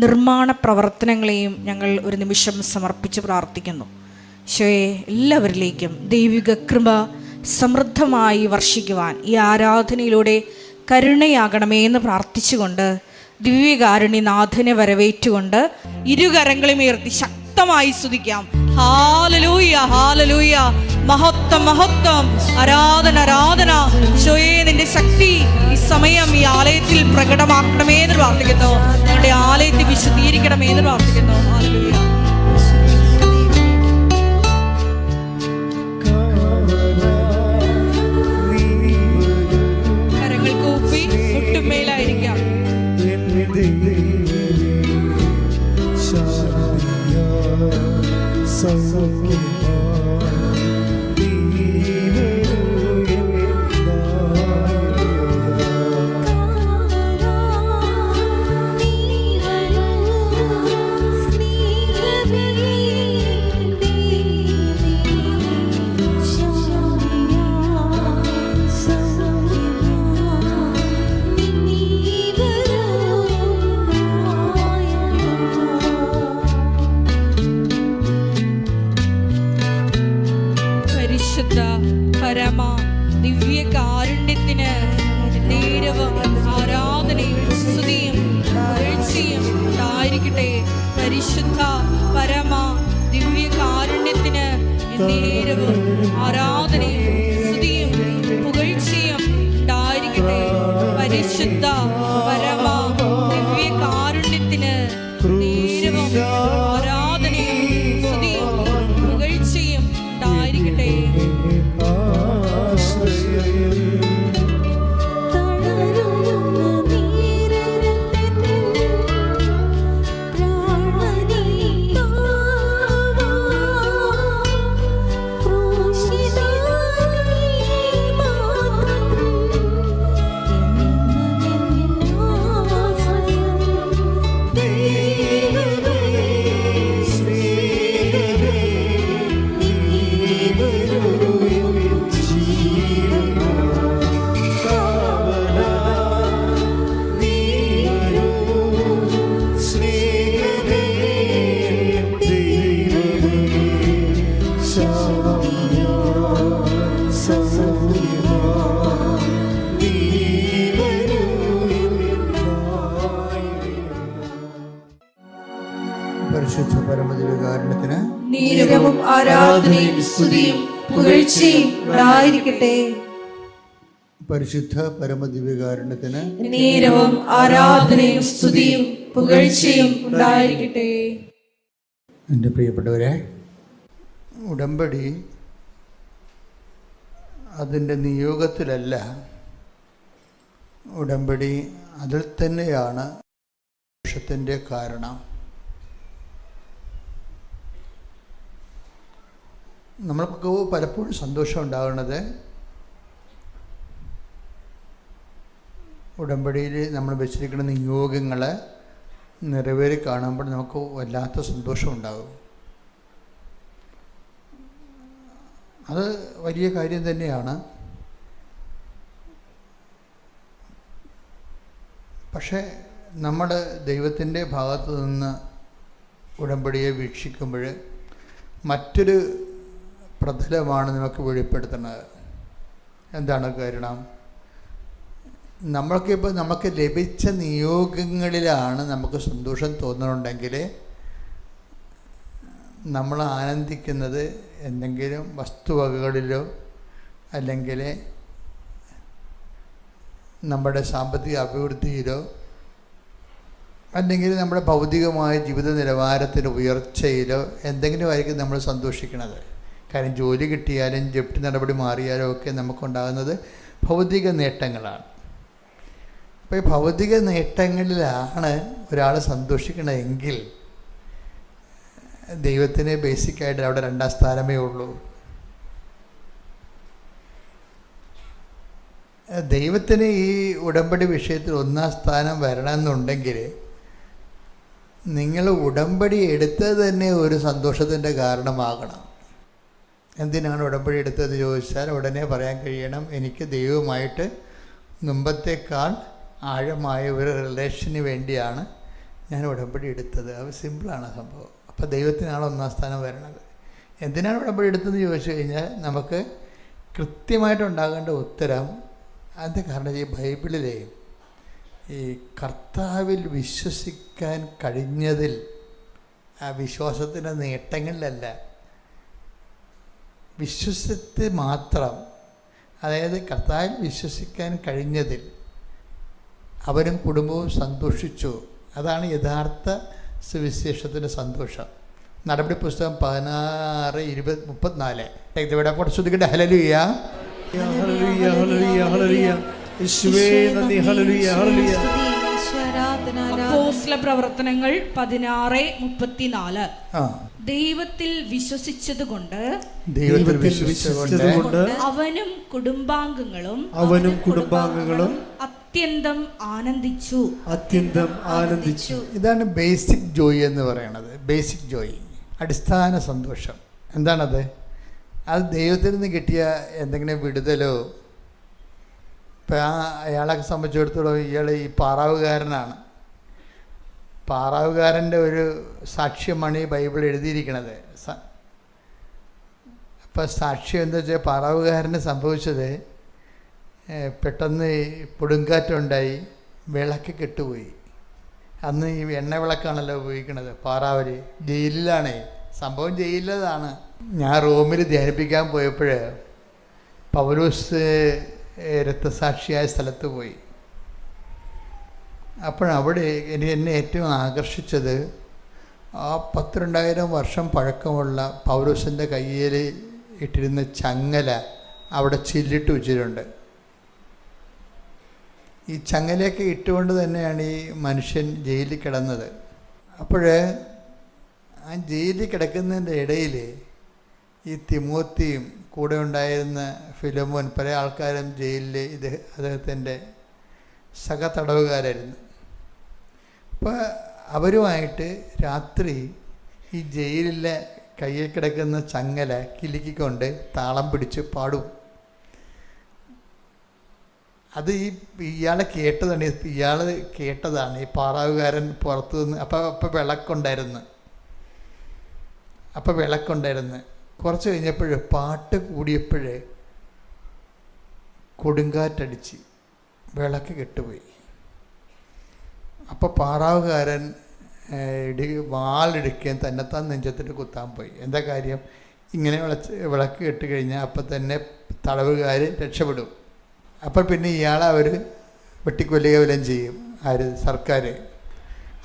നിർമ്മാണ പ്രവർത്തനങ്ങളെയും ഞങ്ങൾ ഒരു നിമിഷം സമർപ്പിച്ച് പ്രാർത്ഥിക്കുന്നു. ഈശോയെ, എല്ലാവരിലേക്കും ദൈവിക കൃപ സമൃദ്ധമായി വർഷിക്കുവാൻ ഈ ആരാധനയിലൂടെ കരുണയാകണമേ എന്ന് പ്രാർത്ഥിച്ചുകൊണ്ട് ദിവ്യകാരുണ്യനാഥനെ വരവേറ്റുകൊണ്ട് ഇരുകരങ്ങളും ഉയർത്തി ശക്തമായി സ്തുതിക്കാം. ഹല്ലേലൂയ, ഹല്ലേലൂയ, മഹത്വം, മഹത്വം, ആരാധന, ആരാധന. ഈശോയെ, നിന്റെ ശക്തി ഈ സമയം ഈ ആലയത്തിൽ പ്രകടമാക്കണമേ എന്ന് പ്രാർത്ഥിക്കുന്നു. ഞങ്ങളുടെ ആലയത്തെ വിശദീകരിക്കണമേ എന്ന് പ്രാർത്ഥിക്കുന്നു. ഹല്ലേലൂയ. കരങ്ങൾ കൂപ്പി മുട്ടുമേലായിരിക്കാം. പരമ ദിവ്യകാരുണ്യത്തിന് നേരവും ആരാധനയും സ്തുതിയും പുകഴ്ചയും ഉണ്ടായിരിക്കട്ടെ. പരിശുദ്ധ പരമ ദിവ്യകാരുണ്യത്തിന് നേരവും ആരാധനയും സ്തുതിയും പുകഴ്ചയും ഉണ്ടായിരിക്കട്ടെ. പരിശുദ്ധ പരമ ദിവ്യകാരുണ്യത്തിന് നേരവും ആരാധനയും സ്തുതിയും പുകഴ്ചയും ഉണ്ടായിരിക്കട്ടെ. പരിശുദ്ധ പരമദിവ്യകാരുണ്യത്തിന് നീരവും ആരാധനയും സ്തുതിയും പുകഴ്ചയും ഉണ്ടായിരിക്കട്ടെ. പരിശുദ്ധ പരമദിവ്യകാരുണ്യത്തിന് നീരവും ആരാധനയും സ്തുതിയും പുകഴ്ചയും ഉണ്ടായിരിക്കട്ടെ. എൻ്റെ പ്രിയപ്പെട്ടവരെ, ഉടമ്പടി അതിൻ്റെ നിയോഗത്തിലല്ല, ഉടമ്പടി അതിൽ തന്നെയാണ് ദോഷത്തിൻ്റെ കാരണം. നമ്മൾക്ക് പലപ്പോഴും സന്തോഷം ഉണ്ടാകുന്നത് ഉടമ്പടിയിൽ നമ്മൾ വെച്ചിരിക്കുന്ന നിയോഗങ്ങൾ നിറവേറി കാണുമ്പോൾ നമുക്ക് വല്ലാത്ത സന്തോഷം ഉണ്ടാകും. അത് വലിയ കാര്യം തന്നെയാണ്. പക്ഷേ നമ്മൾ ദൈവത്തിൻ്റെ ഭാഗത്ത് നിന്ന് ഉടമ്പടിയെ വീക്ഷിക്കുമ്പോൾ മറ്റൊരു പ്രതലമാണ് നമുക്ക് വെളിപ്പെടുത്തുന്നത്. എന്താണ് കാരണം? നമുക്ക് ലഭിച്ച നിയോഗങ്ങളിലാണ് നമുക്ക് സന്തോഷം തോന്നുന്നുണ്ടെങ്കിൽ നമ്മൾ ആനന്ദിക്കുന്നത് എന്തെങ്കിലും വസ്തുവകകളിലോ അല്ലെങ്കിൽ നമ്മുടെ സാമ്പത്തിക അഭിവൃദ്ധിയിലോ അല്ലെങ്കിൽ നമ്മുടെ ഭൗതികമായ ജീവിത നിലവാരത്തിൻ്റെ ഉയർച്ചയിലോ എന്തെങ്കിലും ആയിരിക്കും നമ്മൾ സന്തോഷിക്കുന്നത്. കാര്യം ജോലി കിട്ടിയാലും ജപ്തി നടപടി മാറിയാലും ഒക്കെ നമുക്കുണ്ടാകുന്നത് ഭൗതിക നേട്ടങ്ങളാണ്. അപ്പോൾ ഈ ഭൗതിക നേട്ടങ്ങളിലാണ് ഒരാൾ സന്തോഷിക്കണമെങ്കിൽ ദൈവത്തിന് ബേസിക്കായിട്ട് അവിടെ 2ാം സ്ഥാനമേ ഉള്ളൂ. ദൈവത്തിന് ഈ ഉടമ്പടി വിഷയത്തിൽ 1ാം സ്ഥാനം വരണമെന്നുണ്ടെങ്കിൽ നിങ്ങൾ ഉടമ്പടി എടുത്തത് തന്നെ ഒരു സന്തോഷത്തിൻ്റെ കാരണമാകണം. എന്തിനാണ് ഉടമ്പടി എടുത്തതെന്ന് ചോദിച്ചാൽ ഉടനെ പറയാൻ കഴിയണം, എനിക്ക് ദൈവവുമായിട്ട് മുമ്പത്തേക്കാൾ ആഴമായ ഒരു റിലേഷന് വേണ്ടിയാണ് ഞാൻ ഉടമ്പടി എടുത്തത്. അത് സിമ്പിളാണ് സംഭവം. അപ്പോൾ ദൈവത്തിനാണ് ഒന്നാം സ്ഥാനം വരണത്. എന്തിനാണ് ഉടമ്പടി എടുത്തതെന്ന് ചോദിച്ചു കഴിഞ്ഞാൽ നമുക്ക് കൃത്യമായിട്ടുണ്ടാകേണ്ട ഉത്തരം അതിൻ്റെ കാരണം ഈ ബൈബിളിലെ ഈ കർത്താവിൽ വിശ്വസിക്കാൻ കഴിഞ്ഞതിൽ, ആ വിശ്വാസത്തിൻ്റെ നേട്ടങ്ങളിലല്ല, വിശ്വസത്തിൽ മാത്രം, അതായത് കർത്താവിൽ വിശ്വസിക്കാൻ കഴിഞ്ഞതിൽ അവരും കുടുംബവും സന്തോഷിച്ചു. അതാണ് യഥാർത്ഥ സുവിശേഷത്തിൻ്റെ സന്തോഷം. നടപടി പുസ്തകം 16:20-34 ഇവിടെ ശ്രദ്ധിക്കട്ടെ. ഹല്ലേലൂയ, ഹല്ലേലൂയ, ഹല്ലേലൂയ, ഹല്ലേലൂയ. യേശുവേ നന്ദി. ഹല്ലേലൂയ, ഹല്ലേലൂയ. അപ്പോസ്തല പ്രവർത്തനങ്ങൾ 16:34. ദൈവത്തിൽ വിശ്വസിച്ചതുകൊണ്ട് അവനും കുടുംബാംഗങ്ങളും അത്യന്തം ആനന്ദിച്ചു. ഇതാണ് ബേസിക് ജോയ് എന്ന് പറയുന്നത്. ബേസിക് ജോയ്, അടിസ്ഥാന സന്തോഷം. എന്താണത്? അത് ദൈവത്തിൽ നിന്ന് കിട്ടിയ എന്തെങ്കിലും വിടുതലോ. ഇപ്പം അയാളെ സംബന്ധിച്ചിടത്തോളം ഇയാൾ ഈ പാറാവുകാരനാണ്. പാറാവുകാരൻ്റെ ഒരു സാക്ഷ്യമാണ് ഈ ബൈബിൾ എഴുതിയിരിക്കുന്നത്. അപ്പം സാക്ഷ്യം എന്താ വെച്ചാൽ പാറാവുകാരന് സംഭവിച്ചത്, പെട്ടെന്ന് കൊടുങ്കാറ്റുണ്ടായി, വിളക്ക് കെട്ടുപോയി. അന്ന് ഈ എണ്ണ വിളക്കാണല്ലോ ഉപയോഗിക്കുന്നത്. പാറാവർ ജയിലിലാണ് സംഭവം. ജയിലിലാണ്. ഞാൻ റോമിൽ ധ്യാനിപ്പിക്കാൻ പോയപ്പോൾ പൗലോസ് രക്തസാക്ഷിയായ സ്ഥലത്ത് പോയി. അപ്പോഴവിടെ എന്നെ ഏറ്റവും ആകർഷിച്ചത് ആ 12,000 വർഷം പഴക്കമുള്ള പൗലോസിൻ്റെ കയ്യിൽ ഇട്ടിരുന്ന ചങ്ങല അവിടെ ചില്ലിട്ട് വെച്ചിട്ടുണ്ട്. ഈ ചങ്ങലയൊക്കെ ഇട്ടുകൊണ്ട് തന്നെയാണ് ഈ മനുഷ്യൻ ജയിലിൽ കിടന്നത്. അപ്പോൾ ആ ജയിലിൽ കിടക്കുന്നതിൻ്റെ ഇടയിൽ ഈ തിമോത്തിയും കൂടെ ഉണ്ടായിരുന്ന ഫിലോമോൻ, പല ആൾക്കാരും ജയിലിൽ അദ്ദേഹത്തിൻ്റെ സഹതടവുകാരായിരുന്നു. അപ്പോൾ അവരുമായിട്ട് രാത്രി ഈ ജയിലിലെ കയ്യിൽ കിടക്കുന്ന ചങ്ങല കിലുക്കിക്കൊണ്ട് താളം പിടിച്ച് പാടും. അത് ഇയാളെ കേട്ടതാണ് ഈ പാറാവുകാരൻ പുറത്തു നിന്ന്. അപ്പം വിളക്കുണ്ടായിരുന്നു. കുറച്ച് കഴിഞ്ഞപ്പോൾ പാട്ട് കൂടിയപ്പോൾ കൊടുങ്കാറ്റടിച്ച് വിളക്ക് കെട്ടുപോയി. അപ്പോൾ പാറാവുകാരൻ വാളെടുക്കുകയും തന്നെത്താൻ നെഞ്ചത്തിട്ട് കുത്താൻ പോയി. എന്താ കാര്യം? ഇങ്ങനെ വിളക്ക് കെട്ട് കഴിഞ്ഞാൽ അപ്പം തന്നെ തടവുകാർ രക്ഷപ്പെടും. അപ്പോൾ പിന്നെ ഇയാളെ അവർ വെട്ടിക്കൊല്ലുക വല്ലതും ചെയ്യും. ആര്? സർക്കാർ.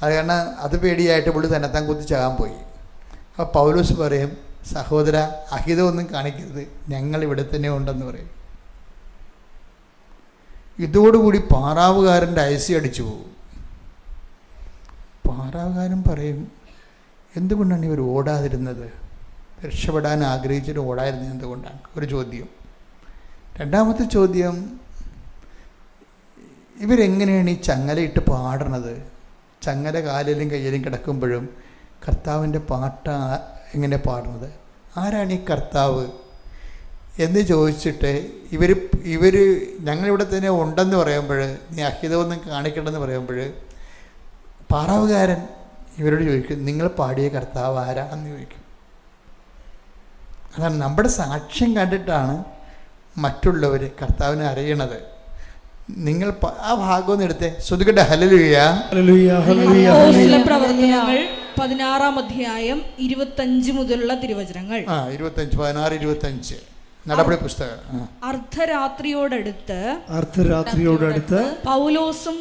അത് കാരണം അത് പേടിയായിട്ട് പുള്ളി തന്നെത്താൻ കുത്തിച്ചാകാൻ പോയി. അപ്പോൾ പൗലോസ് പറയും, സഹോദര, അഹിതമൊന്നും കാണിക്കരുത്, ഞങ്ങൾ ഇവിടെ തന്നെ ഉണ്ടെന്ന് പറയും. ഇതോടുകൂടി പാറാവുകാരൻ്റെ ഐസി അടിച്ചു പോകും. പാറാവുകാരൻ പറയും, എന്തുകൊണ്ടാണ് ഇവർ ഓടാതിരുന്നത്? രക്ഷപ്പെടാൻ ആഗ്രഹിച്ചിട്ട് ഓടാതിരുന്നത് എന്തുകൊണ്ടാണ്? ഒരു ചോദ്യം. രണ്ടാമത്തെ ചോദ്യം, ഇവരെങ്ങനെയാണ് ഈ ചങ്ങലയിട്ട് പാടണത്? ചങ്ങല കാലിലും കയ്യിലും കിടക്കുമ്പോഴും കർത്താവിൻ്റെ പാട്ട് എങ്ങനെ പാടുന്നത്? ആരാണ് ഈ കർത്താവ് എന്ന് ചോദിച്ചിട്ട് ഇവർ ഞങ്ങളിവിടെ തന്നെ ഉണ്ടെന്ന് പറയുമ്പോൾ, നീ അഹിതമൊന്നും കാണിക്കണമെന്ന് പറയുമ്പോൾ, പാറാവുകാരൻ ഇവരോട് ചോദിക്കും, നിങ്ങൾ പാടിയ കർത്താവ് ആരാണെന്ന് ചോദിക്കും. അതാണ് നമ്മുടെ സാക്ഷ്യം കണ്ടിട്ടാണ് മറ്റുള്ളവർ കർത്താവിനെ അറിയണത്. നിങ്ങൾ ആ ഭാഗം ഒന്ന് എടുത്തേ, ശ്രദ്ധിക്കട്ടെ. ഹല്ലേലൂയ, ഹല്ലേലൂയ, ഹല്ലേലൂയ. അപ്പോസ്തല പ്രവർത്തനങ്ങൾ 16 25 മുതലുള്ള തിരുവചനങ്ങൾ. 25, 16, 25 നടപടി പുസ്തകം. അർദ്ധരാത്രിയോടടുത്ത് പൗലോസും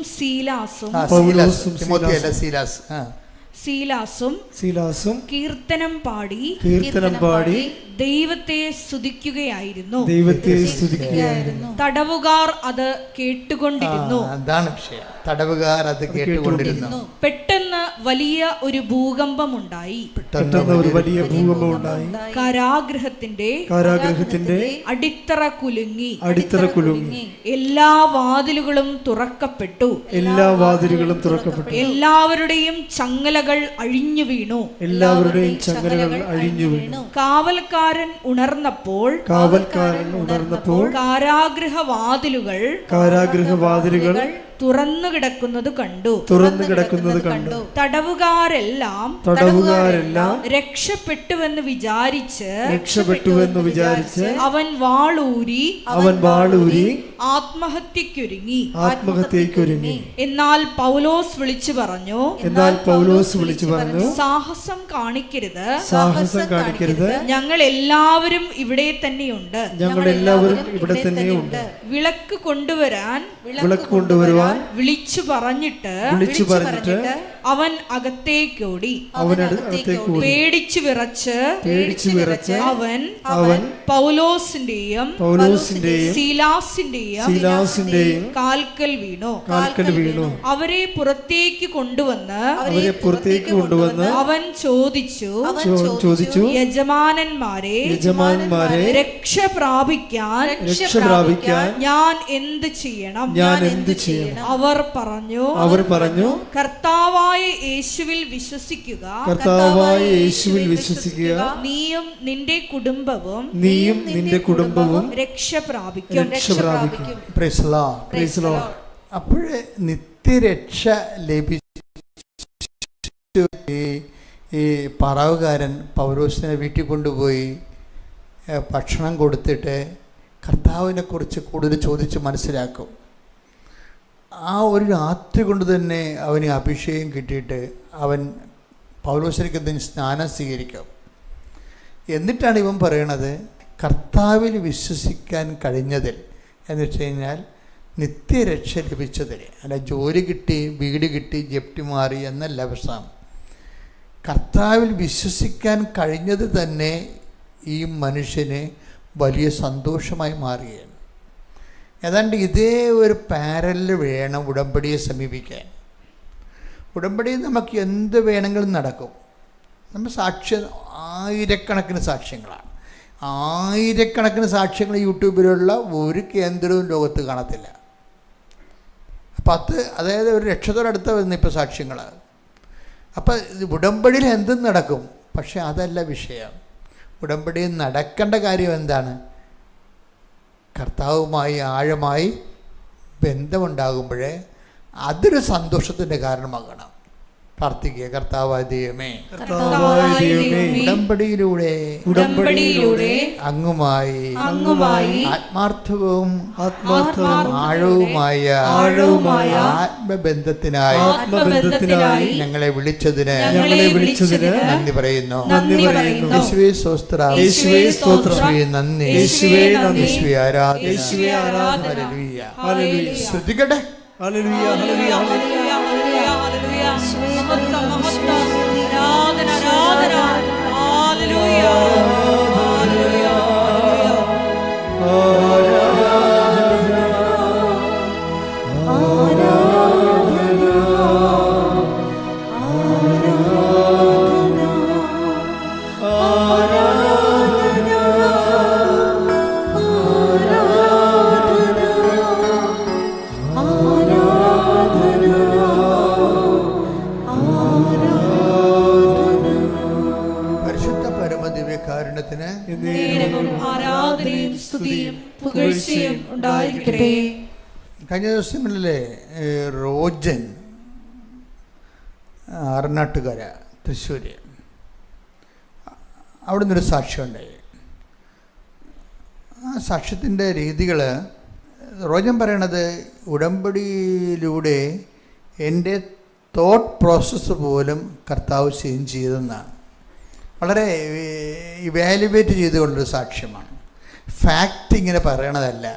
സീലാസും കീർത്തനം പാടി ദൈവത്തെ സ്തുതിക്കുകയായിരുന്നു. തടവുകാർ അത് കേട്ടുകൊണ്ടിരുന്നു. അതാണ് വിഷയം. തടവുകാർ അത് കേട്ടുകൊണ്ടിരുന്നു. പെട്ടെന്ന് വലിയ ഒരു ഭൂകമ്പമുണ്ടായി. പെട്ടെന്ന് ഒരു വലിയ ഭൂകമ്പം ഉണ്ടായി. കാരാഗൃഹത്തിന്റെ അടിത്തറ കുലുങ്ങി എല്ലാ വാതിലുകളും തുറക്കപ്പെട്ടു. എല്ലാവരുടെയും ചങ്ങലകൾ അഴിഞ്ഞു വീണു. കാവൽക്കാരൻ ഉണർന്നപ്പോൾ കാരാഗൃഹ വാതിലുകൾ തുറന്നു കിടക്കുന്നത് കണ്ടു. തടവുകാരെല്ലാം രക്ഷപ്പെട്ടുവെന്ന് വിചാരിച്ച് അവൻ വാളൂരി ആത്മഹത്യക്കൊരുങ്ങി. എന്നാൽ പൗലോസ് വിളിച്ചു പറഞ്ഞു, സാഹസം കാണിക്കരുത്, ഞങ്ങൾ എല്ലാവരും ഇവിടെ തന്നെയുണ്ട്. വിളക്ക് കൊണ്ടുവരാൻ വിളിച്ചു പറഞ്ഞിട്ട് അവൻ അകത്തേക്കോടി. പേടിച്ചു വിറച്ച് അവൻ പൗലോസിന്റെയും സീലാസിന്റെയും കാൽക്കൽ വീണു. അവരെ പുറത്തേക്ക് കൊണ്ടുവന്ന് അവൻ ചോദിച്ചു, യജമാനന്മാരെ, രക്ഷ പ്രാപിക്കാൻ ഞാൻ എന്ത് ചെയ്യണം? അവർ പറഞ്ഞു, കർത്താവായ യേശുവിൽ വിശ്വസിക്കുക, നീയും നിന്റെ കുടുംബവും രക്ഷ പ്രാപിക്കും. അപ്പോഴേ നിത്യരക്ഷ ലഭിച്ചു. ഈ പറവുകാരൻ പൗലോസിനെ വീട്ടിൽ കൊണ്ടുപോയി ഭക്ഷണം കൊടുത്തിട്ട് കർത്താവിനെ കുറിച്ച് കൂടുതൽ ചോദിച്ച് മനസ്സിലാക്കും. ആ ഒരു രാത്രി കൊണ്ട് തന്നെ അവന് അഭിഷേകം കിട്ടിയിട്ട് അവൻ പൗലോസിലേക്ക് എന്തെങ്കിലും സ്നാനം സ്വീകരിക്കും. എന്നിട്ടാണ് ഇവൻ പറയണത് കർത്താവിൽ വിശ്വസിക്കാൻ കഴിഞ്ഞതിൽ എന്ന് വെച്ച് കഴിഞ്ഞാൽ നിത്യരക്ഷ ലഭിച്ചതിൽ. അല്ല ജോലി കിട്ടി, വീട് കിട്ടി, ജപ്തി മാറി എന്നല്ല പ്രശ്നം. കർത്താവിൽ വിശ്വസിക്കാൻ കഴിഞ്ഞത് തന്നെ ഈ മനുഷ്യന് വലിയ സന്തോഷമായി മാറുകയാണ്. ഏതാണ്ട് ഇതേ ഒരു പാരലിൽ വേണം ഉടമ്പടിയെ സമീപിക്കാൻ. ഉടമ്പടിയിൽ നമുക്ക് എന്ത് വേണമെങ്കിലും നടക്കും. നമ്മൾ ആയിരക്കണക്കിന് സാക്ഷ്യങ്ങൾ യൂട്യൂബിലുള്ള ഒരു കേന്ദ്രവും ലോകത്ത് കാണത്തില്ല. 10 അതായത് ഒരു ലക്ഷത്തോടടുത്ത് വരുന്ന ഇപ്പോൾ സാക്ഷ്യങ്ങൾ. അപ്പം ഉടമ്പടിയിൽ എന്തും നടക്കും. പക്ഷെ അതല്ല വിഷയം. ഉടമ്പടിയിൽ നടക്കേണ്ട കാര്യം എന്താണ്? കർത്താവുമായി ആഴമായി ബന്ധമുണ്ടാകുമ്പോഴേ അതൊരു സന്തോഷത്തിൻ്റെ കാരണമാകണം. പ്രാർത്ഥിക്കുക. കർത്താവായ ദൈവമേ, ഉടമ്പടിയിലൂടെ അങ്ങുമായി ആത്മാർത്ഥവും ആഴവുമായ ആത്മബന്ധത്തിനായി ഞങ്ങളെ വിളിച്ചതിന് നന്ദി പറയുന്നു. യേശുവേ സ്തോത്രം, നന്ദി, യേശുവേ ആരാധന. ശ്രദ്ധിക്കട്ടെ. ഹല്ലേലൂയ, ഹല്ലേലൂയ, ഹല്ലേലൂയ, ഹല്ലേലൂയ. കഴിഞ്ഞ ദിവസങ്ങളിലെ റോജൻ ആറനാട്ടുകര തൃശ്ശൂർ, അവിടെ നിന്നൊരു സാക്ഷ്യമുണ്ടായി. ആ സാക്ഷ്യത്തിൻ്റെ രീതികൾ റോജൻ പറയണത് ഉടമ്പടിയിലൂടെ എൻ്റെ തോട്ട് പ്രോസസ്സ് പോലും കർത്താവ് ചേഞ്ച് ചെയ്തെന്നാണ്. വളരെ ഇവാലുവേറ്റ് ചെയ്തുകൊണ്ടൊരു സാക്ഷ്യമാണ്. ഫാക്റ്റ് ഇങ്ങനെ പറയണതല്ല.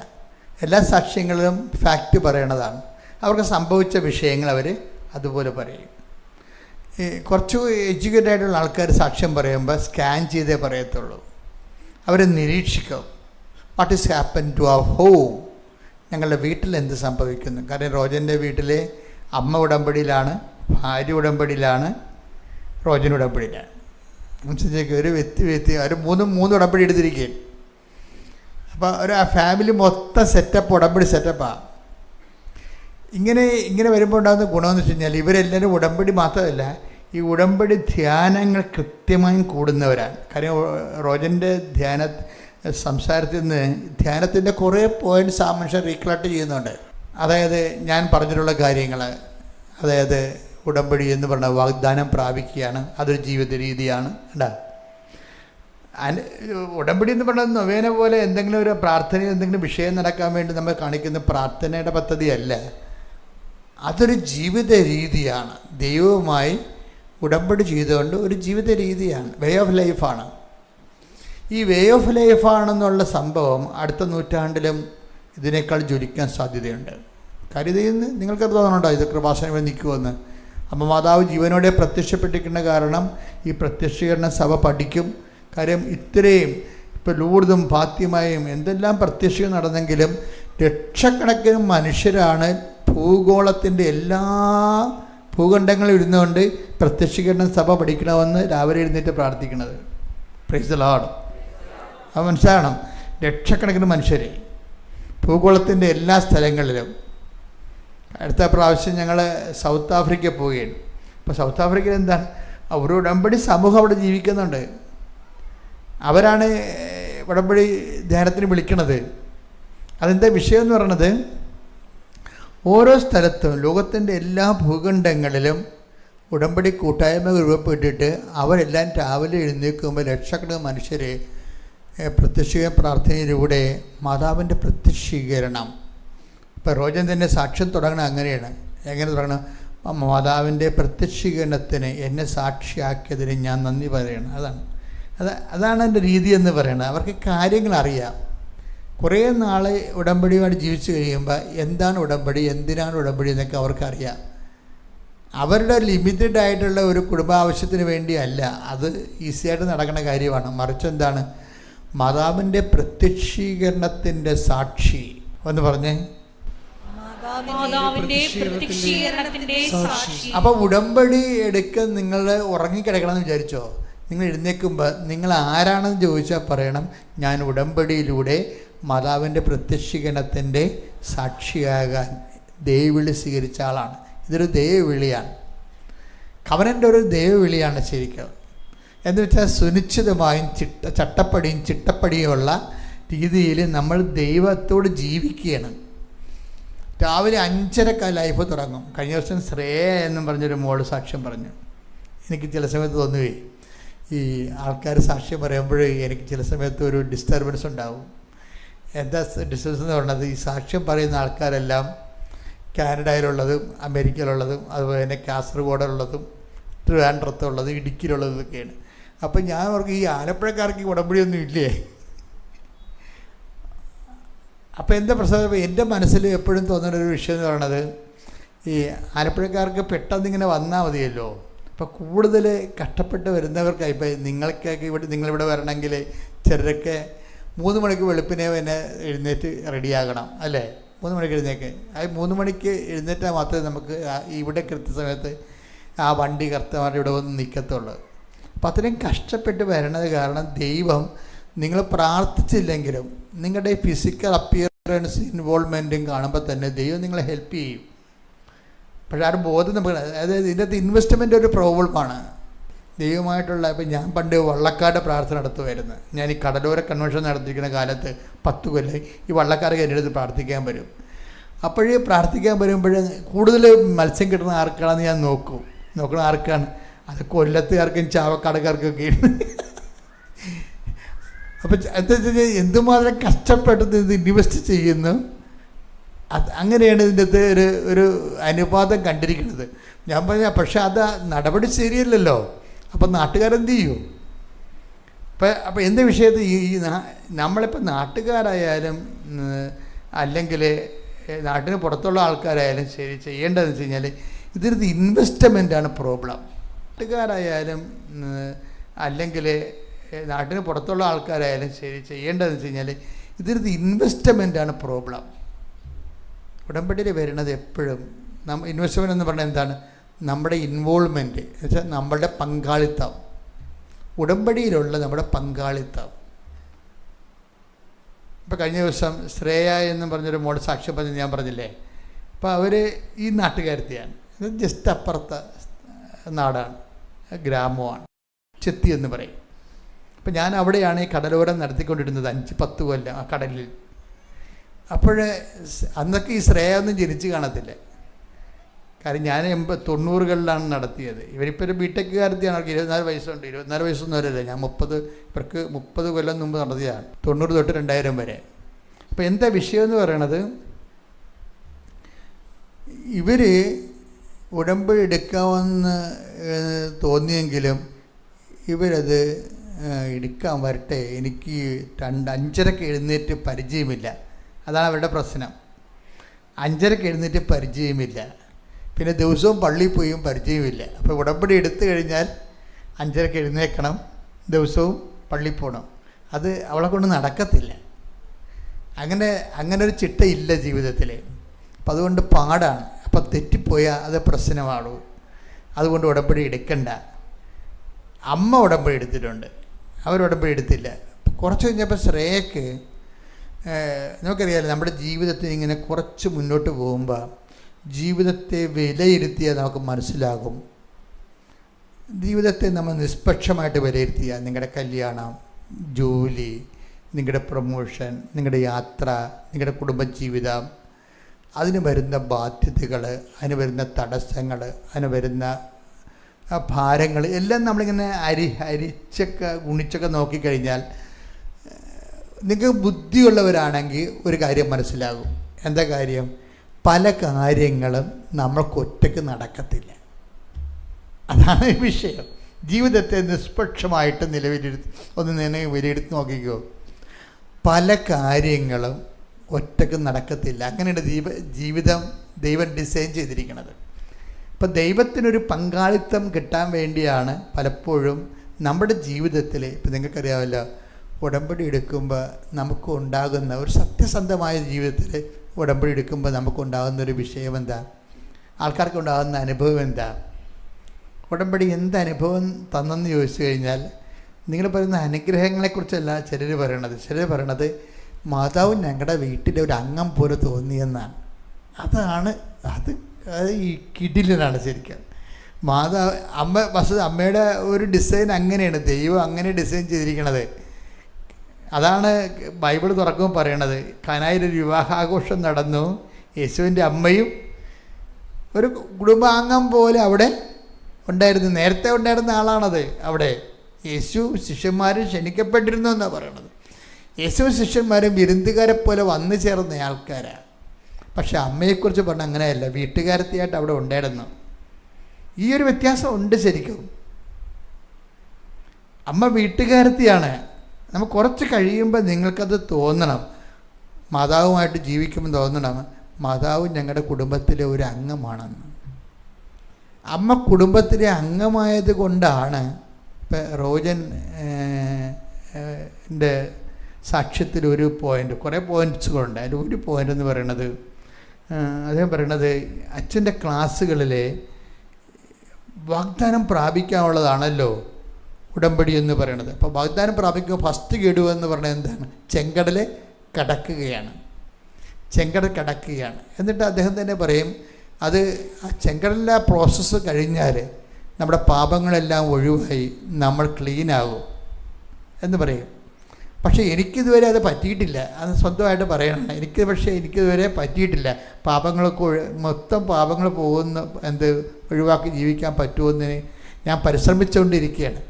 എല്ലാ സാക്ഷ്യങ്ങളിലും ഫാക്റ്റ് പറയണതാണ്. അവർക്ക് സംഭവിച്ച വിഷയങ്ങൾ അവർ അതുപോലെ പറയും. കുറച്ച് എഡ്യൂക്കേറ്റഡ് ആയിട്ടുള്ള ആൾക്കാർ സാക്ഷ്യം പറയുമ്പോൾ സ്കാൻ ചെയ്തേ പറയത്തുള്ളൂ. അവർ നിരീക്ഷിക്കും. What is happen to our home, ഞങ്ങളുടെ വീട്ടിൽ എന്ത് സംഭവിക്കുന്നു. കാരണം റോജൻ്റെ വീട്ടിൽ അമ്മ ഉടമ്പടിയിലാണ്, ഭാര്യ ഉടമ്പടിയിലാണ്, റോജൻ ഉടമ്പടിയിലാണ്. മനസ്സിലേക്ക് ഒരു വ്യക്തി ഒരു മൂന്ന് ഉടമ്പടി എടുത്തിരിക്കുകയും അപ്പോൾ ആ ഫാമിലി മൊത്തം സെറ്റപ്പ് ഉടമ്പടി സെറ്റപ്പാണ്. ഇങ്ങനെ വരുമ്പോൾ ഉണ്ടാകുന്ന ഗുണമെന്ന് വെച്ച് കഴിഞ്ഞാൽ ഇവരെല്ലാവരും ഉടമ്പടി മാത്രമല്ല, ഈ ഉടമ്പടി ധ്യാനങ്ങൾ കൃത്യമായും കൂടുന്നവരാണ്. കാര്യം റോജൻ്റെ സംസാരത്തിൽ നിന്ന് ധ്യാനത്തിൻ്റെ കുറേ പോയിൻറ്റ്സ് ആ മനുഷ്യൻ റീകളക്ട് ചെയ്യുന്നുണ്ട്. അതായത് ഞാൻ പറഞ്ഞിട്ടുള്ള കാര്യങ്ങൾ, അതായത് ഉടമ്പടി എന്ന് പറഞ്ഞ വാഗ്ദാനം പ്രാപിക്കുകയാണ്, അതൊരു ജീവിത രീതിയാണ്. ഉടമ്പടി എന്ന് പറഞ്ഞത് നൊവേന പോലെ എന്തെങ്കിലും ഒരു പ്രാർത്ഥന, എന്തെങ്കിലും വിഷയം നടക്കാൻ വേണ്ടി നമ്മൾ കാണിക്കുന്ന പ്രാർത്ഥനയുടെ പദ്ധതിയല്ല, അതൊരു ജീവിത രീതിയാണ്. ദൈവവുമായി ഉടമ്പടി ചെയ്തുകൊണ്ട് ഒരു ജീവിത രീതിയാണ്, വേ ഓഫ് ലൈഫാണ്. ഈ വേ ഓഫ് ലൈഫാണെന്നുള്ള സംഭവം അടുത്ത നൂറ്റാണ്ടിലും ഇതിനേക്കാൾ ജ്വലിക്കാൻ സാധ്യതയുണ്ട്. കാര്യം ഇതിന്ന് നിങ്ങൾക്കത് തോന്നണുണ്ടോ ഇത് കൃപാസനം വഴി നിൽക്കുമെന്ന്? അപ്പം മാതാവ് ജീവനോടെ പ്രത്യക്ഷപ്പെട്ടിരിക്കുന്ന കാരണം ഈ പ്രത്യക്ഷീകരണ സഭ പഠിക്കും. കാര്യം ഇത്രയും ഇപ്പോൾ ലൂർദും ഫാത്തിമയും എന്തെല്ലാം പ്രത്യക്ഷീകരണം നടന്നെങ്കിലും ലക്ഷക്കണക്കിന് മനുഷ്യരാണ് ഭൂഗോളത്തിൻ്റെ എല്ലാ ഭൂഖണ്ഡങ്ങളിൽ ഇരുന്നുകൊണ്ട് പ്രത്യക്ഷീകരണ സഭ പഠിക്കണമെന്ന് രാവിലെ എഴുന്നേറ്റ് പ്രാർത്ഥിക്കുന്നത്. Praise the Lord. അത് മനസ്സിലാകണം. ലക്ഷക്കണക്കിന് മനുഷ്യർ ഭൂഗോളത്തിൻ്റെ എല്ലാ സ്ഥലങ്ങളിലും. അടുത്ത പ്രാവശ്യം ഞങ്ങൾ സൗത്ത് ആഫ്രിക്ക പോവുകയാണ്. അപ്പോൾ സൗത്ത് ആഫ്രിക്കയിൽ എന്താണ്, ഒരു ഉടമ്പടി സമൂഹം അവിടെ ജീവിക്കുന്നുണ്ട്. അവരാണ് ഉടമ്പടി ധ്യാനത്തിന് വിളിക്കണത്. അതെന്താ വിഷയം എന്ന് പറയണത്, ഓരോ സ്ഥലത്തും ലോകത്തിൻ്റെ എല്ലാ ഭൂഖണ്ഡങ്ങളിലും ഉടമ്പടി കൂട്ടായ്മ രൂപപ്പെട്ടിട്ട് അവരെല്ലാം രാവിലെ എഴുന്നേൽക്കുമ്പോൾ ലക്ഷക്കണക്കിന് മനുഷ്യർ പ്രത്യക്ഷീകരണ പ്രാർത്ഥനയിലൂടെ മാതാവിൻ്റെ പ്രത്യക്ഷീകരണം. ഇപ്പോൾ റോജൻ തന്നെ സാക്ഷ്യം തുടങ്ങണം അങ്ങനെയാണ്. എങ്ങനെ തുടങ്ങണം? മാതാവിൻ്റെ പ്രത്യക്ഷീകരണത്തിന് എന്നെ സാക്ഷിയാക്കിയതിന് ഞാൻ നന്ദി പറയണം. അതാണ് എൻ്റെ രീതി എന്ന് പറയുന്നത്. അവർക്ക് കാര്യങ്ങൾ അറിയാം. കുറേ നാൾ ഉടമ്പടിയുമായിട്ട് ജീവിച്ചു കഴിയുമ്പോൾ എന്താണ് ഉടമ്പടി, എന്തിനാണ് ഉടമ്പടി എന്നൊക്കെ അവർക്കറിയാം. അവരുടെ ലിമിറ്റഡ് ആയിട്ടുള്ള ഒരു കുടുംബാവശ്യത്തിന് വേണ്ടിയല്ല, അത് ഈസിയായിട്ട് നടക്കുന്ന കാര്യമാണ്. മറിച്ച് എന്താണ്, മാതാവിൻ്റെ പ്രത്യക്ഷീകരണത്തിൻ്റെ സാക്ഷി എന്ന് പറഞ്ഞേ. അപ്പോൾ ഉടമ്പടി എടുക്കാൻ നിങ്ങൾ ഉറങ്ങിക്കിടക്കണമെന്ന് വിചാരിച്ചോ? നിങ്ങൾ എഴുന്നേൽക്കുമ്പോൾ നിങ്ങൾ ആരാണെന്ന് ചോദിച്ചാൽ പറയണം, ഞാൻ ഉടമ്പടിയിലൂടെ മാതാവിൻ്റെ പ്രത്യക്ഷീകരണത്തിൻ്റെ സാക്ഷിയാകാൻ ദൈവവിളി സ്വീകരിച്ച ആളാണ്. ഇതൊരു ദൈവവിളിയാണ്. കവനൻ്റെ ഒരു ദൈവവിളിയാണ് ശരിക്കും. എന്ന് വെച്ചാൽ സുനിശ്ചിതമായും ചട്ടപ്പടിയും ചിട്ടപ്പടിയുമുള്ള രീതിയിൽ നമ്മൾ ദൈവത്തോട് ജീവിക്കുകയാണ്. രാവിലെ 5:30 ലൈഫ് തുടങ്ങും. കഴിഞ്ഞ ദിവസം ശ്രേയ എന്നും പറഞ്ഞൊരു മോള് സാക്ഷ്യം പറഞ്ഞു. എനിക്ക് ചില സമയത്ത് തോന്നുകയെ ഈ ആൾക്കാർ സാക്ഷ്യം പറയുമ്പോൾ എനിക്ക് ചില സമയത്ത് ഒരു ഡിസ്റ്റർബൻസ് ഉണ്ടാവും. എന്താ ഡിസ്റ്റർബൻസ് എന്ന് പറയുന്നത്, ഈ സാക്ഷ്യം പറയുന്ന ആൾക്കാരെല്ലാം കാനഡയിലുള്ളതും അമേരിക്കയിലുള്ളതും അതുപോലെ തന്നെ കാസർഗോഡുള്ളതും ട്രിവാൻഡ്രത്തുള്ളതും ഇടുക്കിയിലുള്ളതും ഒക്കെയാണ്. അപ്പം ഞാൻ അവർക്ക് ഈ ആലപ്പുഴക്കാർക്ക് ഉടമ്പടിയൊന്നും ഇല്ലേ? അപ്പോൾ എന്താ പ്രശ്നം, എൻ്റെ മനസ്സിൽ എപ്പോഴും തോന്നുന്ന ഒരു വിഷയം എന്ന് പറയുന്നത്, ഈ ആലപ്പുഴക്കാർക്ക് പെട്ടെന്ന് ഇങ്ങനെ വന്നാൽ മതിയല്ലോ. അപ്പോൾ കൂടുതൽ കഷ്ടപ്പെട്ട് വരുന്നവർക്കായി, ഇപ്പോൾ നിങ്ങൾക്കൊക്കെ നിങ്ങളിവിടെ വരണമെങ്കിൽ ചിലരൊക്കെ 3 മണിക്ക് വെളുപ്പിനെ തന്നെ എഴുന്നേറ്റ് റെഡിയാകണം അല്ലേ? 3 മണിക്ക് എഴുന്നേക്ക്. അത് 3 മണിക്ക് എഴുന്നേറ്റാൽ മാത്രമേ നമുക്ക് ഇവിടെ കൃത്യസമയത്ത് ആ വണ്ടി കർത്തമാരുടെ ഇവിടെ വന്ന് നിൽക്കത്തുള്ളൂ. അപ്പം അത്രയും കഷ്ടപ്പെട്ട് വരണത് കാരണം ദൈവം നിങ്ങൾ പ്രാർത്ഥിച്ചില്ലെങ്കിലും നിങ്ങളുടെ ഫിസിക്കൽ അപ്പിയറൻസ് ഇൻവോൾവ്മെൻറ്റും കാണുമ്പോൾ തന്നെ ദൈവം നിങ്ങളെ ഹെൽപ്പ് ചെയ്യും. പക്ഷേ ആ ഒരു ബോധം നമുക്ക്, അതായത് ഇതിൻ്റെ ഇൻവെസ്റ്റ്മെൻ്റ് ഒരു പ്രോബ്ലമാണ് ദൈവമായിട്ടുള്ള. ഇപ്പം ഞാൻ പണ്ട് വള്ളക്കാരുടെ പ്രാർത്ഥന നടത്തുമായിരുന്നു. ഞാൻ ഈ കടലോര കൺവെൻഷൻ നടത്തിയിരിക്കുന്ന കാലത്ത് 10 കൊല്ലം ഈ വള്ളക്കാരൊക്കെ എൻ്റെ അടുത്ത് പ്രാർത്ഥിക്കാൻ വരും. അപ്പോഴേ പ്രാർത്ഥിക്കാൻ വരുമ്പോൾ കൂടുതൽ മത്സ്യം കിട്ടുന്ന ആർക്കാണെന്ന് ഞാൻ നോക്കണം ആർക്കാണ്. അത് കൊല്ലത്തുകാർക്കും ചാവക്കാടക്കാർക്കൊക്കെ. അപ്പം എന്താ വെച്ചാൽ എന്തുമാത്രം കഷ്ടപ്പെട്ട് ഇത് ഇൻവെസ്റ്റ് ചെയ്യുന്നു. അങ്ങനെയാണ് ഇതിൻ്റെ അകത്ത് ഒരു അനുപാതം കണ്ടിരിക്കുന്നത്. ഞാൻ പറഞ്ഞാൽ പക്ഷെ അത് നടപടി ശരിയല്ലല്ലോ. അപ്പം നാട്ടുകാരെന്ത് ചെയ്യും? അപ്പം എൻ്റെ വിഷയത്തിൽ ഈ നമ്മളിപ്പോൾ നാട്ടുകാരായാലും അല്ലെങ്കിൽ നാട്ടിന് പുറത്തുള്ള ആൾക്കാരായാലും ശരി, ചെയ്യേണ്ടതെന്ന് വെച്ച് കഴിഞ്ഞാൽ ഇതൊരു ഇൻവെസ്റ്റ്മെൻറ്റാണ് പ്രോബ്ലം. നാട്ടുകാരായാലും അല്ലെങ്കിൽ നാട്ടിന് പുറത്തുള്ള ആൾക്കാരായാലും ശരി, ചെയ്യേണ്ടതെന്ന് വെച്ച് കഴിഞ്ഞാൽ ഇതൊരു ഇൻവെസ്റ്റ്മെൻറ്റാണ് പ്രോബ്ലം. ഉടമ്പടിയിൽ വരുന്നത് എപ്പോഴും ഇൻവെസ്റ്റ്മെൻറ്റ് എന്ന് പറഞ്ഞാൽ എന്താണ്? നമ്മുടെ ഇൻവോൾവ്മെൻറ്റ് എന്ന് വെച്ചാൽ നമ്മളുടെ പങ്കാളിത്തം. ഉടമ്പടിയിലുള്ള നമ്മുടെ പങ്കാളിത്തം. ഇപ്പോൾ കഴിഞ്ഞ ദിവസം ശ്രേയ എന്ന് പറഞ്ഞൊരു മോൾ സാക്ഷ്യം പറഞ്ഞ് ഞാൻ പറഞ്ഞില്ലേ, അപ്പോൾ അവർ ഈ നാട്ടുകാരത്തെയാണ്, ഇത് ജസ്റ്റ് അപ്പുറത്തെ നാടാണ്, ഗ്രാമമാണ്, ചെത്തി എന്ന് പറയും. അപ്പം ഞാൻ അവിടെയാണ് ഈ കടലോരം നടത്തിക്കൊണ്ടിരുന്നത് 5-10 കൊല്ലം ആ കടലിൽ. അപ്പോൾ അന്നൊക്കെ ഈ ശ്രേയ ഒന്നും ജനിച്ച് കാണത്തില്ല, കാര്യം ഞാൻ 90-കളിലാണ് നടത്തിയത്. ഇവരിപ്പോൾ ഒരു ബിടെക്കുകാരത്തെയാണ്, അവർക്ക് 24 വയസ്സുണ്ട്. 24 വയസ്സൊന്നും വരല്ല, ഞാൻ 30 കൊല്ലം മുമ്പ് നടത്തിയതാണ്, 90 തൊട്ട് 2000 വരെ. അപ്പോൾ എന്താ വിഷയം എന്ന് പറയണത്, ഇവർ ഉടമ്പടി എടുക്കാമെന്ന് തോന്നിയെങ്കിലും ഇവരത് എടുക്കാൻ വരട്ടെ, എനിക്ക് 5:30 എഴുന്നേറ്റ് പരിചയമില്ല. അതാണ് അവരുടെ പ്രശ്നം. 5:30 എഴുന്നേറ്റ് പരിചയമില്ല, പിന്നെ ദിവസവും പള്ളിയിൽ പോയും പരിചയമില്ല. അപ്പോൾ ഉടമ്പടി എടുത്തു കഴിഞ്ഞാൽ 5:30 എഴുന്നേൽക്കണം, ദിവസവും പള്ളിയിൽ പോകണം. അത് അവളെ കൊണ്ട് നടക്കത്തില്ല. അങ്ങനെ ഒരു ചിട്ടയില്ല ജീവിതത്തിൽ. അപ്പം അതുകൊണ്ട് പാടാണ്. അപ്പം തെറ്റിപ്പോയാൽ അത് പ്രശ്നമാണോ, അതുകൊണ്ട് ഉടമ്പടി എടുക്കണ്ട. അമ്മ ഉടമ്പടി എടുത്തിട്ടുണ്ട്, അവരുടമ്പടി എടുത്തില്ല. കുറച്ച് കഴിഞ്ഞപ്പോൾ ശ്രേയക്ക്, നമുക്കറിയാമല്ലോ, നമ്മുടെ ജീവിതത്തിൽ ഇങ്ങനെ കുറച്ച് മുന്നോട്ട് പോകുമ്പോൾ ജീവിതത്തെ വിലയിരുത്തിയാൽ നമുക്ക് മനസ്സിലാകും. ജീവിതത്തെ നമ്മൾ നിഷ്പക്ഷമായിട്ട് വിലയിരുത്തിയാൽ, നിങ്ങളുടെ കല്യാണം, ജോലി, നിങ്ങളുടെ പ്രൊമോഷൻ, നിങ്ങളുടെ യാത്ര, നിങ്ങളുടെ കുടുംബജീവിതം, അതിന് വരുന്ന ബാധ്യതകൾ, അതിന് വരുന്ന തടസ്സങ്ങൾ, അതിന് വരുന്ന ഭാരങ്ങൾ എല്ലാം നമ്മളിങ്ങനെ അരിച്ചൊക്കെ ഗുണിച്ചൊക്കെ നോക്കിക്കഴിഞ്ഞാൽ, നിങ്ങൾക്ക് ബുദ്ധിയുള്ളവരാണെങ്കിൽ ഒരു കാര്യം മനസ്സിലാകും. എന്താ കാര്യം? പല കാര്യങ്ങളും നമ്മൾക്ക് ഒറ്റയ്ക്ക് നടക്കത്തില്ല. അതാണ് വിഷയം. ജീവിതത്തെ നിഷ്പക്ഷമായിട്ട് വിലയിരുത്തി നോക്കിക്കോ. പല കാര്യങ്ങളും ഒറ്റയ്ക്ക് നടക്കത്തില്ല. അങ്ങനെയാണ് ജീവിതം ദൈവം ഡിസൈൻ ചെയ്തിരിക്കുന്നത്. ഇപ്പം ദൈവത്തിനൊരു പങ്കാളിത്തം കിട്ടാൻ വേണ്ടിയാണ് പലപ്പോഴും നമ്മുടെ ജീവിതത്തിൽ, ഇപ്പം നിങ്ങൾക്കറിയാമല്ലോ, ഉടമ്പടി എടുക്കുമ്പോൾ നമുക്ക് ഉണ്ടാകുന്ന ഒരു സത്യസന്ധമായ ജീവിതത്തിൽ ഉടമ്പടി എടുക്കുമ്പോൾ നമുക്കുണ്ടാകുന്നൊരു വിഷയം എന്താ? ആൾക്കാർക്ക് ഉണ്ടാകുന്ന അനുഭവം എന്താ? ഉടമ്പടി എന്ത് അനുഭവം തന്നെന്ന് ചോദിച്ചു കഴിഞ്ഞാൽ, നിങ്ങൾ പറയുന്ന അനുഗ്രഹങ്ങളെക്കുറിച്ചല്ല ചിലർ പറയണത് മാതാവ് ഞങ്ങളുടെ വീട്ടിലെ ഒരു അംഗം പോലെ തോന്നിയെന്നാണ്. അത് ഈ കിടിലനാണ് ശരിക്കും. അമ്മയുടെ ഒരു ഡിസൈൻ അങ്ങനെയാണ്, ദൈവം അങ്ങനെ ഡിസൈൻ ചെയ്തിരിക്കണത്. അതാണ് ബൈബിൾ തുറക്കുമ്പോൾ പറയണത്, കാനായിലൊരു വിവാഹാഘോഷം നടന്നു, യേശുവിൻ്റെ അമ്മയും ഒരു കുടുംബാംഗം പോലെ അവിടെ ഉണ്ടായിരുന്നു. നേരത്തെ ഉണ്ടായിരുന്ന ആളാണത്. അവിടെ യേശു ശിഷ്യന്മാരും ക്ഷണിക്കപ്പെട്ടിരുന്നു എന്നാണ് പറയണത്. യേശു ശിഷ്യന്മാരും വിരുന്നുകാരെ പോലെ വന്നു ചേർന്ന ആൾക്കാരാണ്. പക്ഷെ അമ്മയെക്കുറിച്ച് പറഞ്ഞാൽ അങ്ങനെയല്ല, വീട്ടുകാരത്തിയായിട്ട് അവിടെ ഉണ്ടായിരുന്നു. ഈ ഒരു വ്യത്യാസം ഉണ്ട് ശരിക്കും. അമ്മ വീട്ടുകാരത്തിയാണ്. നമുക്ക് കുറച്ച് കഴിയുമ്പോൾ നിങ്ങൾക്കത് തോന്നണം, മാതാവുമായിട്ട് ജീവിക്കുമ്പോൾ തോന്നണം, മാതാവ് ഞങ്ങളുടെ കുടുംബത്തിലെ ഒരു അംഗമാണെന്ന്. അമ്മ കുടുംബത്തിലെ അംഗമായത് കൊണ്ടാണ് ഇപ്പം റോജൻ്റെ സാക്ഷ്യത്തിൽ ഒരു പോയിൻ്റ്, കുറേ പോയിൻറ്റ്സുകളുണ്ട്. അതിൽ ഒരു പോയിൻ്റ് എന്ന് പറയണത്, അദ്ദേഹം പറയണത് അച്ഛൻ്റെ ക്ലാസ്സുകളിലെ വാഗ്ദാനം പ്രാപിക്കാനുള്ളതാണല്ലോ ഉടമ്പടി എന്ന് പറയണത്. അപ്പോൾ വാഗ്ദാനം പ്രാപിക്കുമ്പോൾ ഫസ്റ്റ് ഗഡുവെന്ന് പറഞ്ഞാൽ എന്താണ്? ചെങ്കടൽ കടക്കുകയാണ്. എന്നിട്ട് അദ്ദേഹം തന്നെ പറയും, അത് ആ ചെങ്കടലിലെ പ്രോസസ്സ് കഴിഞ്ഞാൽ നമ്മുടെ പാപങ്ങളെല്ലാം ഒഴിവായി നമ്മൾ ക്ലീനാകും എന്ന് പറയും. പക്ഷേ എനിക്കിതുവരെ അത് പറ്റിയിട്ടില്ല. അത് സ്വന്തമായിട്ട് പറയണം. എനിക്കിതുവരെ പറ്റിയിട്ടില്ല. മൊത്തം പാപങ്ങൾ ഒഴിവാക്കി ജീവിക്കാൻ പറ്റുമെന്ന് ഞാൻ പരിശ്രമിച്ചുകൊണ്ടിരിക്കുകയാണ്.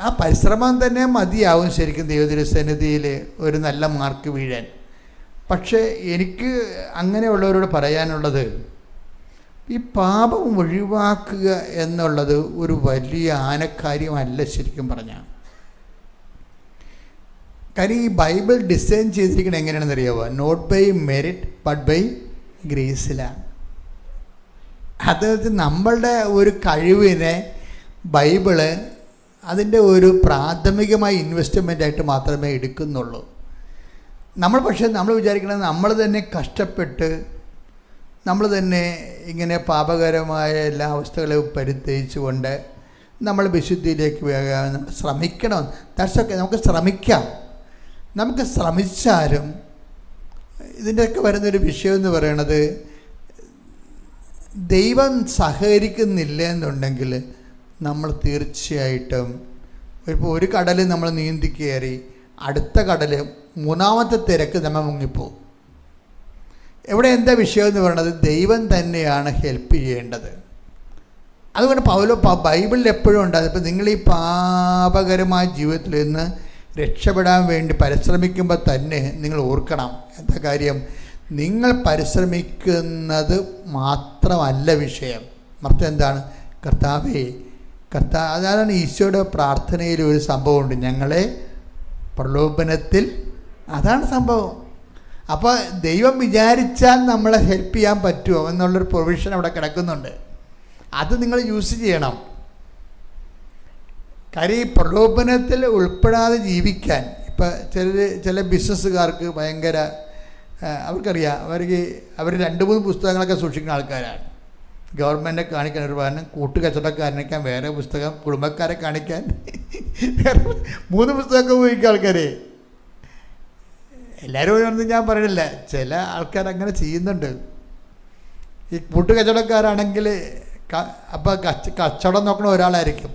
ആ പരിശ്രമം തന്നെ മതിയാവും ശരിക്കും ദൈവത്തിരുസന്നിധിയിൽ ഒരു നല്ല മാർക്ക് വീഴാൻ. പക്ഷേ എനിക്ക് അങ്ങനെയുള്ളവരോട് പറയാനുള്ളത്, ഈ പാപം ഒഴിവാക്കുക എന്നുള്ളത് ഒരു വലിയ ആനക്കാര്യമല്ല ശരിക്കും പറഞ്ഞാൽ. കാര്യം ഈ ബൈബിൾ ഡിസൈൻ ചെയ്തിരിക്കുന്നത് എങ്ങനെയാണെന്ന് അറിയാമോ? Not by merit but by ഗ്രേസിലാണ്. അതായത് നമ്മളുടെ ഒരു കഴിവിനെ ബൈബിള് അതിൻ്റെ ഒരു പ്രാഥമികമായ ഇൻവെസ്റ്റ്മെൻ്റായിട്ട് മാത്രമേ എടുക്കുന്നുള്ളൂ. നമ്മൾ വിചാരിക്കുന്നത് നമ്മൾ തന്നെ കഷ്ടപ്പെട്ട് നമ്മൾ തന്നെ ഇങ്ങനെ പാപകരമായ എല്ലാ അവസ്ഥകളെയും പരിത്യജിച്ചുകൊണ്ട് നമ്മൾ വിശുദ്ധിയിലേക്ക് വേഗം ശ്രമിക്കണം. ദാറ്റ്സൊക്കെ നമുക്ക് ശ്രമിക്കാം. നമുക്ക് ശ്രമിച്ചാലും ഇതിൻ്റെയൊക്കെ വരുന്നൊരു വിഷയം എന്ന് പറയണത്, ദൈവം സഹകരിക്കുന്നില്ല എന്നുണ്ടെങ്കിൽ നമ്മൾ തീർച്ചയായിട്ടും ഇപ്പോൾ ഒരു കടൽ നമ്മൾ നീന്തി കയറി അടുത്ത കടൽ മൂന്നാമത്തെ തിരക്ക് നമ്മൾ മുങ്ങിപ്പോവും. ഇവിടെ എന്താ വിഷയം എന്ന് പറയുന്നത്, ദൈവം തന്നെയാണ് ഹെൽപ്പ് ചെയ്യേണ്ടത്. അതുകൊണ്ട് ബൈബിളിൽ എപ്പോഴും ഉണ്ടാകും, ഇപ്പോൾ നിങ്ങൾ ഈ പാപകരമായ ജീവിതത്തിൽ നിന്ന് രക്ഷപ്പെടാൻ വേണ്ടി പരിശ്രമിക്കുമ്പോൾ തന്നെ നിങ്ങൾ ഓർക്കണം എന്താ കാര്യം, നിങ്ങൾ പരിശ്രമിക്കുന്നത് മാത്രമല്ല വിഷയം, മറിച്ച് എന്താണ്, കർത്താവേ അതാണ് ഈശോയുടെ പ്രാർത്ഥനയിൽ ഒരു സംഭവമുണ്ട്, ഞങ്ങളെ പ്രലോഭനത്തിൽ, അതാണ് സംഭവം. അപ്പോൾ ദൈവം വിചാരിച്ചാൽ നമ്മളെ ഹെൽപ്പ് ചെയ്യാൻ പറ്റുമോ എന്നുള്ളൊരു പ്രൊവിഷൻ അവിടെ കിടക്കുന്നുണ്ട്. അത് നിങ്ങൾ യൂസ് ചെയ്യണം. കാര്യം ഈ പ്രലോഭനത്തിൽ ഉൾപ്പെടാതെ ജീവിക്കാൻ ഇപ്പം ചില ബിസിനസ്സുകാർക്ക് ഭയങ്കര അവർക്കറിയാം, അവർ 2-3 പുസ്തകങ്ങളൊക്കെ സൂക്ഷിക്കുന്ന ആൾക്കാരാണ്. ഗവൺമെൻറ്റിനെ കാണിക്കാൻ ഒരു കാരണം, കൂട്ടുകച്ചവടക്കാരനേക്കാൻ വേറെ പുസ്തകം, കുടുംബക്കാരെ കാണിക്കാൻ വേറെ 3 പുസ്തകമൊക്കെ ഉപയോഗിക്കുക ആൾക്കാർ. എല്ലാവരും ഒന്നും ഞാൻ പറയണില്ല, ചില ആൾക്കാർ അങ്ങനെ ചെയ്യുന്നുണ്ട്. ഈ കൂട്ടുകച്ചവടക്കാരാണെങ്കിൽ അപ്പോൾ കച്ചവടം നോക്കണ ഒരാളായിരിക്കും,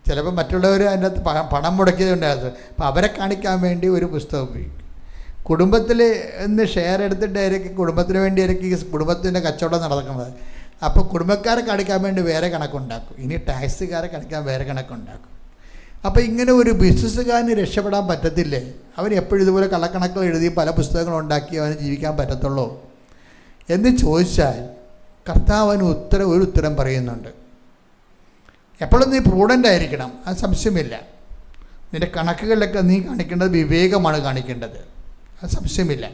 ചിലപ്പോൾ മറ്റുള്ളവർ അതിൻ്റെ അകത്ത് പണം മുടക്കിയതുണ്ടായിരുന്നു, അപ്പോൾ അവരെ കാണിക്കാൻ വേണ്ടി ഒരു പുസ്തകം ഉപയോഗിക്കും. കുടുംബത്തിൽ നിന്ന് ഷെയർ എടുത്തിട്ടായിരിക്കും കുടുംബത്തിന് വേണ്ടിയായിരിക്കും കുടുംബത്തിൻ്റെ കച്ചവടം നടക്കുന്നത്. അപ്പോൾ കുടുംബക്കാരെ കാണിക്കാൻ വേണ്ടി വേറെ കണക്കുണ്ടാക്കും, ഇനി ടാക്സുകാരെ കാണിക്കാൻ വേറെ കണക്കുണ്ടാക്കും. അപ്പോൾ ഇങ്ങനെ ഒരു ബിസിനസ്സുകാരന് രക്ഷപ്പെടാൻ പറ്റത്തില്ലേ? അവൻ എപ്പോഴും ഇതുപോലെ കള്ളക്കണക്കുകൾ എഴുതി പല പുസ്തകങ്ങളുണ്ടാക്കി അവന് ജീവിക്കാൻ പറ്റത്തുള്ളൂ എന്ന് ചോദിച്ചാൽ കർത്താവിന് ഒരു ഉത്തരം പറയുന്നുണ്ട്. എപ്പോഴും നീ പ്രൂഡൻ്റ് ആയിരിക്കണം, അത് സംശയമില്ല. നിൻ്റെ കണക്കുകളിലൊക്കെ നീ കാണിക്കേണ്ടത് വിവേകമാണ് കാണിക്കേണ്ടത്, അത് സംശയമില്ല.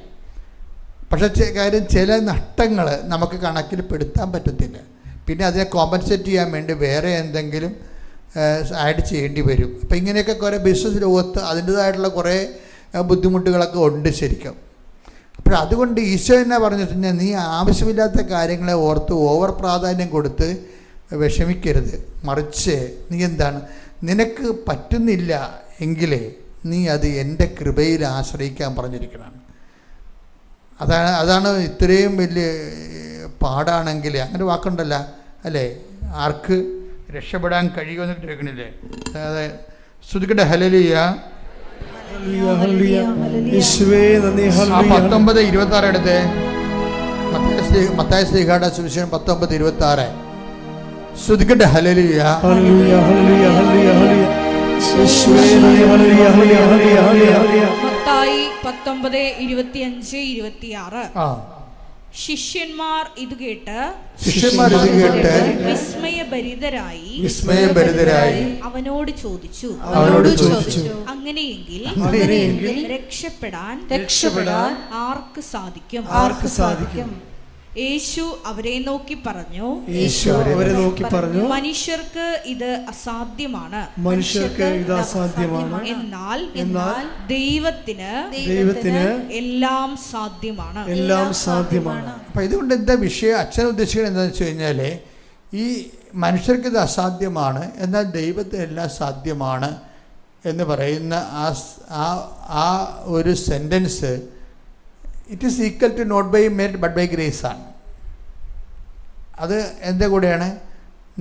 പക്ഷേ കാര്യം ചില നഷ്ടങ്ങൾ നമുക്ക് കണക്കിൽ പെടുത്താൻ പറ്റത്തില്ല, പിന്നെ അതിനെ കോമ്പൻസേറ്റ് ചെയ്യാൻ വേണ്ടി വേറെ എന്തെങ്കിലും ആഡ് ചെയ്യേണ്ടി വരും. അപ്പോൾ ഇങ്ങനെയൊക്കെ കുറേ ബിസിനസ് ലോകത്ത് അതിൻ്റേതായിട്ടുള്ള കുറേ ബുദ്ധിമുട്ടുകളൊക്കെ ഉണ്ട് ശരിക്കും. അപ്പോൾ അതുകൊണ്ട് ഈശോ എന്നെ പറഞ്ഞു കഴിഞ്ഞാൽ, നീ ആവശ്യമില്ലാത്ത കാര്യങ്ങളെ ഓർത്ത് ഓവർ പ്രാധാന്യം കൊടുത്ത് വിഷമിക്കരുത്, മറിച്ച് നീ എന്താണ്, നിനക്ക് പറ്റുന്നില്ല എങ്കിലേ നീ അത് എൻ്റെ കൃപയിൽ ആശ്രയിക്കാൻ പറഞ്ഞിരിക്കണം. അതാണ് ഇത്രയും വലിയ പാടാണെങ്കിൽ അങ്ങനെ വാക്കുണ്ടല്ല അല്ലേ, ആർക്ക് രക്ഷപ്പെടാൻ കഴിയുമെന്ന് കേൾക്കണില്ലേ? അതായത് ശ്രുതിക്കട്ടെ ഹല്ലേലൂയ. 19:26 എടുത്ത് മത്തായി ശ്ലീഹായുടെ സുവിശേഷം 19:26 ശ്രുതിക്കട്ടെ ഹല്ലേലൂയ. മത്തായി 19:25-26 ശിഷ്യന്മാർ ഇത് കേട്ട് വിസ്മയഭരിതരായി അവനോട് ചോദിച്ചു, അങ്ങനെയെങ്കിൽ രക്ഷപ്പെടാൻ ആർക്ക് സാധിക്കും? യേശു അവരെ നോക്കി പറഞ്ഞു, മനുഷ്യർക്ക് ഇത് അസാധ്യമാണ്, എന്നാൽ ദൈവത്തിന് എല്ലാം സാധ്യമാണ്. അപ്പം ഇതുകൊണ്ട് എന്താ വിഷയം, അച്ഛൻ ഉദ്ദേശിക്കുന്നത് എന്താണെന്ന് വെച്ച് കഴിഞ്ഞാൽ, ഈ മനുഷ്യർക്ക് ഇത് അസാധ്യമാണ് എന്നാൽ ദൈവത്തിന് എല്ലാം സാധ്യമാണ് എന്ന് പറയുന്ന ആ ഒരു sentence it is equal to not by merit but by grace ആണ്. അത് എൻ്റെ കൂടെയാണ്,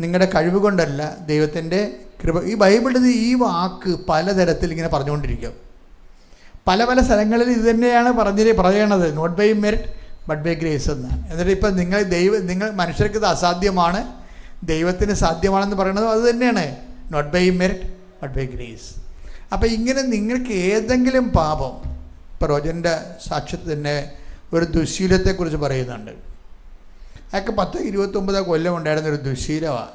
നിങ്ങളുടെ കഴിവ് കൊണ്ടല്ല, ദൈവത്തിൻ്റെ കൃപ. ഈ ബൈബിളിൽ ഈ വാക്ക് പലതരത്തിൽ ഇങ്ങനെ പറഞ്ഞുകൊണ്ടിരിക്കും. പല സ്ഥലങ്ങളിൽ ഇത് തന്നെയാണ് പറയണത്, not by merit but by grace എന്ന്. എന്നിട്ട് ഇപ്പം നിങ്ങൾ മനുഷ്യർക്ക് ഇത് അസാധ്യമാണ്, ദൈവത്തിന് സാധ്യമാണെന്ന് പറയുന്നത് അത് തന്നെയാണ്, not by merit but by grace. അപ്പം ഇങ്ങനെ നിങ്ങൾക്ക് ഏതെങ്കിലും പാപം, റോജൻ്റെ സാക്ഷ്യത്തിൽ തന്നെ ഒരു ദുശ്ശീലത്തെക്കുറിച്ച് പറയുന്നുണ്ട്. അതൊക്കെ 10-29 കൊല്ലം ഉണ്ടായിരുന്നൊരു ദുശ്ശീലമാണ്,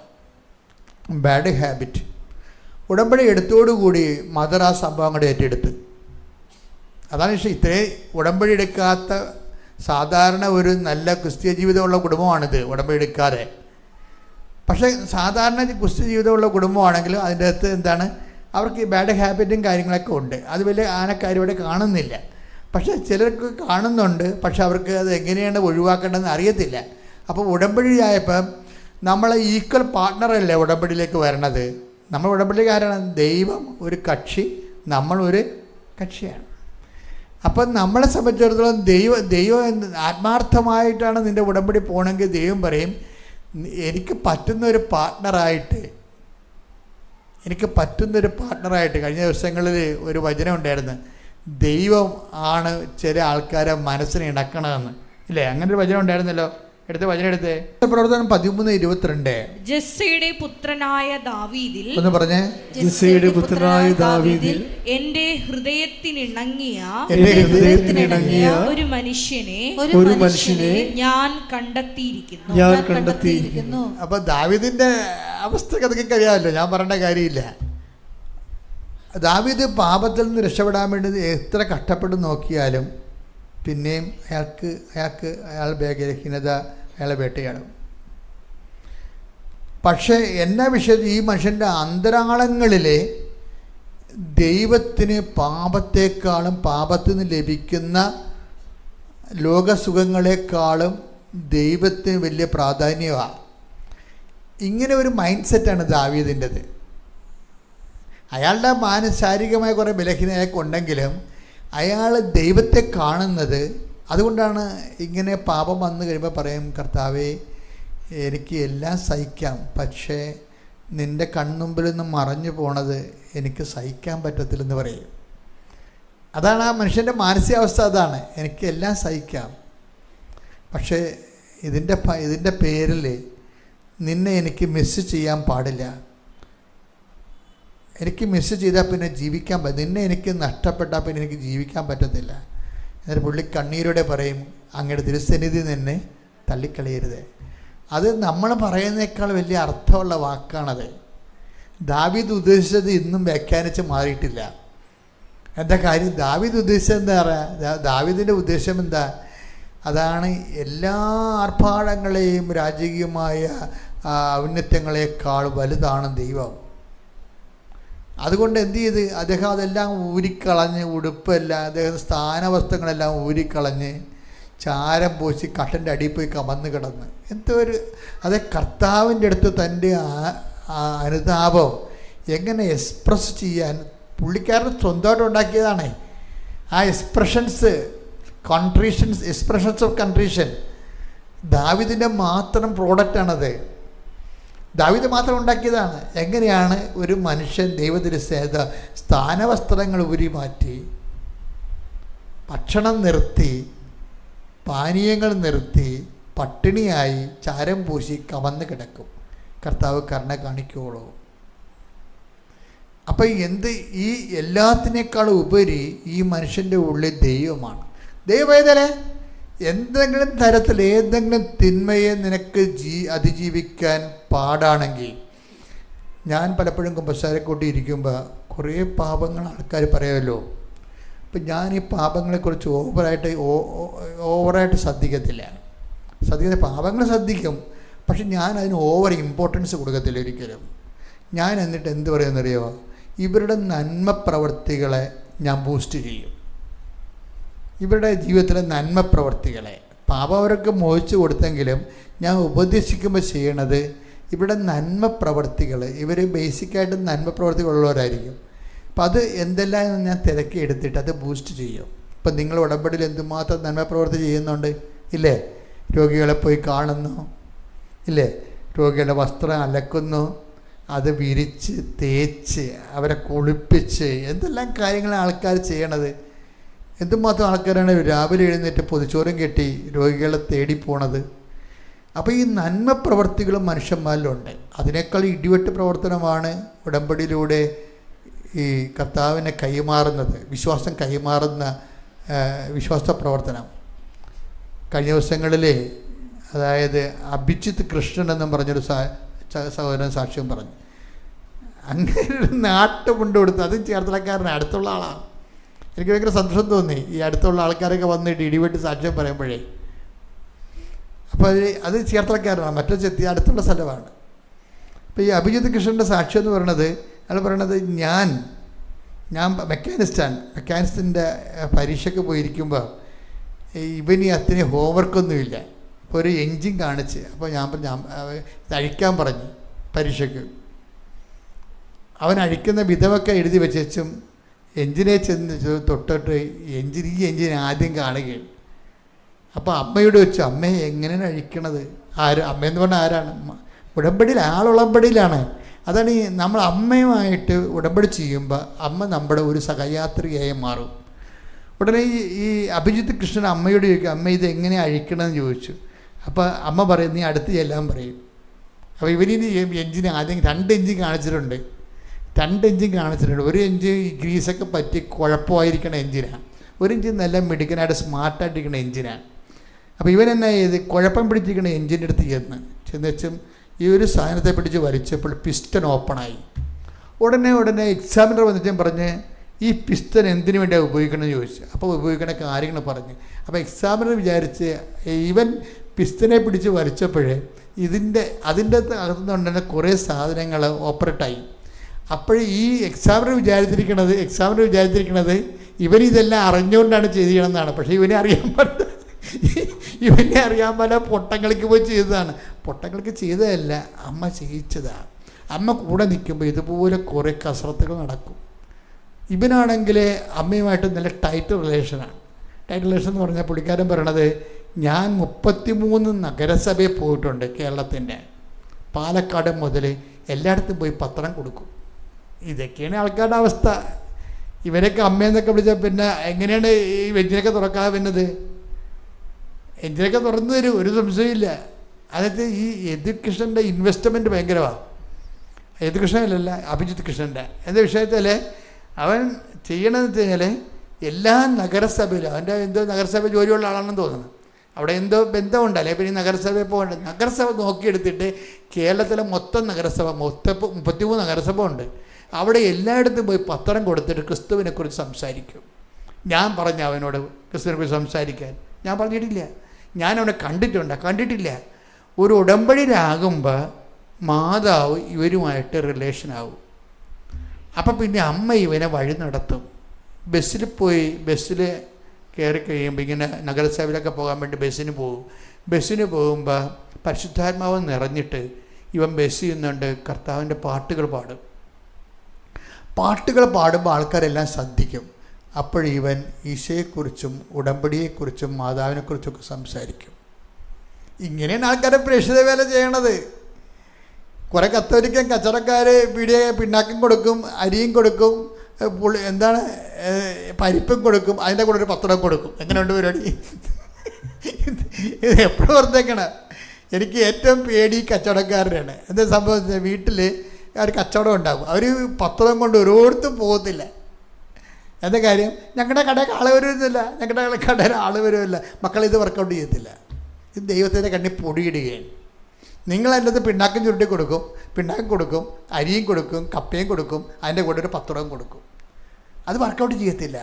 ബാഡ് ഹാബിറ്റ്. ഉടമ്പടി എടുത്തോടുകൂടി മദർ ആ സംഭവം അങ്ങോട്ട് ഏറ്റെടുത്ത്. അതാണ് പക്ഷേ ഇത്രയും ഉടമ്പടി എടുക്കാത്ത സാധാരണ ഒരു നല്ല ക്രിസ്ത്യ ജീവിതമുള്ള കുടുംബമാണിത്, ഉടമ്പടി എടുക്കാതെ. പക്ഷേ സാധാരണ ക്രിസ്ത്യ ജീവിതമുള്ള കുടുംബമാണെങ്കിലും അതിൻ്റെ അകത്ത് എന്താണ്, അവർക്ക് ഈ ബാഡ് ഹാബിറ്റും കാര്യങ്ങളൊക്കെ ഉണ്ട്. അത് വലിയ ആനക്കാരും ഇവിടെ കാണുന്നില്ല. പക്ഷേ ചിലർക്ക് കാണുന്നുണ്ട്, പക്ഷെ അവർക്ക് അത് എങ്ങനെയാണ് ഒഴിവാക്കേണ്ടതെന്ന് അറിയത്തില്ല. അപ്പോൾ ഉടമ്പടിയായപ്പം നമ്മളെ ഈക്വൽ പാർട്ട്ണറല്ലേ ഉടമ്പടിയിലേക്ക് വരണത്. നമ്മൾ ഉടമ്പടിക്കാരാണ്. ദൈവം ഒരു കക്ഷി, നമ്മളൊരു കക്ഷിയാണ്. അപ്പം നമ്മളെ സംബന്ധിച്ചിടത്തോളം ദൈവം ആത്മാർത്ഥമായിട്ടാണ് നിൻ്റെ ഉടമ്പടി പോകണമെങ്കിൽ ദൈവം പറയും, എനിക്ക് പറ്റുന്നൊരു പാർട്ട്ണറായിട്ട് കഴിഞ്ഞ ദിവസങ്ങളിൽ ഒരു വചനം ഉണ്ടായിരുന്നു, ദൈവം ആണ് ചില ആൾക്കാരെ മനസ്സിനെ ഇണക്കണമെന്ന്, ഇല്ലേ? അങ്ങനെ ഒരു വചനം ഉണ്ടായിരുന്നല്ലോ. വചനം പ്രവർത്തനം 13:22. ജെസ്സയുടെ പുത്രനായ ദാവീദിൽ, ഒന്ന് പറഞ്ഞേ, ജെസ്സയുടെ പുത്രനായ ദാവീദിൽ എന്റെ ഹൃദയത്തിനിണങ്ങിയ ഒരു മനുഷ്യനെ ഞാൻ കണ്ടെത്തിയിരിക്കുന്നു. അപ്പൊ ദാവീദിന്റെ അവസ്ഥ അതൊക്കെ കഴിയാമല്ലോ, ഞാൻ പറയേണ്ട കാര്യമില്ല. ദാവീദ് പാപത്തിൽ നിന്ന് രക്ഷപ്പെടാൻ വേണ്ടി എത്ര കഷ്ടപ്പെട്ട് നോക്കിയാലും പിന്നെയും അയാൾ ബലഹീനത അയാളെ വേട്ടയാടും. പക്ഷേ എന്നാ വിഷയത്തിൽ ഈ മനുഷ്യൻ്റെ അന്തരാളങ്ങളിലെ ദൈവത്തിന് പാപത്തെക്കാളും പാപത്തിൽ നിന്ന് ലഭിക്കുന്ന ലോകസുഖങ്ങളെക്കാളും ദൈവത്തിന് വലിയ പ്രാധാന്യമാണ്. ഇങ്ങനെ ഒരു മൈൻഡ് സെറ്റാണ് ദാവീദിൻ്റെത്. അയാളുടെ ശാരീരികമായ കുറേ ബലഹീനതയൊക്കെ ഉണ്ടെങ്കിലും അയാൾ ദൈവത്തെ കാണുന്നത്, അതുകൊണ്ടാണ് ഇങ്ങനെ പാപം വന്നു കഴിയുമ്പോൾ പറയും, കർത്താവേ എനിക്ക് എല്ലാം സഹിക്കാം, പക്ഷേ നിൻ്റെ കൺമുമ്പിൽ നിന്ന് മറഞ്ഞു പോണത് എനിക്ക് സഹിക്കാൻ പറ്റത്തില്ലെന്ന് പറയും. അതാണ് ആ മനുഷ്യൻ്റെ മാനസികാവസ്ഥ. അതാണ്, എനിക്ക് എല്ലാം സഹിക്കാം, പക്ഷേ ഇതിൻ്റെ പേരിൽ നിന്നെ എനിക്ക് മിസ് ചെയ്യാൻ പാടില്ല. എനിക്ക് മിസ് ചെയ്താൽ പിന്നെ ജീവിക്കാൻ നിന്നെ എനിക്ക് നഷ്ടപ്പെട്ടാൽ പിന്നെ എനിക്ക് ജീവിക്കാൻ പറ്റത്തില്ല. എന്നിട്ട് പുള്ളി കണ്ണീരോടെ പറയും, അങ്ങയുടെ തിരുസന്നിധി നിന്നെ തള്ളിക്കളയരുത്. അത് നമ്മൾ പറയുന്നേക്കാൾ വലിയ അർത്ഥമുള്ള വാക്കാണത്. ദാവീദ് ഉദ്ദേശിച്ചത് ഇന്നും വ്യാഖ്യാനിച്ച് മാറിയിട്ടില്ല. എന്താ കാര്യം? ദാവീദ് ഉദ്ദേശിച്ചത് എന്താ പറയുക? ദാവീദിൻ്റെ ഉദ്ദേശം എന്താ? അതാണ് എല്ലാ ആർഭാടങ്ങളെയും രാജകീയമായ ഔന്നത്യങ്ങളെക്കാൾ വലുതാണ് ദൈവം. അതുകൊണ്ട് എന്ത് ചെയ്ത് അദ്ദേഹം അതെല്ലാം ഊരിക്കളഞ്ഞ്, ഉടുപ്പെല്ലാം, അദ്ദേഹം സ്ഥാനവസ്ത്രങ്ങളെല്ലാം ഊരിക്കളഞ്ഞ് ചാരം പൂശി കട്ടൻ്റെ അടിയിൽ പോയി കമന്ന് കിടന്ന് അതേ കർത്താവിൻ്റെ അടുത്ത് തൻ്റെ അനുതാപം എങ്ങനെ എക്സ്പ്രസ് ചെയ്യാൻ പുള്ളിക്കാരൻ സ്വന്തമായിട്ട് ഉണ്ടാക്കിയതാണ്. ആ എക്സ്പ്രഷൻസ് ഓഫ് കൺട്രീഷൻ ദാവീദിൻ്റെ മാത്രം പ്രോഡക്റ്റാണത്. ദാവീദ് മാത്രം ഉണ്ടാക്കിയതാണ്. എങ്ങനെയാണ് ഒരു മനുഷ്യൻ ദൈവത്തിന് സ്ഥാനവസ്ത്രങ്ങൾ ഊരി മാറ്റി, ഭക്ഷണം നിർത്തി, പാനീയങ്ങൾ നിർത്തി, പട്ടിണിയായി ചാരം പൂശി കമന്ന് കിടക്കും, കർത്താവ് കരുണ കാണിക്കുള്ളൂ. അപ്പം ഈ എല്ലാത്തിനേക്കാളും ഉപരി ഈ മനുഷ്യൻ്റെ ഉള്ളിൽ ദൈവമാണ്. ദൈവം ഏതല്ലേ? എന്തെങ്കിലും തരത്തിൽ ഏതെങ്കിലും തിന്മയെ നിനക്ക് അതിജീവിക്കാൻ പാടാണെങ്കിൽ, ഞാൻ പലപ്പോഴും കുമ്പസാരക്കൂട്ടി ഇരിക്കുമ്പോൾ കുറേ പാപങ്ങൾ ആൾക്കാർ പറയുമല്ലോ. അപ്പം ഞാൻ ഈ പാപങ്ങളെക്കുറിച്ച് ഓവറായിട്ട് ശ്രദ്ധിക്കത്തില്ല. പാപങ്ങൾ ശ്രദ്ധിക്കും, പക്ഷെ ഞാൻ അതിന് ഓവർ ഇമ്പോർട്ടൻസ് കൊടുക്കത്തില്ല ഒരിക്കലും. ഞാൻ എന്നിട്ട് എന്ത് പറയുമെന്നറിയോ? ഇവരുടെ നന്മ പ്രവൃത്തികളെ ഞാൻ ബൂസ്റ്റ് ചെയ്യും. ഇവരുടെ ജീവിതത്തിലെ നന്മ പ്രവർത്തികളെ, പാപം അവർക്ക് മോഹിച്ചു കൊടുത്തെങ്കിലും ഞാൻ ഉപദേശിക്കുമ്പോൾ ചെയ്യണത് ഇവരുടെ നന്മ പ്രവർത്തികൾ. ഇവർ ബേസിക്കായിട്ട് നന്മ പ്രവർത്തികളുള്ളവരായിരിക്കും. അപ്പം അത് എന്തെല്ലാം ഞാൻ തിരക്കി എടുത്തിട്ട് അത് ബൂസ്റ്റ് ചെയ്യും. ഇപ്പം നിങ്ങൾ ഉടമ്പടിയിൽ എന്തുമാത്രം നന്മ പ്രവർത്തി ചെയ്യുന്നുണ്ട്, ഇല്ലേ? രോഗികളെ പോയി കാണുന്നു, ഇല്ലേ? രോഗികളുടെ വസ്ത്രം അലക്കുന്നു, അത് വിരിച്ച് തേച്ച് അവരെ കുളിപ്പിച്ച് എന്തെല്ലാം കാര്യങ്ങളാണ് ആൾക്കാർ ചെയ്യണത്. എന്തുമാത്രം ആൾക്കാരാണ് രാവിലെ എഴുന്നേറ്റ് പൊതിച്ചോറും കെട്ടി രോഗികളെ തേടി പോണത്. അപ്പോൾ ഈ നന്മ പ്രവർത്തികളും മനുഷ്യന്മാരിലുണ്ട്. അതിനേക്കാൾ ഇടിവെട്ട് പ്രവർത്തനമാണ് ഉടമ്പടിയിലൂടെ ഈ കർത്താവിനെ കൈമാറുന്നത്, വിശ്വാസം കൈമാറുന്ന വിശ്വാസ പ്രവർത്തനം. കഴിഞ്ഞ ദിവസങ്ങളിൽ അതായത് അഭിജിത്ത് കൃഷ്ണൻ എന്നും പറഞ്ഞൊരു സഹോദരൻ സാക്ഷ്യം പറഞ്ഞു. അങ്ങനെ ഒരു നാട്ടുമുണ്ട് കൊടുത്ത്, അതും ചേർത്തലക്കാരനാണ്, അടുത്തുള്ള ആളാണ്. എനിക്ക് ഭയങ്കര സന്തോഷം തോന്നി ഈ അടുത്തുള്ള ആൾക്കാരൊക്കെ വന്നിട്ട് ഇടിവെട്ടി സാക്ഷ്യം പറയുമ്പോഴേ. അപ്പോൾ അത് ചേർത്തലക്കാരനാണ്, മറ്റൊരു അടുത്തുള്ള സ്ഥലമാണ്. അപ്പോൾ ഈ അഭിജിത്ത് കൃഷ്ണൻ്റെ സാക്ഷ്യം എന്ന് പറയുന്നത്, അയാൾ പറയണത് ഞാൻ മെക്കാനിസ്റ്റിൻ്റെ പരീക്ഷയ്ക്ക് പോയിരിക്കുമ്പോൾ ഇവന് അത്രയും ഹോംവർക്കൊന്നുമില്ല. അപ്പോൾ ഒരു എൻജിൻ കാണിച്ച്, അപ്പോൾ ഞാൻ ഇത് അഴിക്കാൻ പറഞ്ഞു പരീക്ഷയ്ക്ക്. അവൻ അഴിക്കുന്ന വിധമൊക്കെ എഴുതി വെച്ചും എഞ്ചിനെ ചെന്ന് തൊട്ടിട്ട് ഈ എഞ്ചിൻ ആദ്യം കാണുകയാണ്. അപ്പോൾ അമ്മയോട് വെച്ചു, അമ്മയെ എങ്ങനെയാണ് അഴിക്കണത്? അമ്മയെന്ന് പറഞ്ഞാൽ ആരാണ്? ഉടമ്പടിയിൽ, ആളുടമ്പടിയിലാണ്. അതാണ് ഈ നമ്മൾ അമ്മയുമായിട്ട് ഉടമ്പടി ചെയ്യുമ്പോൾ അമ്മ നമ്മുടെ ഒരു സഹയാത്രികയായി മാറും. ഉടനെ ഈ അഭിജിത്ത് കൃഷ്ണൻ അമ്മയോട് ചോദിക്കും, അമ്മ ഇത് എങ്ങനെ അഴിക്കണമെന്ന് ചോദിച്ചു. അപ്പോൾ അമ്മ പറയും, നീ അടുത്ത് ചെല്ലാൻ പറയും. അപ്പോൾ ഇവരിന് എഞ്ചിൻ ആദ്യം 2 എഞ്ചിൻ കാണിച്ചിട്ടുണ്ട്. 2 എഞ്ചിൻ കാണിച്ചിട്ടുണ്ട്. ഒരു എഞ്ചിൻ ഈ ഗ്രീസൊക്കെ പറ്റി കുഴപ്പമായിരിക്കണ എഞ്ചിനാണ്, ഒരു എഞ്ചിൻ നല്ല മിടുക്കനായിട്ട് സ്മാർട്ടായിട്ടിരിക്കുന്ന എഞ്ചിനാണ്. അപ്പോൾ ഇവൻ എന്നാ ചെയ്ത് കുഴപ്പം പിടിച്ചിരിക്കുന്ന എഞ്ചിൻ്റെ അടുത്ത് ചെന്നുവെച്ചും ഈ ഒരു സാധനത്തെ പിടിച്ച് വലിച്ചപ്പോൾ പിസ്റ്റൺ ഓപ്പണായി. ഉടനെ എക്സാമിനർ വന്നിട്ടും പറഞ്ഞ്, ഈ പിസ്റ്റൺ എന്തിനു വേണ്ടിയാണ് ഉപയോഗിക്കണമെന്ന് ചോദിച്ചു. അപ്പോൾ ഉപയോഗിക്കുന്ന കാര്യങ്ങൾ പറഞ്ഞ്. അപ്പോൾ എക്സാമിനർ വിചാരിച്ച് ഇവൻ പിസ്റ്റനെ പിടിച്ച് വലിച്ചപ്പോഴേ അതിൻ്റെ അകത്തുനിന്നുണ്ടെന്ന കുറേ സാധനങ്ങൾ ഓപ്പറേറ്റായി. അപ്പോൾ ഈ എക്സാമിനർ വിചാരിച്ചിരിക്കുന്നത് ഇവനിതെല്ലാം അറിഞ്ഞുകൊണ്ടാണ് ചെയ്യണമെന്നാണ്. പക്ഷേ ഇവനെ അറിയാൻ പല പൊട്ടങ്ങൾക്ക് പോയി ചെയ്തതാണ്. പൊട്ടങ്ങൾക്ക് ചെയ്തതല്ല, അമ്മ ചെയ്യിച്ചതാണ്. അമ്മ കൂടെ നിൽക്കുമ്പോൾ ഇതുപോലെ കുറേ കസരത്തുകൾ നടക്കും. ഇവനാണെങ്കിൽ അമ്മയുമായിട്ട് നല്ല ടൈറ്റ് റിലേഷനാണ്. ടൈറ്റ് റിലേഷൻ എന്ന് പറഞ്ഞാൽ പുള്ളിക്കാരൻ പറയണത്, ഞാൻ 33 നഗരസഭയിൽ പോയിട്ടുണ്ട്. കേരളത്തിൻ്റെ പാലക്കാട് മുതൽ എല്ലായിടത്തും പോയി പത്രം കൊടുക്കും. ഇതൊക്കെയാണ് ആൾക്കാരുടെ അവസ്ഥ. ഇവരൊക്കെ അമ്മയെന്നൊക്കെ വിളിച്ചാൽ പിന്നെ എങ്ങനെയാണ് ഈ എഞ്ചിനൊക്കെ തുറക്കാതെ വരുന്നത്? എഞ്ചിനൊക്കെ തുറന്നു തരും, ഒരു സംശയമില്ല. അതായത് ഈ യദുകൃഷ്ണൻ്റെ ഇൻവെസ്റ്റ്മെൻറ്റ് ഭയങ്കരമാണ്. യദുകൃഷ്ണനല്ല, അഭിജിത്ത് കൃഷ്ണൻ്റെ. എന്താ വിഷയത്തിൽ അവൻ ചെയ്യണമെന്ന് വെച്ച് കഴിഞ്ഞാൽ എല്ലാ നഗരസഭയിലും, അവൻ്റെ നഗരസഭ ജോലിയുള്ള ആളാണെന്ന് തോന്നുന്നു, അവിടെ ബന്ധമുണ്ടല്ലേ. പിന്നെ നഗരസഭയിൽ പോകേണ്ട, നഗരസഭ നോക്കിയെടുത്തിട്ട് കേരളത്തിലെ മൊത്തം നഗരസഭ 33 നഗരസഭ ഉണ്ട്. അവിടെ എല്ലായിടത്തും പോയി പത്രം കൊടുത്തിട്ട് ക്രിസ്തുവിനെക്കുറിച്ച് സംസാരിക്കും. ഞാൻ പറഞ്ഞ അവനോട് ക്രിസ്തുവിനെക്കുറിച്ച് സംസാരിക്കാൻ ഞാൻ പറഞ്ഞിട്ടില്ല. ഞാൻ അവനെ കണ്ടിട്ടില്ല. ഒരു ഉടമ്പടിയിലാകുമ്പോൾ മാതാവ് ഇവരുമായിട്ട് റിലേഷനാവും. അപ്പം പിന്നെ അമ്മ ഇവനെ വഴി നടത്തും. ബസ്സിൽ കയറി കഴിയുമ്പോൾ ഇങ്ങനെ നഗരസഭയിലൊക്കെ പോകാൻ വേണ്ടി ബസ്സിന് പോകുമ്പോൾ പരിശുദ്ധാത്മാവ് നിറഞ്ഞിട്ട് ഇവൻ ബസ്സിൽ നിന്നുകൊണ്ട് കർത്താവിൻ്റെ പാട്ടുകൾ പാടുമ്പോൾ ആൾക്കാരെല്ലാം ശ്രദ്ധിക്കും. അപ്പോഴിവൻ ഈശോയെക്കുറിച്ചും ഉടമ്പടിയെക്കുറിച്ചും മാതാവിനെക്കുറിച്ചൊക്കെ സംസാരിക്കും. ഇങ്ങനെയാണ് ആൾക്കാരെ പ്രേക്ഷിത വേല ചെയ്യണത്. കുറേ കത്തോലിക്കൻ കച്ചവടക്കാർ പിണ്ണാക്കും കൊടുക്കും, അരിയും കൊടുക്കും, പരിപ്പും കൊടുക്കും, അതിൻ്റെ കൂടെ ഒരു പത്രം കൊടുക്കും. എങ്ങനെയുണ്ട് പരിപാടി? ഇത് എപ്പോഴും ഓർത്തേക്കണം. എനിക്ക് ഏറ്റവും പേടി കച്ചവടക്കാരുടെയാണ്. എന്താ സംഭവം? വീട്ടിൽ ഒരു കച്ചവടം ഉണ്ടാകും, അവർ പത്രം കൊണ്ട് ഓരോരുത്തും പോകത്തില്ല. എന്താ കാര്യം? ഞങ്ങളുടെ കടയിൽ ആൾ വരുന്നില്ല, മക്കളിത് വർക്കൗട്ട് ചെയ്യത്തില്ല. ഇത് ദൈവത്തിൻ്റെ കണ്ണിൽ പൊടിയിടുകയാണ്. നിങ്ങളതിൻ്റെ അത് പിണ്ണാക്കും ചുരുട്ടി കൊടുക്കും, അരിയും കൊടുക്കും, കപ്പയും കൊടുക്കും, അതിൻ്റെ കൂടെ ഒരു പത്രവും കൊടുക്കും. അത് വർക്കൗട്ട് ചെയ്യത്തില്ല.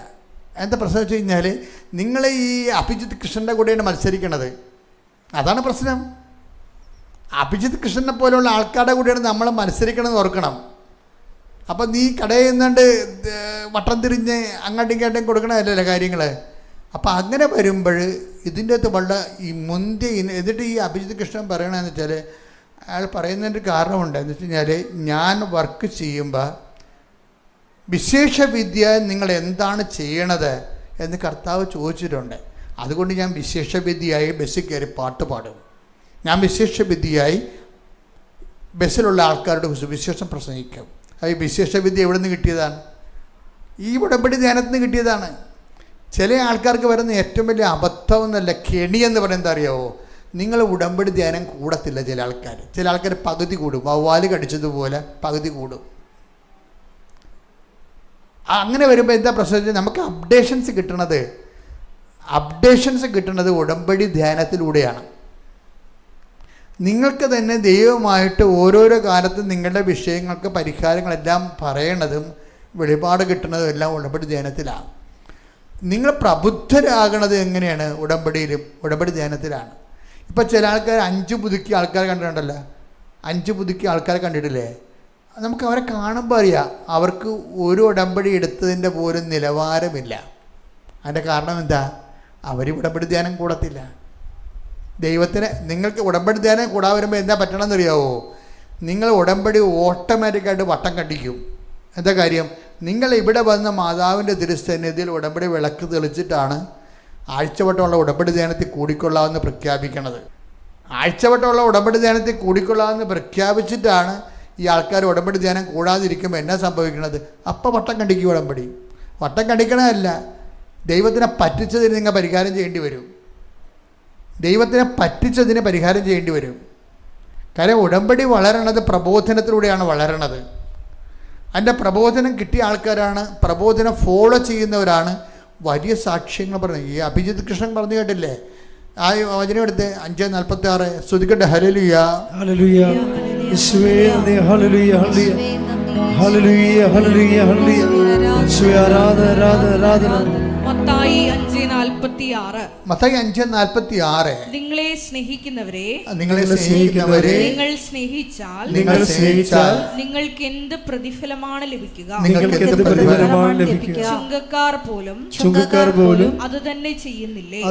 എന്താ പ്രശ്നം വെച്ച് കഴിഞ്ഞാൽ നിങ്ങൾ ഈ അഭിജിത്ത് കൃഷ്ണൻ്റെ കൂടെയാണ് മത്സരിക്കണത്. അതാണ് പ്രശ്നം. അഭിജിത്ത് കൃഷ്ണനെ പോലെയുള്ള ആൾക്കാരുടെ കൂടെയാണ് നമ്മൾ മത്സരിക്കണമെന്ന് ഓർക്കണം. അപ്പം നീ കടയിൽ നിന്നുകൊണ്ട് വട്ടം തിരിഞ്ഞ് അങ്ങോട്ടും ഇങ്ങോട്ടും കൊടുക്കണമല്ലോ കാര്യങ്ങൾ. അപ്പം അങ്ങനെ വരുമ്പോൾ ഇതിൻ്റെ അകത്ത് വളരെ ഈ എന്നിട്ട് ഈ അഭിജിത്ത് കൃഷ്ണൻ പറയണമെന്ന് വെച്ചാൽ, അയാൾ പറയുന്നതിൻ്റെ കാരണമുണ്ട്. എന്ന് വെച്ച് കഴിഞ്ഞാൽ, ഞാൻ വർക്ക് ചെയ്യുമ്പോൾ വിശേഷ വിദ്യ നിങ്ങൾ എന്താണ് ചെയ്യണത് എന്ന് കർത്താവ് ചോദിച്ചിട്ടുണ്ട്. അതുകൊണ്ട് ഞാൻ വിശേഷ വിദ്യയായി ബസ്സിൽ കയറി പാട്ട് പാടും. ഞാൻ വിശേഷ വിദ്യയായി ബസ്സിലുള്ള ആൾക്കാരുടെ സുവിശേഷം പ്രസംഗിക്കും. അത് ഈ വിശേഷ വിദ്യ എവിടെ നിന്ന് കിട്ടിയതാണ്? ഈ ഉടമ്പടി ധ്യാനത്തിൽ നിന്ന് കിട്ടിയതാണ്. ചില ആൾക്കാർക്ക് വരുന്ന ഏറ്റവും വലിയ അബദ്ധം എന്നല്ല, കെണിയെന്ന് പറയുന്നത് അറിയാവോ? നിങ്ങൾ ഉടമ്പടി ധ്യാനം കൂടത്തില്ല. ചില ആൾക്കാർ പകുതി കൂടും, വവ്വാല് കടിച്ചതുപോലെ പകുതി കൂടും. അങ്ങനെ വരുമ്പോൾ എന്താ പ്രശ്നം? നമുക്ക് അപ്ഡേഷൻസ് കിട്ടുന്നത് ഉടമ്പടി ധ്യാനത്തിലൂടെയാണ്. നിങ്ങൾക്ക് തന്നെ ദൈവമായിട്ട് ഓരോരോ കാലത്തും നിങ്ങളുടെ വിഷയങ്ങൾക്ക് പരിഹാരങ്ങളെല്ലാം പറയണതും വെളിപാട് കിട്ടുന്നതും എല്ലാം ഉടമ്പടി ധ്യാനത്തിലാണ്. നിങ്ങൾ പ്രബുദ്ധരാകണത് എങ്ങനെയാണ്? ഉടമ്പടി ധ്യാനത്തിലാണ്. ഇപ്പം ചില ആൾക്കാർ 5 പുതുക്കിയ ആൾക്കാർ കണ്ടിട്ടുണ്ടല്ലോ. 5 പുതുക്കിയ ആൾക്കാരെ കണ്ടിട്ടില്ലേ? നമുക്ക് അവരെ കാണുമ്പോൾ അറിയാം അവർക്ക് ഒരു ഉടമ്പടി എടുത്തതിൻ്റെ പോലും നിലവാരമില്ല. അതിൻ്റെ കാരണം എന്താ? അവർ ഉടമ്പടി ധ്യാനം കൂടത്തില്ല. നിങ്ങൾക്ക് ഉടമ്പടി ധ്യാനം കൂടാൻ വരുമ്പോൾ എന്താ പറ്റണമെന്നറിയാവോ? നിങ്ങൾ ഉടമ്പടി ഓട്ടോമാറ്റിക്കായിട്ട് വട്ടം കണ്ടിക്കും. എന്താ കാര്യം? നിങ്ങൾ ഇവിടെ വന്ന മാതാവിൻ്റെ തിരുസന്നിധിയിൽ ഉടമ്പടി വിളക്ക് തെളിച്ചിട്ടാണ് ആഴ്ചവട്ടമുള്ള ഉടമ്പടി ധ്യാനത്തിൽ കൂടിക്കൊള്ളാമെന്ന് പ്രഖ്യാപിക്കണത്. ആഴ്ചവട്ടമുള്ള ഉടമ്പടി ധ്യാനത്തിൽ കൂടിക്കൊള്ളാമെന്ന് പ്രഖ്യാപിച്ചിട്ടാണ് ഈ ആൾക്കാർ ഉടമ്പടി ധ്യാനം കൂടാതിരിക്കുമ്പോൾ എന്നാ സംഭവിക്കുന്നത്? അപ്പം വട്ടം കണ്ടിക്കും. ഉടമ്പടി വട്ടം കണ്ടിക്കണമല്ല, ദൈവത്തിനെ പറ്റിച്ചതിന് നിങ്ങൾ പരിഹാരം ചെയ്യേണ്ടി വരും. ദൈവത്തിനെ പറ്റിച്ചതിന് പരിഹാരം ചെയ്യേണ്ടി വരും. കാര്യം ഉടമ്പടി വളരണത് പ്രബോധനത്തിലൂടെയാണ് വളരണത്. അതിൻ്റെ പ്രബോധനം കിട്ടിയ ആൾക്കാരാണ്, പ്രബോധനം ഫോളോ ചെയ്യുന്നവരാണ് വലിയ സാക്ഷ്യങ്ങൾ പറഞ്ഞത്. ഈ അഭിജിത് കൃഷ്ണൻ പറഞ്ഞു കേട്ടില്ലേ? ആ വചനം എടുത്ത് 5:46 സ്തുതിക്കട്ടെ. ഹല്ലേലൂയ ഹല്ലേലൂയ യേശുവേ നന്ദി. ഹല്ലേലൂയ ഹല്ലേലൂയ ഹല്ലേലൂയ ഹല്ലേലൂയ യേശുവേ ആരാധന ആരാധന ആരാധന. മത്തായി 5:46 മത്തായി 5:46 നിങ്ങളെ സ്നേഹിക്കുന്നവരെ നിങ്ങൾ സ്നേഹിച്ചാൽ നിങ്ങൾക്ക് എന്ത് പ്രതിഫലമാണ് ലഭിക്കുക? ചുങ്കക്കാർ പോലും അത് തന്നെ ചെയ്യുന്നില്ലേ?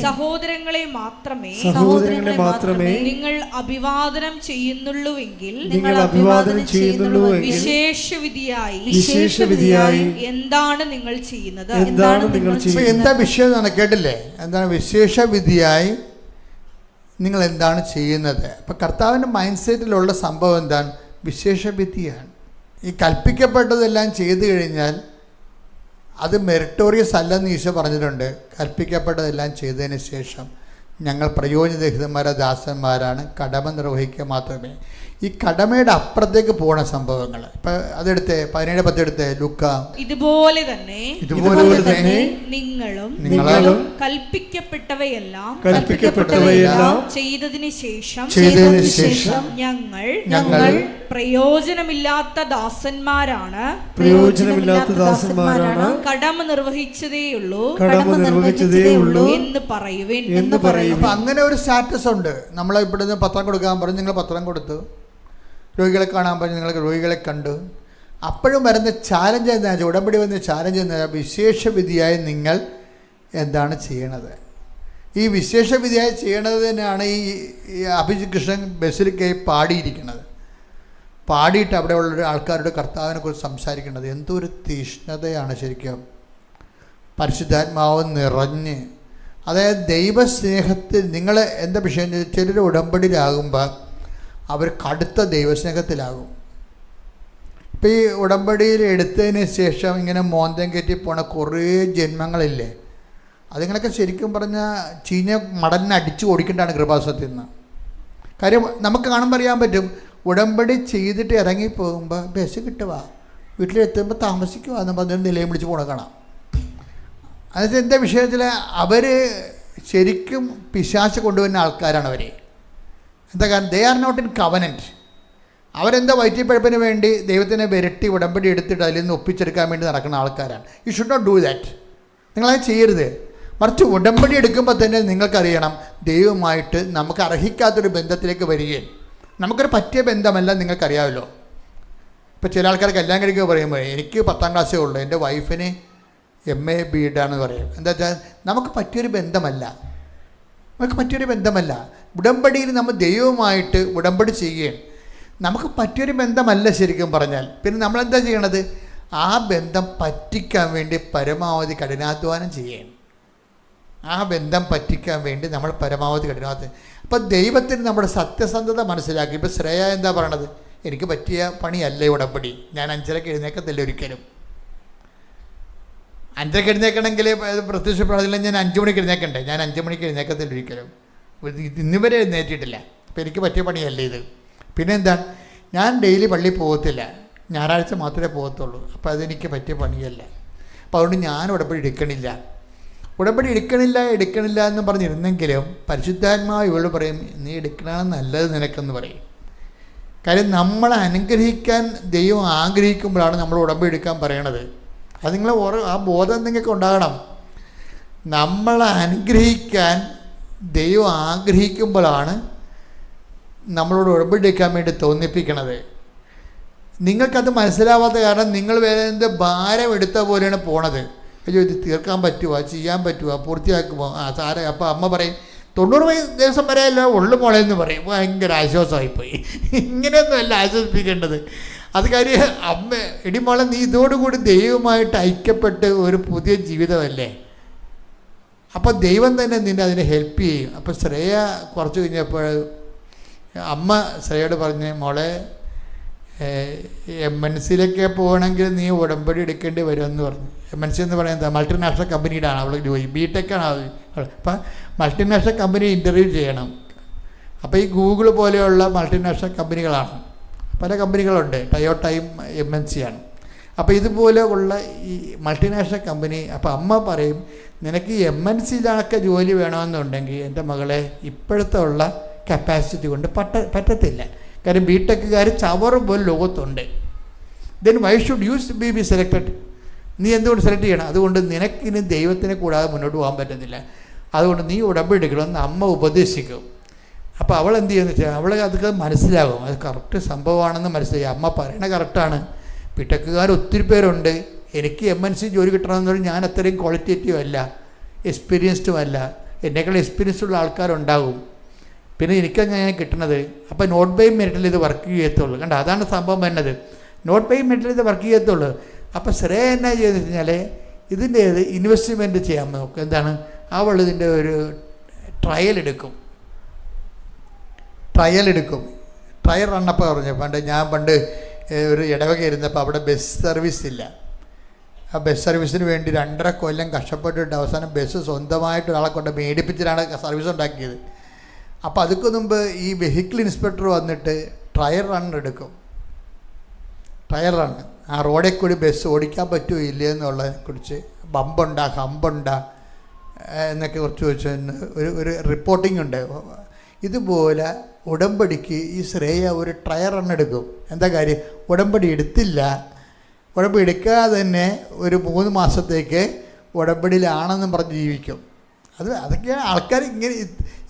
സഹോദരങ്ങളെ മാത്രമേ നിങ്ങൾ അഭിവാദനം ചെയ്യുന്നുള്ളുവെങ്കിൽ വിശേഷവിധിയായി എന്താണ് നിങ്ങൾ ചെയ്യുന്നത്? എന്താ വിഷയം എന്നാണ് കേട്ടില്ലേ? എന്താണ് വിശേഷവിധിയായി നിങ്ങൾ എന്താണ് ചെയ്യുന്നത്? അപ്പം കർത്താവിൻ്റെ മൈൻഡ് സെറ്റിലുള്ള സംഭവം എന്താണ്? വിശേഷവിധിയാണ്. ഈ കൽപ്പിക്കപ്പെട്ടതെല്ലാം ചെയ്തു കഴിഞ്ഞാൽ അത് മെറിറ്റോറിയസ് അല്ലെന്ന് ഈശോ പറഞ്ഞിട്ടുണ്ട്. കൽപ്പിക്കപ്പെട്ടതെല്ലാം ചെയ്തതിന് ശേഷം ഞങ്ങൾ പ്രയോജനരഹിതന്മാരെ ദാസന്മാരാണ്, കടമ നിർവഹിക്കുക മാത്രമേ. ഈ കടമയുടെ അപ്പുറത്തേക്ക് പോണ സംഭവങ്ങൾ ഇപ്പം അതെടുത്ത് 17:10 എടുത്ത് ലുക്ക. ഇതുപോലെ തന്നെ നിങ്ങളും കൽപ്പിക്കപ്പെട്ടവയെല്ലാം ചെയ്തതിന് ശേഷം ഞങ്ങൾ പ്രയോജനമില്ലാത്ത ദാസന്മാരാണ് കടമ നിർവഹിച്ചതേയുള്ളൂ എന്ന് പറയുവേൻ. അപ്പൊ അങ്ങനെ ഒരു സ്റ്റാറ്റസ് ഉണ്ട്. നമ്മളെ ഇവിടുന്ന് പത്രം കൊടുക്കാൻ പറഞ്ഞു, നിങ്ങൾ പത്രം കൊടുത്തു. രോഗികളെ കാണാൻ പറഞ്ഞു, നിങ്ങൾക്ക് രോഗികളെ കണ്ടു. അപ്പോഴും വരുന്ന ചാലഞ്ച് എന്താ വെച്ചാൽ, ഉടമ്പടി വന്ന ചാലഞ്ച് എന്താ വെച്ചാൽ, വിശേഷവിധിയായി നിങ്ങൾ എന്താണ് ചെയ്യണത്? ഈ വിശേഷവിധിയായി ചെയ്യണത് തന്നെയാണ് ഈ അഭിജിത് കൃഷ്ണൻ ബസിലിക്കയിൽ പാടിയിരിക്കുന്നത്. പാടിയിട്ട് അവിടെയുള്ള ആൾക്കാരുടെ കർത്താവിനെ കുറിച്ച് സംസാരിക്കുന്നത് എന്തൊരു തീഷ്ണതയാണ് ശരിക്കും. പരിശുദ്ധാത്മാവ് നിറഞ്ഞ്, അതായത് ദൈവസ്നേഹത്തിൽ നിങ്ങൾ എന്താ വിഷയം? ചിലർ ഉടമ്പടിയിലാകുമ്പോൾ അവർ കടുത്ത ദൈവസ്നേഹത്തിലാകും. ഇപ്പം ഈ ഉടമ്പടിയിൽ എടുത്തതിന് ശേഷം ഇങ്ങനെ മോന്തം കയറ്റി പോണ കുറേ ജന്മങ്ങളില്ലേ, അതിങ്ങളൊക്കെ ശരിക്കും പറഞ്ഞാൽ ചീഞ്ഞ മടലിനെ അടിച്ചു ഓടിക്കേണ്ടതാണ് കൃപാസനത്തിൽ നിന്ന്. കാര്യം നമുക്ക് കാണുമ്പോൾ അറിയാൻ പറ്റും. ഉടമ്പടി ചെയ്തിട്ട് ഇറങ്ങിപ്പോകുമ്പോൾ ബസ് കിട്ടുക, വീട്ടിലെത്തുമ്പോൾ താമസിക്കുക എന്ന് പറഞ്ഞൊരു നിലയം പിടിച്ച് പോണ കാണാം. അതായത് എന്താ വിഷയത്തിൽ അവർ ശരിക്കും പിശാച് കൊണ്ടുവരുന്ന ആൾക്കാരാണ് അവർ. എന്താ കാരണം? They are not in covenant. അവരെന്താ വയറ്റിപ്പഴപ്പിന് വേണ്ടി ദൈവത്തിനെ വിരട്ടി ഉടമ്പടി എടുത്തിട്ട് അതിൽ നിന്ന് ഒപ്പിച്ചെടുക്കാൻ വേണ്ടി നടക്കുന്ന ആൾക്കാരാണ്. You should not do that. നിങ്ങളത് ചെയ്യരുത്. മറിച്ച് ഉടമ്പടി എടുക്കുമ്പോൾ തന്നെ നിങ്ങൾക്കറിയണം, ദൈവമായിട്ട് നമുക്ക് അർഹിക്കാത്തൊരു ബന്ധത്തിലേക്ക് വരികയും നമുക്കൊരു പറ്റിയ ബന്ധമല്ല. നിങ്ങൾക്കറിയാമല്ലോ, ഇപ്പോൾ ചില ആൾക്കാർ കല്യാണം കഴിക്കുക പറയുമ്പോൾ എനിക്ക് 10ാം ക്ലാസ്സേ ഉള്ളൂ, എൻ്റെ വൈഫിന് MA BEd ആണെന്ന് പറയും. എന്താ വെച്ചാൽ നമുക്ക് പറ്റിയൊരു ബന്ധമല്ല, നമുക്ക് പറ്റിയൊരു ബന്ധമല്ല. ഉടമ്പടിയിൽ നമ്മൾ ദൈവവുമായിട്ട് ഉടമ്പടി ചെയ്യുകയും നമുക്ക് പറ്റിയൊരു ബന്ധമല്ല ശരിക്കും പറഞ്ഞാൽ. പിന്നെ നമ്മളെന്താ ചെയ്യണത്? ആ ബന്ധം പറ്റിക്കാൻ വേണ്ടി പരമാവധി കഠിനാധ്വാനം ചെയ്യണം. ആ ബന്ധം പറ്റിക്കാൻ വേണ്ടി നമ്മൾ പരമാവധി കഠിനാധ്വാനം. അപ്പോൾ ദൈവത്തിന് നമ്മുടെ സത്യസന്ധത മനസ്സിലാക്കി. ഇപ്പോൾ ശ്രേയ എന്താ പറയണത്? എനിക്ക് പറ്റിയ പണിയല്ല ഉടമ്പടി, ഞാൻ 5:30 എഴുന്നേക്കത്തില്ല ഒരിക്കലും. 5:30 എഴുന്നേക്കണമെങ്കിൽ പ്രത്യക്ഷ പ്രാർത്ഥന ഞാൻ 5 മണിക്ക് എഴുന്നേക്കണ്ടേ? ഞാൻ 5 മണിക്ക് എഴുന്നേക്കത്തില്ല ഒരിക്കലും. ഇന്നുവരെ എഴുന്നേറ്റിട്ടില്ല. അപ്പോൾ എനിക്ക് പറ്റിയ പണിയല്ല ഇത്. പിന്നെ എന്താണ്? ഞാൻ ഡെയിലി പള്ളിയിൽ പോകത്തില്ല, ഞായറാഴ്ച മാത്രമേ പോകത്തുള്ളൂ. അപ്പോൾ അതെനിക്ക് പറ്റിയ പണിയല്ല. അപ്പോൾ അതുകൊണ്ട് ഞാൻ ഉടമ്പടി ഉടമ്പടി എടുക്കണില്ല എന്ന് പറഞ്ഞിരുന്നെങ്കിലും പരിശുദ്ധാത്മാവ് ഇവള് പറയും, നീ എടുക്കണതാണ് നല്ലത് നിനക്കെന്ന് പറയും. കാര്യം നമ്മളെ അനുഗ്രഹിക്കാൻ ദൈവം ആഗ്രഹിക്കുമ്പോഴാണ് നമ്മൾ ഉടമ്പടി എടുക്കാൻ പറയണത്. അത് നിങ്ങൾ ആ ബോധം നിങ്ങൾക്ക് ഉണ്ടാകണം. നമ്മളെ അനുഗ്രഹിക്കാൻ ദൈവം ആഗ്രഹിക്കുമ്പോഴാണ് നമ്മളോട് ഉടമ്പടി എടുക്കാൻ വേണ്ടി തോന്നിപ്പിക്കണത്. നിങ്ങൾക്കത് മനസ്സിലാവാത്ത കാരണം നിങ്ങൾ വേറെ എന്ത് ഭാരം എടുത്ത പോലെയാണ് പോണത്. അയ്യോ ഇത് തീർക്കാൻ പറ്റുമോ, ചെയ്യാൻ പറ്റുമോ, പൂർത്തിയാക്കുമോ? സാറേ അപ്പോൾ അമ്മ പറയും 90 ദിവസം വരെയല്ല ഉള്ളു മോളെന്ന് പറയും. ഭയങ്കര ആശ്വാസമായിപ്പോയി. ഇങ്ങനെയൊന്നുമല്ല ആശ്വസിപ്പിക്കേണ്ടത്. അത് കാര്യം അമ്മ ഇടിമോളെ നീ ഇതോടുകൂടി ദൈവമായിട്ട് ഐക്യപ്പെട്ട് ഒരു പുതിയ ജീവിതമല്ലേ, അപ്പോൾ ദൈവം തന്നെ നിന്നെ അതിനെ ഹെൽപ്പ് ചെയ്യും. അപ്പോൾ ശ്രേയ കുറച്ച് കഴിഞ്ഞപ്പോൾ അമ്മ ശ്രേയോട് പറഞ്ഞ്, മോളെ MNCയിലൊക്കെ പോകണമെങ്കിൽ നീ ഉടമ്പടി എടുക്കേണ്ടി വരുമെന്ന് പറഞ്ഞു. MNC എന്ന് പറയുന്നത് മൾട്ടിനാഷണൽ കമ്പനിയുടെ ആണ് അവൾ ജോലി, BTech ആണ് അവൾ. അപ്പം മൾട്ടിനാഷണൽ കമ്പനി ഇൻ്റർവ്യൂ ചെയ്യണം. അപ്പോൾ ഈ ഗൂഗിൾ പോലെയുള്ള മൾട്ടിനാഷണൽ കമ്പനികളാണ്, പല കമ്പനികളുണ്ട്, ടയോട്ടയും MNC ആണ്. അപ്പോൾ ഇതുപോലെ ഉള്ള ഈ മൾട്ടിനാഷണൽ കമ്പനി, അപ്പോൾ അമ്മ പറയും നിനക്ക് MNCയിലൊക്കെ ജോലി വേണമെന്നുണ്ടെങ്കിൽ എൻ്റെ മകളെ ഇപ്പോഴത്തെ ഉള്ള കപ്പാസിറ്റി കൊണ്ട് പറ്റത്തില്ല. കാര്യം BTechകാർ ചവറ് പോലെ ലോകത്തുണ്ട്. Then why should you be selected? നീ എന്തുകൊണ്ട് സെലക്ട് ചെയ്യണം? അതുകൊണ്ട് നിനക്കിനി ദൈവത്തിനെ കൂടാതെ മുന്നോട്ട് പോകാൻ പറ്റത്തില്ല, അതുകൊണ്ട് നീ ഉടമ്പടി എടുക്കണമെന്ന് അമ്മ ഉപദേശിക്കും. അപ്പോൾ അവൾ എന്ത് ചെയ്യുമെന്ന് വെച്ചാൽ അവൾ അതൊക്കെ മനസ്സിലാകും, അത് കറക്റ്റ് സംഭവമാണെന്ന് മനസ്സിലായി. അമ്മ പറയണ കറക്റ്റാണ്, BTechകാർ ഒത്തിരി പേരുണ്ട്, എനിക്ക് MNC ജോലി കിട്ടണമെന്ന് പറഞ്ഞാൽ ഞാൻ അത്രയും ക്വാളിറ്റേറ്റീവ് അല്ല, എക്സ്പീരിയൻസ്ഡും അല്ല, എന്നേക്കാൾ എക്സ്പീരിയൻസ് ഉള്ള ആൾക്കാരുണ്ടാകും, പിന്നെ എനിക്കാണ് ഞാൻ കിട്ടുന്നത്. അപ്പോൾ നോട്ട് ബൈ മെറിറ്റിൽ ഇത് വർക്ക് ചെയ്യത്തുള്ളൂ. കണ്ട, അതാണ് സംഭവം വരുന്നത്, നോട്ട് ബൈ മെറിറ്റിൽ ഇത് വർക്ക് ചെയ്യത്തുള്ളൂ. അപ്പോൾ ശ്രേയ എന്നാ ചെയ്തെന്ന് വെച്ചാൽ ഇതിൻ്റെ ഇൻവെസ്റ്റ്മെൻറ്റ് ചെയ്യാൻ നോക്കും. എന്താണ്, അവൾ ഇതിൻ്റെ ഒരു ട്രയൽ എടുക്കും. ട്രയൽ റണ്ണപ്പോൾ പറഞ്ഞു, ഞാൻ പണ്ട് ഒരു ഇടവക ഇരുന്നപ്പോൾ അവിടെ ബസ് സർവീസ് ഇല്ല. ആ ബസ് സർവീസിന് വേണ്ടി 2.5 കൊല്ലം കഷ്ടപ്പെട്ടിട്ട് അവസാനം ബസ് സ്വന്തമായിട്ട് ഒരാളെ കൊണ്ട് മേടിപ്പിച്ചിട്ടാണ് സർവീസ് ഉണ്ടാക്കിയത്. അപ്പോൾ അതിക്ക് മുമ്പ് ഈ വെഹിക്കിൾ ഇൻസ്പെക്ടർ വന്നിട്ട് ട്രയൽ റൺ എടുക്കും. ട്രയൽ റൺ, ആ റോഡിൽ കൂടി ബസ് ഓടിക്കാൻ പറ്റുമോ ഇല്ലേ എന്നുള്ളതിനെക്കുറിച്ച്, ബമ്പുണ്ടാ ഹമ്പുണ്ടാ എന്നൊക്കെ കുറിച്ച് വെച്ച് ഒരു റിപ്പോർട്ടിംഗ് ഉണ്ട്. ഇതുപോലെ ഉടമ്പടിക്ക് ഈ ശ്രേയ ഒരു ട്രയൽ റൺ എടുക്കും. എന്താ കാര്യം, ഉടമ്പടി എടുക്കാതെ തന്നെ ഒരു 3 മാസത്തേക്ക് ഉടമ്പടിയിലാണെന്നും പറഞ്ഞ് ജീവിക്കും. അതൊക്കെയാണ് ആൾക്കാർ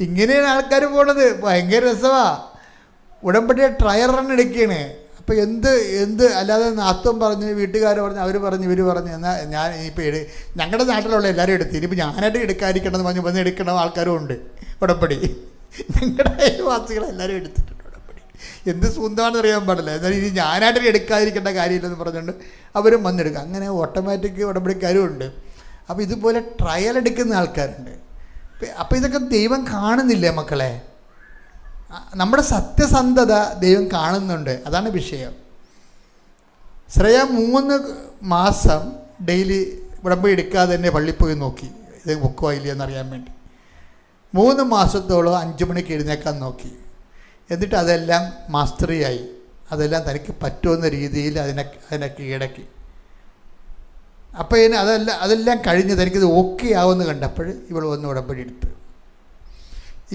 ഇങ്ങനെയാണ് ആൾക്കാർ പോണത്. ഭയങ്കര രസമാണ്. ഉടമ്പടിയെ ട്രയൽ റൺ എടുക്കുകയാണ്. അപ്പോൾ എന്ത് അല്ലാതെ നാത്തം പറഞ്ഞ് വീട്ടുകാർ പറഞ്ഞ് അവർ പറഞ്ഞ് ഇവർ പറഞ്ഞ് എന്നാൽ ഞാൻ ഇപ്പോൾ ഞങ്ങളുടെ നാട്ടിലുള്ള എല്ലാവരും എടുത്ത്, ഇനിയിപ്പോൾ ഞാനായിട്ട് എടുക്കാതിരിക്കണമെന്ന് പറഞ്ഞ് വന്ന് എടുക്കണ ആൾക്കാരും ഉണ്ട് ഉടമ്പടി. ഞങ്ങളുടെ അയൽവാസികളെല്ലാവരും എടുത്തിട്ടുണ്ട് ഉടമ്പടി. എന്ത് സ്വന്തമാണെന്ന് അറിയാൻ പാടില്ല, എന്നാലും ഇനി ഞാനായിട്ട് എടുക്കാതിരിക്കേണ്ട കാര്യമില്ലെന്ന് പറഞ്ഞുകൊണ്ട് അവരും വന്നെടുക്കും. അങ്ങനെ ഓട്ടോമാറ്റിക് ഉടമ്പടിക്കാരും ഉണ്ട്. അപ്പോൾ ഇതുപോലെ ട്രയൽ എടുക്കുന്ന ആൾക്കാരുണ്ട്. അപ്പോൾ ഇതൊക്കെ ദൈവം കാണുന്നില്ലേ മക്കളെ? നമ്മുടെ സത്യസന്ധത ദൈവം കാണുന്നുണ്ട്, അതാണ് വിഷയം. ശ്രേയ 3 മാസം ഡെയിലി ഉടമ്പടി എടുക്കാതെ തന്നെ പള്ളിയിൽ പോയി നോക്കി, ഇത് ബുക്കോ ഇല്ല എന്നറിയാൻ വേണ്ടി. 3 മാസത്തോളം 5 മണിക്ക് എഴുന്നേക്കാൻ നോക്കി. എന്നിട്ട് അതെല്ലാം മാസ്റ്ററിയായി, അതെല്ലാം തനിക്ക് പറ്റുമെന്ന രീതിയിൽ അതിനെ കീഴടക്കി. അപ്പോൾ അതെല്ലാം കഴിഞ്ഞ് തനിക്കിത് ഓക്കെ ആവുമെന്ന് കണ്ടപ്പോൾ ഇവൾ വന്ന് ഉടമ്പടി എടുത്ത്.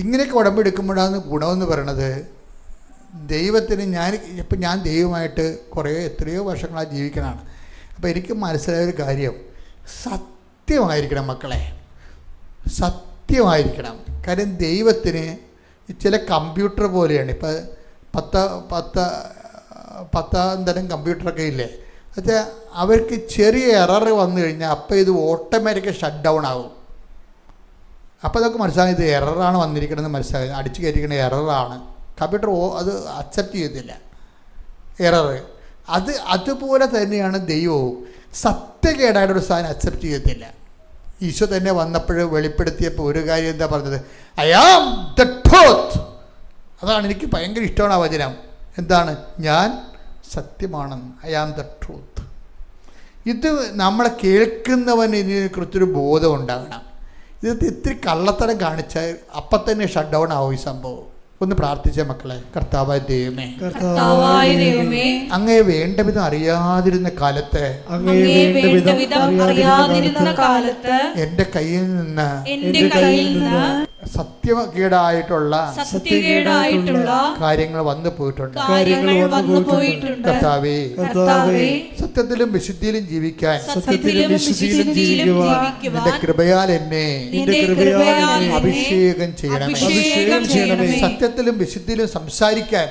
ഇങ്ങനെയൊക്കെ ഉടമ്പടി എടുക്കുമ്പോഴാണ് ഗുണമെന്ന് പറയണത്. ദൈവത്തിന് ഞാൻ ദൈവമായിട്ട് എത്രയോ വർഷങ്ങളായി ജീവിക്കണതാണ്. അപ്പോൾ എനിക്ക് മനസ്സിലായൊരു കാര്യം, സത്യമായിരിക്കണം മക്കളെ, സത്യമായിരിക്കണം. കാര്യം ദൈവത്തിന് ചില കമ്പ്യൂട്ടർ പോലെയാണ്. ഇപ്പോൾ 10 തരം കമ്പ്യൂട്ടറൊക്കെ ഇല്ലേ, എന്നുവെച്ചാൽ അവർക്ക് ചെറിയ എറർ വന്നു കഴിഞ്ഞാൽ അപ്പോൾ ഇത് ഓട്ടോമാറ്റിക് ഷട്ട് ഡൗൺ ആകും. അപ്പോൾ അതൊക്കെ മനസ്സിലാകും, ഇത് എററാണ് വന്നിരിക്കണമെന്ന് മനസ്സിലാകും. അടിച്ചു കയറ്റിക്കുന്ന എററാണ്, കമ്പ്യൂട്ടർ അത് അക്സെപ്റ്റ് ചെയ്യത്തില്ല എറർ. അതുപോലെ തന്നെയാണ് ദൈവവും, സത്യകേടായിട്ടൊരു സാധനം അക്സെപ്റ്റ് ചെയ്യത്തില്ല. ഈശോ തന്നെ വന്നപ്പോൾ വെളിപ്പെടുത്തിയപ്പോൾ ഒരു കാര്യം എന്താ പറഞ്ഞത്, ഐ ആം ദ ട്രൂത്ത്. അതാണ് എനിക്ക് ഭയങ്കര ഇഷ്ടമാണ് ആ വചനം. എന്താണ്, ഞാൻ സത്യമാണെന്ന്, ഐ ആം ദ ട്രൂത്ത്. ഇത് നമ്മളെ കേൾക്കുന്നവന് ഇതിനെക്കുറിച്ചൊരു ബോധം ഉണ്ടാകണം. ഇത് ഇത്തിരി കള്ളത്തരം കാണിച്ചാൽ അപ്പം തന്നെ ഷട്ട് ഡൗൺ ആവും ഈ സംഭവം. ഒന്ന് പ്രാർത്ഥിച്ച മക്കളെ, കർത്താവായ ദൈവമേ, അങ്ങയെ വേണ്ട വിധം അറിയാതിരുന്ന കാലത്ത് എന്റെ കയ്യിൽ നിന്ന് സത്യകേടായിട്ടുള്ള കാര്യങ്ങൾ വന്നു പോയിട്ടുണ്ട്. കർത്താവേ, സത്യത്തിലും വിശുദ്ധിയിലും ജീവിക്കാൻ നിന്റെ കൃപയാൽ എന്നെ അഭിഷേകം ചെയ്യണമേ. സത്യത്തിലും വിശുദ്ധിയിലും സംസാരിക്കാൻ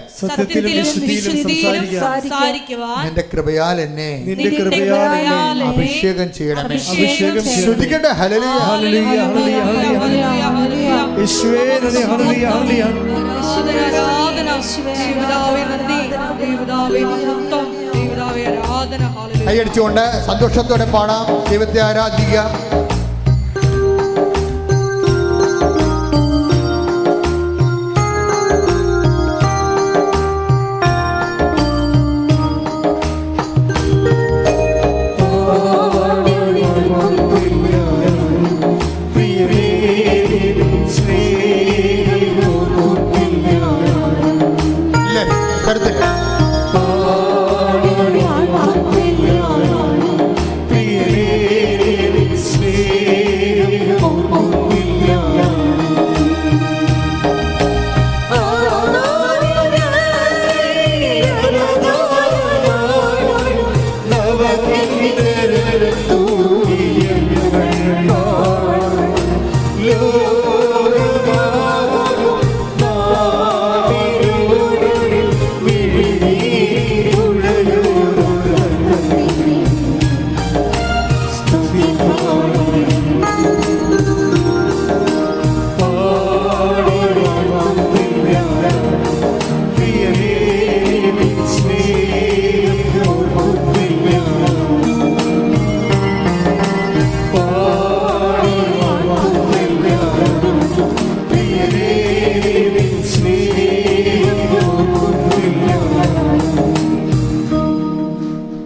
നിന്റെ കൃപയാൽ എന്നെ അഭിഷേകം ചെയ്യണമേ. ശ്രുതിക്കട്ടെ, ഹല്ലേലൂയ, ഹല്ലേലൂയ, ഹല്ലേലൂയ, ഹല്ലേലൂയ. യേശുവേ നന്ദി, ഹല്ലേലൂയ, ഹല്ലേലൂയ. ആരാധന. ഹല്ലേലൂയ. കൈയടിച്ചുകൊണ്ട് സന്തോഷത്തോടെ പാടാം, ദൈവത്തെ ആരാധിക്കാം.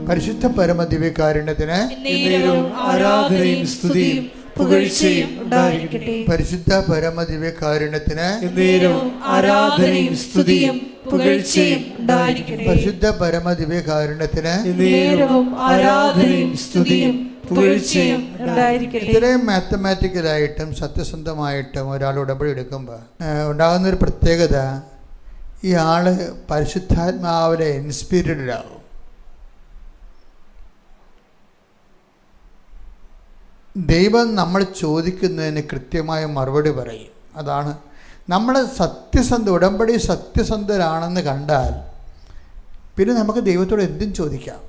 പരിശുദ്ധ പരമദിവ്യകാരുണ്യത്തിന് ആരാധനയും സ്തുതിയും പുകഴ്ചയും ഉണ്ടായിരിക്കട്ടെ. പരിശുദ്ധ പരമദിവ്യകാരുണ്യത്തിന് ആരാധനയും സ്തുതിയും പുകഴ്ചയും ഉണ്ടായിരിക്കട്ടെ. പരിശുദ്ധ പരമദിവ്യകാരുണ്യത്തിന് ആരാധനയും സ്തുതിയും പുകഴ്ചയും ഉണ്ടായിരിക്കട്ടെ. ഇത്രയും മാത്തമാറ്റിക്കലായിട്ടും സത്യസന്ധമായിട്ടും ഒരാൾ ഉടമ്പടി എടുക്കുമ്പോൾ ഉണ്ടാകുന്നൊരു പ്രത്യേകത, ഈ ആള് പരിശുദ്ധാത്മാവിലെ ഇൻസ്പിരിറ്റഡ് ആവും. ദൈവം നമ്മൾ ചോദിക്കുന്നതിന് കൃത്യമായ മറുപടി പറയും. അതാണ് നമ്മൾ ഉടമ്പടി സത്യസന്ധരാണെന്ന് കണ്ടാൽ പിന്നെ നമുക്ക് ദൈവത്തോട് എന്തും ചോദിക്കാം.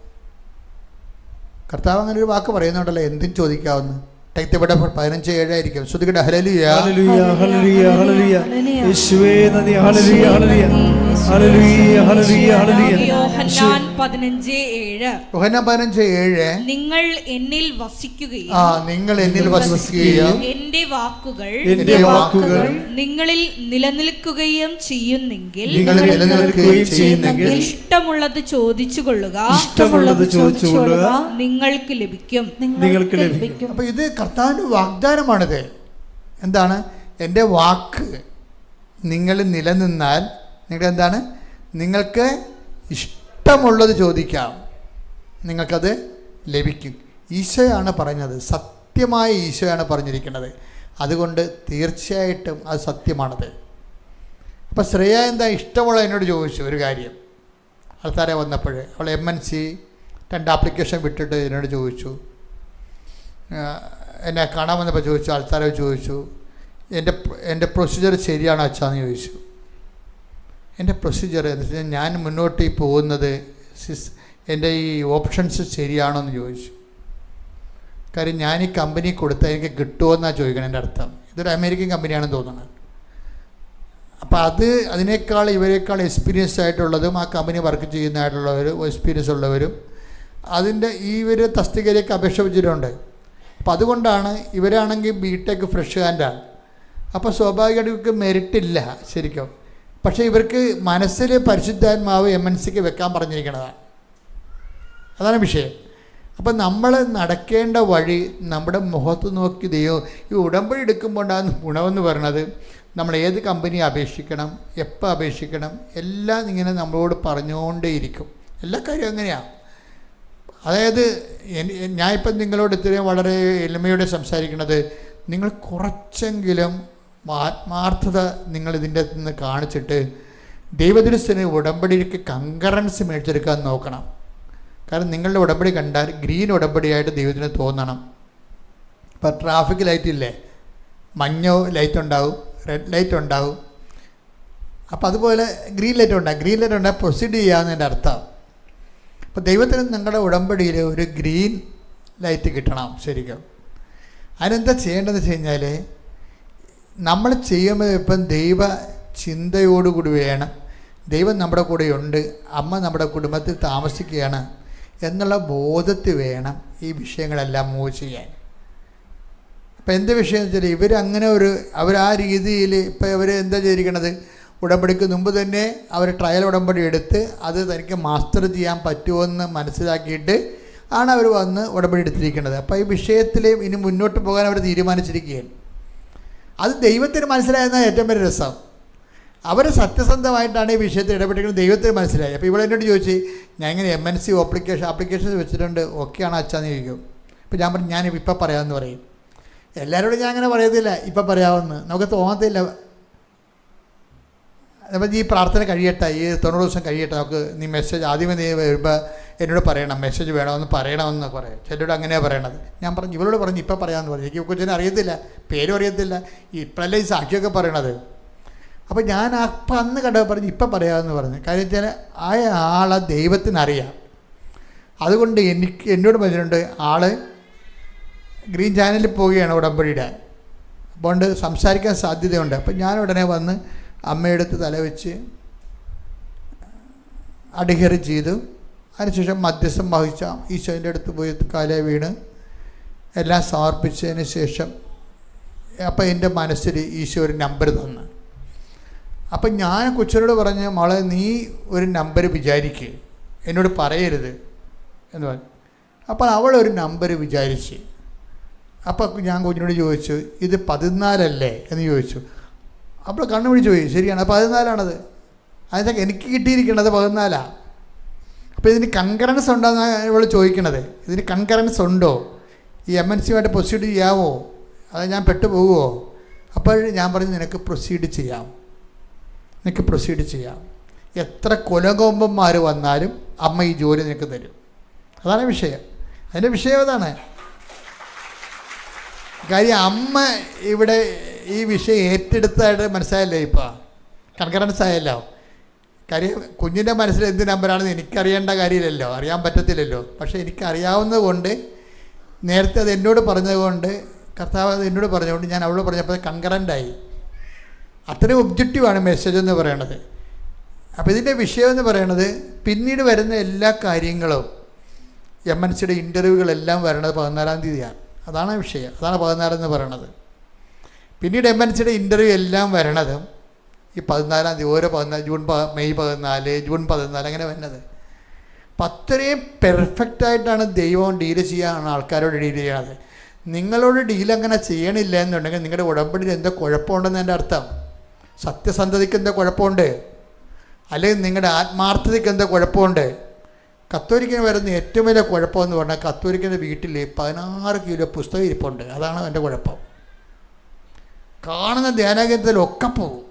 കർത്താവ് അങ്ങനെ ഒരു വാക്ക് പറയുന്നുണ്ടല്ലോ, എന്തും ചോദിക്കാവുന്ന. ഇവിടെ 15:7 ആയിരിക്കും. ശ്രുതികട ഹല്ലേലൂയ ഹല്ലേലൂയ ഹല്ലേലൂയ ഹല്ലേലൂയ യേശുവേ നന്ദി. ഹല്ലേലൂയ ഹല്ലേലൂയ ഹല്ലേലൂയ ഹല്ലേലൂയ ഹല്ലേലൂയ. യോഹന്നാൻ 15:7. യോഹന്നാൻ 15:7. നിങ്ങൾ എന്നിൽ വസിക്കുകയും നിങ്ങൾ എന്നിൽ വസിക്കുകയും എന്റെ വാക്കുകൾ നിങ്ങളിൽ നിലനിൽക്കുകയും ചെയ്യുന്നെങ്കിൽ ഇഷ്ടമുള്ളത് ചോദിച്ചുകൊള്ളുക, നിങ്ങൾക്ക് ലഭിക്കും. അപ്പൊ ഇത് കർത്താവിന്റെ വാഗ്ദാനമാണിത്. എന്താണ്? എൻ്റെ വാക്ക് നിങ്ങൾ നിലനിന്നാൽ എന്താണ്? നിങ്ങൾക്ക് ഇഷ്ടമുള്ളത് ചോദിക്കാം, നിങ്ങൾക്കത് ലഭിക്കും. ഈശോയാണ് പറഞ്ഞത്, സത്യമായ ഈശോയാണ് പറഞ്ഞിരിക്കുന്നത്. അതുകൊണ്ട് തീർച്ചയായിട്ടും അത് സത്യമാണത്. അപ്പോൾ ശ്രേയ എന്താ ഇഷ്ടമുള്ള എന്നോട് ചോദിച്ചു ഒരു കാര്യം. ആൾക്കാരെ വന്നപ്പോൾ അവൾ MNC 2 ആപ്ലിക്കേഷൻ വിട്ടിട്ട് എന്നോട് ചോദിച്ചു. എന്നെ കാണാൻ വന്നപ്പോൾ ചോദിച്ചു, ആൾക്കാരെ ചോദിച്ചു, എൻ്റെ പ്രൊസീജിയർ ശരിയാണോ അച്ഛാന്ന് ചോദിച്ചു. എൻ്റെ പ്രൊസീജിയർ എന്ന് വെച്ചാൽ ഞാൻ മുന്നോട്ട് പോകുന്നത് എൻ്റെ ഈ ഓപ്ഷൻസ് ശരിയാണോ എന്ന് ചോദിച്ചു. കാര്യം ഞാൻ ഈ കമ്പനി കൊടുത്താൽ എനിക്ക് കിട്ടുമോ എന്നാണ് ചോദിക്കണം. എൻ്റെ അർത്ഥം ഇതൊരു അമേരിക്കൻ കമ്പനിയാണെന്ന് തോന്നുന്നത്. അപ്പോൾ അതിനേക്കാൾ ഇവരെക്കാൾ എക്സ്പീരിയൻസ് ആയിട്ടുള്ളതും ആ കമ്പനി വർക്ക് ചെയ്യുന്നതായിട്ടുള്ളവരും എക്സ്പീരിയൻസ് ഉള്ളവരും അതിൻ്റെ ഇവർ തസ്തികയിലേക്ക് അപേക്ഷ വെച്ചിട്ടുണ്ട്. അപ്പം അതുകൊണ്ടാണ് ഇവരാണെങ്കിൽ BTech ഫ്രഷ് ഹാൻഡാണ്. അപ്പോൾ സ്വാഭാവികമായിട്ട് ഇവർക്ക് മെറിറ്റില്ല ശരിക്കും. പക്ഷേ ഇവർക്ക് മനസ്സിൽ പരിശുദ്ധാത്മാവ് MNCക്ക് വെക്കാൻ പറഞ്ഞിരിക്കുന്നതാണ്. അതാണ് വിഷയം. അപ്പം നമ്മൾ നടക്കേണ്ട വഴി നമ്മുടെ മുഖത്ത് നോക്കി ദൈവം ഈ ഉടമ്പടി എടുക്കുമ്പോൾ ഉണ്ടാകുന്ന ഗുണമെന്ന് പറയുന്നത്, നമ്മൾ ഏത് കമ്പനി അപേക്ഷിക്കണം, എപ്പോൾ അപേക്ഷിക്കണം, എല്ലാം ഇങ്ങനെ നമ്മളോട് പറഞ്ഞുകൊണ്ടേയിരിക്കും. എല്ലാ കാര്യവും അങ്ങനെയാണ്. അതായത് ഞാനിപ്പം നിങ്ങളോട് ഇത്രയും വളരെ എളിമയോടെ സംസാരിക്കുന്നത്, നിങ്ങൾ കുറച്ചെങ്കിലും ആത്മാർത്ഥത നിങ്ങളിതിൻ്റെ നിന്ന് കാണിച്ചിട്ട് ദൈവദൃശ്യത്തിന് ഉടമ്പടിക്ക് കങ്കറൻസ് മേടിച്ചെടുക്കാൻ നോക്കണം. കാരണം നിങ്ങളുടെ ഉടമ്പടി കണ്ടാൽ ഗ്രീൻ ഉടമ്പടിയായിട്ട് ദൈവത്തിന് തോന്നണം. ഇപ്പം ട്രാഫിക് ലൈറ്റ് ഇല്ലേ, മഞ്ഞ ലൈറ്റ് ഉണ്ടാവും, റെഡ് ലൈറ്റ് ഉണ്ടാവും. അപ്പോൾ അതുപോലെ ഗ്രീൻ ലൈറ്റ് ഉണ്ടാകും പ്രൊസീഡ് ചെയ്യാമെന്നതിൻ്റെ അർത്ഥം. അപ്പോൾ ദൈവത്തിന് നിങ്ങളുടെ ഉടമ്പടിയിൽ ഒരു ഗ്രീൻ ലൈറ്റ് കിട്ടണം ശരിക്കും. അതിനെന്താ ചെയ്യേണ്ടതെന്ന് വെച്ച് കഴിഞ്ഞാൽ, നമ്മൾ ചെയ്യുമ്പോൾ ഇപ്പം ദൈവ ചിന്തയോടുകൂടി വേണം. ദൈവം നമ്മുടെ കൂടെയുണ്ട്, അമ്മ നമ്മുടെ കുടുംബത്തിൽ താമസിക്കുകയാണ് എന്നുള്ള ബോധത്തിൽ വേണം ഈ വിഷയങ്ങളെല്ലാം മൂവ് ചെയ്യാൻ. അപ്പം എന്ത് വിഷയം എന്ന് വെച്ചാൽ ഇവരങ്ങനെ അവർ ആ രീതിയിൽ ഇപ്പോൾ ഇവർ എന്താ ചെയ്തിരിക്കണത്, ഉടമ്പടിക്ക് മുമ്പ് തന്നെ അവർ ട്രയൽ ഉടമ്പടി എടുത്ത് അത് തനിക്ക് മാസ്റ്റർ ചെയ്യാൻ പറ്റുമെന്ന് മനസ്സിലാക്കിയിട്ട് ആണ് അവർ വന്ന് ഉടമ്പടി എടുത്തിരിക്കുന്നത്. അപ്പോൾ ഈ വിഷയത്തിൽ ഇനി മുന്നോട്ട് പോകാൻ അവർ തീരുമാനിച്ചിരിക്കുകയാണ്. അത് ദൈവത്തിന് മനസ്സിലായെന്ന ഏറ്റവും വലിയ രസം. അവർ സത്യസന്ധമായിട്ടാണ് ഈ വിഷയത്തിൽ ഇടപെട്ടിരിക്കുന്നത്, ദൈവത്തിന് മനസ്സിലായി. അപ്പോൾ ഇവിടെ എന്നോട് ചോദിച്ച് ഞാൻ ഇങ്ങനെ MNC ആപ്ലിക്കേഷൻസ് വെച്ചിട്ടുണ്ട്, ഓക്കെയാണോ അച്ഛാന്ന് ചോദിക്കും. ഇപ്പോൾ ഞാൻ പറഞ്ഞു ഞാൻ ഇപ്പം പറയാമെന്ന് പറയും. എല്ലാവരോടും ഞാൻ അങ്ങനെ പറയത്തില്ല ഇപ്പം പറയാമെന്ന്, നമുക്ക് തോന്നത്തില്ല. അപ്പം ഈ പ്രാർത്ഥന കഴിയട്ടെ, ഈ 90 ദിവസം കഴിയട്ടെ, നമുക്ക് നീ മെസ്സേജ് ആദ്യമേ നീ വരുമ്പോൾ എന്നോട് പറയണം, മെസ്സേജ് വേണമെന്ന് പറയണമെന്ന് പറയും. ചിലരോട് അങ്ങനെയാണ് പറയണത്. ഞാൻ പറഞ്ഞു ഇവരോട് പറഞ്ഞു ഇപ്പം പറയാമെന്ന് പറഞ്ഞു. എനിക്ക് കൊച്ചിനെ അറിയത്തില്ല, പേരും അറിയത്തില്ല, ഇപ്പോഴല്ലേ ഈ സാക്ഷിയൊക്കെ പറയണത്. അപ്പോൾ ഞാൻ അപ്പം അന്ന് കണ്ടപ്പോൾ പറഞ്ഞു ഇപ്പം പറയാമെന്ന് പറഞ്ഞു. കാര്യം വെച്ചാൽ ആ ആളെ ദൈവത്തിനറിയാം. അതുകൊണ്ട് എന്നോട് പറഞ്ഞിട്ടുണ്ട് ആൾ ഗ്രീൻ ചാനലിൽ പോവുകയാണ് ഉടമ്പടിയുടെ, അതുകൊണ്ട് സംസാരിക്കാൻ സാധ്യതയുണ്ട്. അപ്പം ഞാൻ ഉടനെ വന്ന് അമ്മയെടുത്ത് തലവെച്ച് അടിഹറി ചെയ്തു. അതിനുശേഷം മധ്യസ്ഥം വഹിച്ച ഈശോൻ്റെ അടുത്ത് പോയി കാലേ വീണ് എല്ലാം സമർപ്പിച്ചതിന് ശേഷം അപ്പം എൻ്റെ മനസ്സിൽ ഈശോ ഒരു നമ്പർ തന്നു. അപ്പം ഞാൻ കൊച്ചിനോട് പറഞ്ഞ് മോളെ നീ ഒരു നമ്പർ വിചാരിക്കുക, എന്നോട് പറയരുത് എന്ന് പറഞ്ഞു. അപ്പോൾ അവളൊരു നമ്പർ വിചാരിച്ച്. അപ്പോൾ ഞാൻ കുഞ്ഞിനോട് ചോദിച്ചു ഇത് 14 എന്ന് ചോദിച്ചു. അപ്പോൾ കണ്ണു പിടിച്ച് പോയി. ശരിയാണ്, 14 അതിനൊക്കെ എനിക്ക് കിട്ടിയിരിക്കുന്നത് 14. അപ്പോൾ ഇതിന് കൺകറൻസ് ഉണ്ടോയെന്നാണ് ഇവൾ ചോദിക്കണത്. ഇതിന് കൺകറൻസ് ഉണ്ടോ, ഈ MNCയുമായിട്ട് പ്രൊസീഡ് ചെയ്യാമോ, അത് ഞാൻ പെട്ടുപോകുമോ? അപ്പോൾ ഞാൻ പറഞ്ഞു നിനക്ക് പ്രൊസീഡ് ചെയ്യാം, നിനക്ക് പ്രൊസീഡ് ചെയ്യാം. എത്ര കൊലകൊമ്പന്മാർ വന്നാലും അമ്മ ഈ ജോലി നിനക്ക് തരും. അതാണ് വിഷയം. അതിൻ്റെ വിഷയം അതാണ്. കാര്യം അമ്മ ഇവിടെ ഈ വിഷയം ഏറ്റെടുത്തായിട്ട് മനസ്സിലായല്ലോ, ഇപ്പോൾ കൺകറൻസ് ആയല്ലോ. കാര്യം കുഞ്ഞിൻ്റെ മനസ്സിൽ എന്ത് നമ്പറാണെന്ന് എനിക്കറിയേണ്ട കാര്യമില്ലല്ലോ, അറിയാൻ പറ്റത്തില്ലല്ലോ. പക്ഷേ എനിക്കറിയാവുന്നത് കൊണ്ട് നേരത്തെ അത് എന്നോട് പറഞ്ഞതുകൊണ്ട്, കർത്താവ് അത് എന്നോട് പറഞ്ഞതുകൊണ്ട് ഞാൻ അവളോട് പറഞ്ഞപ്പോൾ കൺകറൻ്റായി. അത്രയും ഒബ്ജക്റ്റീവാണ് മെസ്സേജ് എന്ന് പറയണത്. അപ്പോൾ ഇതിൻ്റെ വിഷയം എന്ന് പറയണത് പിന്നീട് വരുന്ന എല്ലാ കാര്യങ്ങളും MNCയുടെ ഇൻ്റർവ്യൂകളെല്ലാം വരണത് 14-ാം തീയതിയാണ്. അതാണ് വിഷയം, അതാണ് 14 എന്ന് പറയണത്. പിന്നീട് MNCയുടെ ഇൻ്റർവ്യൂ എല്ലാം വരണത് ഈ 14-ാം തീയതി, ഓരോ 14 മെയ് 14 ജൂൺ 14 അങ്ങനെ വരുന്നത്. അപ്പം അത്രയും പെർഫെക്റ്റായിട്ടാണ് ദൈവം ഡീല് ചെയ്യാനാണ് ആൾക്കാരോട് ഡീൽ ചെയ്യണത്. നിങ്ങളോട് ഡീൽ അങ്ങനെ ചെയ്യണില്ല എന്നുണ്ടെങ്കിൽ നിങ്ങളുടെ ഉടമ്പടിയിൽ എന്തോ കുഴപ്പമുണ്ടെന്ന് എൻ്റെ അർത്ഥം. സത്യസന്ധതയ്ക്ക് എന്തോ കുഴപ്പമുണ്ട്, അല്ലെങ്കിൽ നിങ്ങളുടെ ആത്മാർത്ഥതയ്ക്ക് എന്തോ കുഴപ്പമുണ്ട്. കത്തോലിക്കന് വരുന്ന ഏറ്റവും വലിയ കുഴപ്പമെന്ന് പറഞ്ഞാൽ കത്തോലിക്കൻ്റെ വീട്ടിൽ 16 കിലോ പുസ്തകം ഇരിപ്പുണ്ട്. അതാണ് എൻ്റെ കുഴപ്പം. കാണുന്ന ധ്യാനകേന്ദ്രത്തിലൊക്കെ പോകും,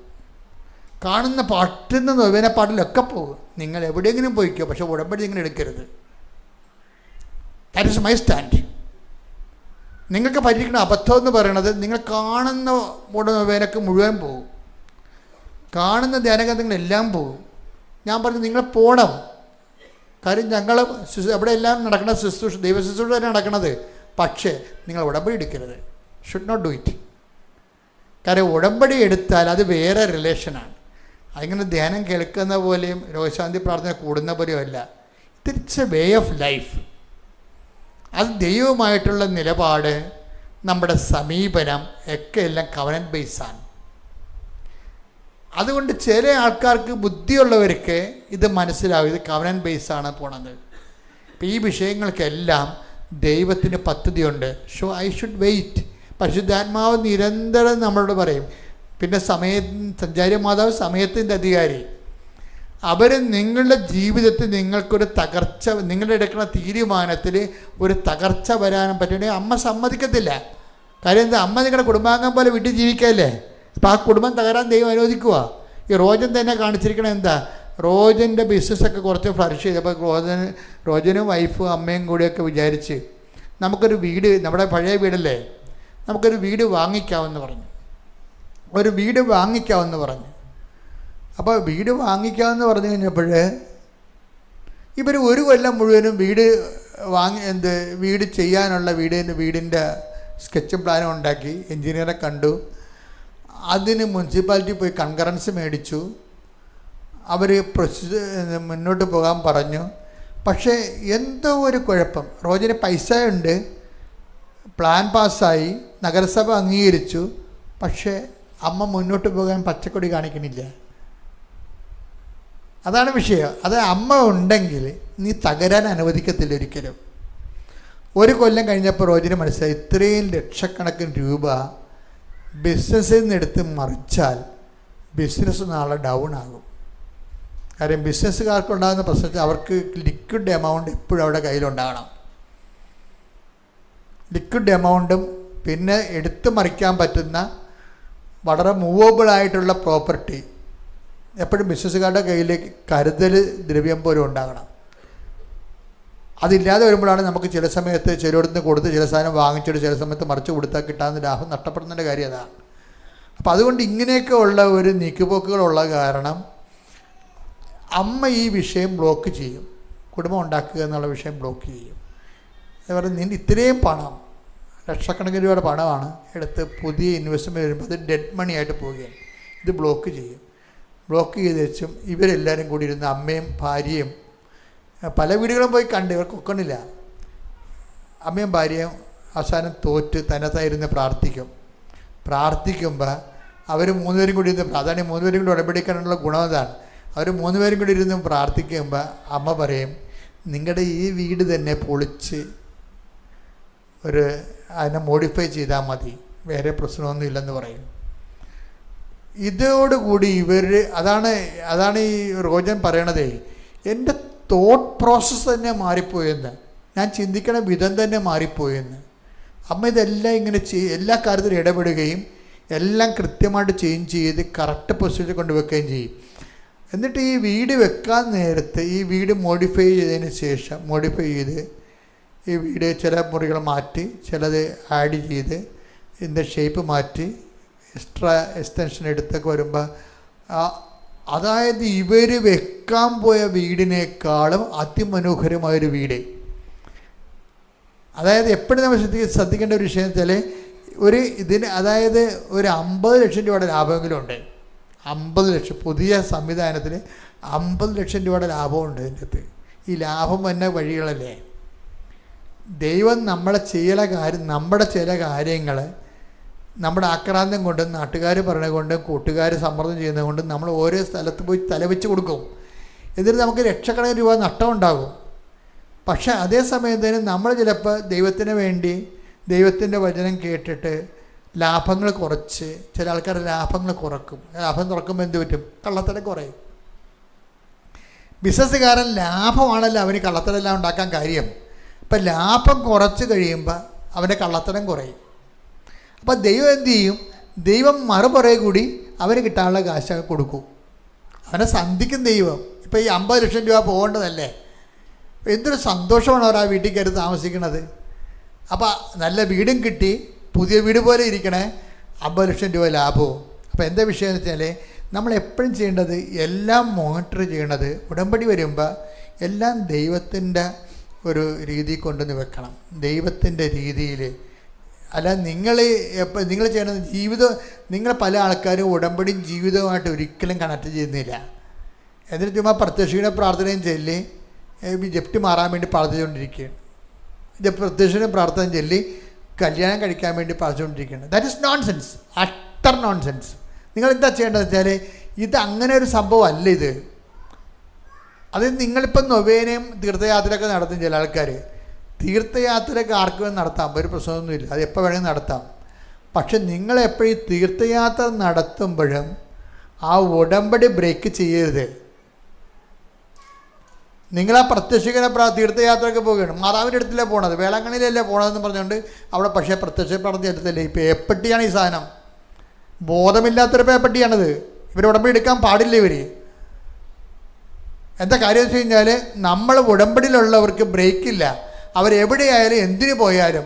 കാണുന്ന പാട്ടുന്ന നൊവേന പാട്ടിലൊക്കെ പോകും. നിങ്ങൾ എവിടെയെങ്കിലും പോയിക്കോ, പക്ഷെ ഉടമ്പടി നിങ്ങൾ എടുക്കരുത്. That is my stand. നിങ്ങൾക്ക് പറ്റിയിരിക്കുന്ന അബദ്ധം എന്ന് പറയണത് നിങ്ങൾ കാണുന്ന നൊവേനക്ക് മുഴുവൻ പോകും, കാണുന്ന ധ്യാനകേന്ദ്രങ്ങളെല്ലാം പോകും. ഞാൻ പറഞ്ഞു നിങ്ങൾ പോകണം. കാര്യം ഞങ്ങൾ അവിടെ എല്ലാം നടക്കുന്ന ശുശ്രൂഷ, ദൈവ ശുശ്രൂഷ തന്നെ നടക്കണത്. പക്ഷേ നിങ്ങൾ ഉടമ്പടി എടുക്കരുത്. Should not do it. കാര്യം ഉടമ്പടി എടുത്താൽ അത് വേറെ റിലേഷനാണ്. അതിങ്ങനെ ധ്യാനം കേൾക്കുന്ന പോലെയും രോഗശാന്തി പ്രാർത്ഥന കൂടുന്ന പോലെയും അല്ല. It's a way of life. അത് ദൈവവുമായിട്ടുള്ള നിലപാട്, നമ്മുടെ സമീപനം ഒക്കെ എല്ലാം കവനന്റ് ബേസാണ്. അതുകൊണ്ട് ചില ആൾക്കാർക്ക്, ബുദ്ധിയുള്ളവർക്ക് ഇത് മനസ്സിലാവും, ഇത് കവനന്റ് ബേസാണ് പോണത്. അപ്പം ഈ വിഷയങ്ങൾക്കെല്ലാം ദൈവത്തിന് പദ്ധതിയുണ്ട്. So I should wait. പരിശുദ്ധാത്മാവ് നിരന്തരം നമ്മളോട് പറയും. പിന്നെ സഞ്ചാരി മാതാവ് സമയത്തിൻ്റെ അധികാരി. അവർ നിങ്ങളുടെ ജീവിതത്തിൽ നിങ്ങൾക്കൊരു തകർച്ച, നിങ്ങളുടെ എടുക്കുന്ന തീരുമാനത്തിൽ ഒരു തകർച്ച വരാനും പറ്റുകയാണെങ്കിൽ അമ്മ സമ്മതിക്കത്തില്ല. കാര്യം എന്താ, അമ്മ നിങ്ങളുടെ കുടുംബാംഗം പോലെ വീട്ടിൽ ജീവിക്കല്ലേ. അപ്പോൾ ആ കുടുംബം തകരാൻ ദൈവം അനുവദിക്കുക. ഈ റോജൻ തന്നെ കാണിച്ചിരിക്കണത് എന്താ, റോജൻ്റെ ബിസിനസ്സൊക്കെ കുറച്ച് ഫ്ലറിഷ് ചെയ്തപ്പോൾ റോജനും വൈഫും അമ്മയും കൂടിയൊക്കെ വിചാരിച്ച് നമുക്കൊരു വീട്, നമ്മുടെ പഴയ വീടല്ലേ, നമുക്കൊരു വീട് വാങ്ങിക്കാമെന്ന് പറഞ്ഞു. ഒരു വീട് വാങ്ങിക്കാമെന്ന് പറഞ്ഞു. അപ്പോൾ വീട് വാങ്ങിക്കാമെന്ന് പറഞ്ഞു കഴിഞ്ഞപ്പോൾ ഇവർ ഒരു കൊല്ലം മുഴുവനും വീട് ചെയ്യാനുള്ള വീടിൻ്റെ സ്കെച്ചും പ്ലാനും ഉണ്ടാക്കി, എൻജിനീയറെ കണ്ടു, അതിന് മുനിസിപ്പാലിറ്റി പോയി കൺകറൻസ് മേടിച്ചു, അവർ മുന്നോട്ട് പോകാൻ പറഞ്ഞു. പക്ഷേ എന്തോ ഒരു കുഴപ്പം. റോജിന് പൈസ ഉണ്ട്, പ്ലാൻ പാസ്സായി, നഗരസഭ അംഗീകരിച്ചു, പക്ഷേ അമ്മ മുന്നോട്ട് പോകാൻ പച്ചക്കൊടി കാണിക്കണില്ല. അതാണ് വിഷയം. അത് അമ്മ ഉണ്ടെങ്കിൽ നീ തകരാൻ അനുവദിക്കത്തില്ല ഒരിക്കലും. ഒരു കൊല്ലം കഴിഞ്ഞപ്പോൾ റോജിന് മനസ്സിലായി ഇത്രയും ലക്ഷക്കണക്കിന് രൂപ ബിസിനസ്സിൽ നിന്ന് എടുത്ത് മറിച്ചാൽ ബിസിനസ് നാളെ ഡൗൺ ആകും. കാര്യം ബിസിനസ്സുകാർക്കുണ്ടാകുന്ന പ്രശ്നത്തിൽ അവർക്ക് ലിക്വിഡ് എമൗണ്ട് എപ്പോഴും അവിടെ കയ്യിലുണ്ടാകണം. ലിക്വിഡ് എമൗണ്ടും പിന്നെ എടുത്തു മറിക്കാൻ പറ്റുന്ന വളരെ മൂവബിളായിട്ടുള്ള പ്രോപ്പർട്ടി എപ്പോഴും ബിസിനസ്സുകാരുടെ കയ്യിൽ കരുതൽ ദ്രവ്യം പോലും ഉണ്ടാകണം. അതില്ലാതെ വരുമ്പോഴാണ് നമുക്ക് ചില സമയത്ത് ചിലയിടത്ത് കൊടുത്ത് ചില സാധനം വാങ്ങിച്ചിട്ട് ചില സമയത്ത് മറിച്ച് കൊടുത്താൽ കിട്ടാവുന്ന ലാഭം നഷ്ടപ്പെടുന്നതിൻ്റെ കാര്യം അതാണ്. അപ്പം അതുകൊണ്ട് ഇങ്ങനെയൊക്കെ ഉള്ള ഒരു നീക്കുപോക്കുകളുള്ള കാരണം അമ്മ ഈ വിഷയം ബ്ലോക്ക് ചെയ്യും. കുടുംബം ഉണ്ടാക്കുക എന്നുള്ള വിഷയം ബ്ലോക്ക് ചെയ്യും. അതുപോലെ നിൻ്റെ ഇത്രയും പണം, ലക്ഷക്കണക്കിന് രൂപയുടെ പണമാണ് എടുത്ത് പുതിയ ഇൻവെസ്റ്റ്മെൻറ്റ് വരുമ്പോൾ അത് ഡെഡ് മണി ആയിട്ട് പോവുകയാണ്. ഇത് ബ്ലോക്ക് ചെയ്യും. ബ്ലോക്ക് ചെയ്ത് വെച്ചും ഇവരെല്ലാവരും കൂടി ഇരുന്ന് അമ്മയും ഭാര്യയും പല വീടുകളും പോയി കണ്ട് ഇവർക്ക് ഒക്കണില്ല. അമ്മയും ഭാര്യയും അവസാനം തോറ്റ് തന്നത്തായിരുന്ന് പ്രാർത്ഥിക്കുമ്പോൾ അവർ മൂന്നുപേരും കൂടി ഇരുന്ന്, അതാണ് ഈ മൂന്നുപേരും കൂടി ഉടമ്പടിക്കാനുള്ള ഗുണം അതാണ്. അവർ മൂന്നുപേരും കൂടി ഇരുന്ന് പ്രാർത്ഥിക്കുമ്പോൾ അമ്മ പറയും നിങ്ങളുടെ ഈ വീട് തന്നെ പൊളിച്ച് അതിനെ മോഡിഫൈ ചെയ്താൽ മതി, വേറെ പ്രശ്നമൊന്നും ഇല്ലെന്ന് പറയും. ഇതോടുകൂടി അതാണ് ഈ റോജൻ പറയണതേ, എൻ്റെ തോട്ട് പ്രോസസ്സ് തന്നെ മാറിപ്പോയെന്ന്, ഞാൻ ചിന്തിക്കണ വിധം തന്നെ മാറിപ്പോയെന്ന്. അമ്മ ഇതെല്ലാം ഇങ്ങനെ എല്ലാ കാര്യത്തിലും ഇടപെടുകയും എല്ലാം കൃത്യമായിട്ട് ചേഞ്ച് ചെയ്ത് കറക്റ്റ് പൊസിഷനിൽ കൊണ്ടുവെക്കുകയും ചെയ്യും. എന്നിട്ട് ഈ വീട് വെക്കാൻ നേരത്ത് ഈ വീട് മോഡിഫൈ ചെയ്തതിന് ശേഷം ഈ വീട് ചില മുറികൾ മാറ്റി ചിലത് ആഡ് ചെയ്ത് ഇതിൻ്റെ ഷേപ്പ് മാറ്റി എക്സ്ട്രാ എക്സ്റ്റൻഷൻ എടുത്തൊക്കെ വരുമ്പോൾ അതായത് ഇവർ വെക്കാൻ പോയ വീടിനേക്കാളും അതിമനോഹരമായൊരു വീട്. അതായത് എപ്പോഴും നമ്മൾ ശ്രദ്ധിക്കേണ്ട ഒരു വിഷയം വെച്ചാൽ അതായത് ഒരു 50 ലക്ഷം രൂപയുടെ ലാഭമെങ്കിലും ഉണ്ട്. 50 ലക്ഷം പുതിയ സംവിധാനത്തിന് 50 ലക്ഷം രൂപയുടെ ലാഭമുണ്ട് ഇതിൻ്റെ അകത്ത്. ഈ ലാഭം വന്ന വഴികളല്ലേ ദൈവം നമ്മുടെ ചില കാര്യങ്ങൾ നമ്മുടെ ആക്രാന്തം കൊണ്ടും നാട്ടുകാർ പറഞ്ഞ കൊണ്ടും കൂട്ടുകാർ സമ്മർദ്ദം ചെയ്യുന്നത് കൊണ്ടും നമ്മൾ ഓരോ സ്ഥലത്ത് പോയി തലവെച്ച് കൊടുക്കും. എന്നിട്ട് നമുക്ക് ലക്ഷക്കണക്കിന് രൂപ നഷ്ടം ഉണ്ടാകും. പക്ഷേ അതേസമയം തന്നെ നമ്മൾ ചിലപ്പോൾ ദൈവത്തിന് വേണ്ടി ദൈവത്തിൻ്റെ വചനം കേട്ടിട്ട് ലാഭങ്ങൾ കുറച്ച്, ചില ആൾക്കാർ ലാഭങ്ങൾ കുറക്കും. ലാഭം കുറക്കുമ്പോൾ എന്ത് പറ്റും? കള്ളത്തരം കുറയും. ബിസിനസ്സുകാരൻ ലാഭമാണല്ലോ അവന് കള്ളത്തരെല്ലാം ഉണ്ടാക്കാൻ കാര്യം. അപ്പം ലാഭം കുറച്ച് കഴിയുമ്പോൾ അവൻ്റെ കള്ളത്തരം കുറയും. അപ്പം ദൈവം എന്തു ചെയ്യും? ദൈവം മറുപുറകെ കൂടി അവന് കിട്ടാനുള്ള കാശ് കൊടുക്കും. അവനെ സന്ധിക്കും ദൈവം. ഇപ്പം ഈ 50 ലക്ഷം രൂപ പോകേണ്ടതല്ലേ? എന്തൊരു സന്തോഷമാണ് അവർ ആ വീട്ടിൽ കയറി താമസിക്കണത്. അപ്പോൾ നല്ല വീടും കിട്ടി, പുതിയ വീട് പോലെ ഇരിക്കണേ, 50 ലക്ഷം രൂപ ലാഭവും. അപ്പോൾ എന്താ വിഷയം എന്ന് വെച്ചാൽ നമ്മൾ എപ്പോഴും ചെയ്യേണ്ടത് എല്ലാം മോണിറ്റർ ചെയ്യേണ്ടത് ഉടമ്പടി വരുമ്പോൾ എല്ലാം ദൈവത്തിൻ്റെ ഒരു രീതി കൊണ്ടുവന്ന് വെക്കണം. ദൈവത്തിൻ്റെ രീതിയിൽ അല്ല നിങ്ങൾ ചെയ്യണത് ജീവിതം. നിങ്ങൾ പല ആൾക്കാരും ഉടമ്പടിയും ജീവിതവുമായിട്ട് ഒരിക്കലും കണക്ട് ചെയ്യുന്നില്ല. എന്നിട്ട് ചുമ്മാ പ്രത്യക്ഷീണ പ്രാർത്ഥനയും ചൊല്ലി ജപ്തി മാറാൻ വേണ്ടി പ്രാർത്ഥിച്ചുകൊണ്ടിരിക്കുകയാണ്. പ്രത്യക്ഷീണ പ്രാർത്ഥന ചൊല്ലി കല്യാണം കഴിക്കാൻ വേണ്ടി പ്രാർത്ഥിച്ചുകൊണ്ടിരിക്കുകയാണ്. That is nonsense, utter nonsense. നിങ്ങൾ എന്താ ചെയ്യേണ്ടതെന്ന് വെച്ചാൽ ഇത് അങ്ങനെ ഒരു സംഭവം അല്ല ഇത്. അത് നിങ്ങളിപ്പം നൊവേനയും തീർത്ഥയാത്രയൊക്കെ നടത്തും. ചില ആൾക്കാർ തീർത്ഥയാത്രയൊക്കെ ആർക്ക് വേണം നടത്താം, ഒരു പ്രശ്നമൊന്നുമില്ല, അത് എപ്പോൾ വേണമെങ്കിൽ നടത്താം. പക്ഷെ നിങ്ങളെപ്പോഴും തീർത്ഥയാത്ര നടത്തുമ്പോഴും ആ ഉടമ്പടി ബ്രേക്ക് ചെയ്യരുത്. നിങ്ങൾ ആ പ്രത്യക്ഷകനെ തീർത്ഥയാത്രയൊക്കെ പോവുകയാണ്, മാതാവിൻ്റെ അടുത്തല്ലേ പോണത്, വേളാങ്കണ്ണിയിലല്ലേ പോണതെന്ന് പറഞ്ഞുകൊണ്ട് അവിടെ പക്ഷേ പ്രത്യക്ഷ പറഞ്ഞ എടുത്തല്ലേ. ഈ പേപ്പട്ടിയാണ് ഈ സാധനം, ബോധമില്ലാത്തൊരു പേപ്പട്ടിയാണത്. ഇവർ ഉടമ്പടി എടുക്കാൻ പാടില്ല. ഇവർ എന്താ കാര്യം വെച്ച് കഴിഞ്ഞാൽ നമ്മൾ ഉടമ്പടിയിലുള്ളവർക്ക് ബ്രേക്കില്ല. അവരെവിടെയായാലും എന്തിനു പോയാലും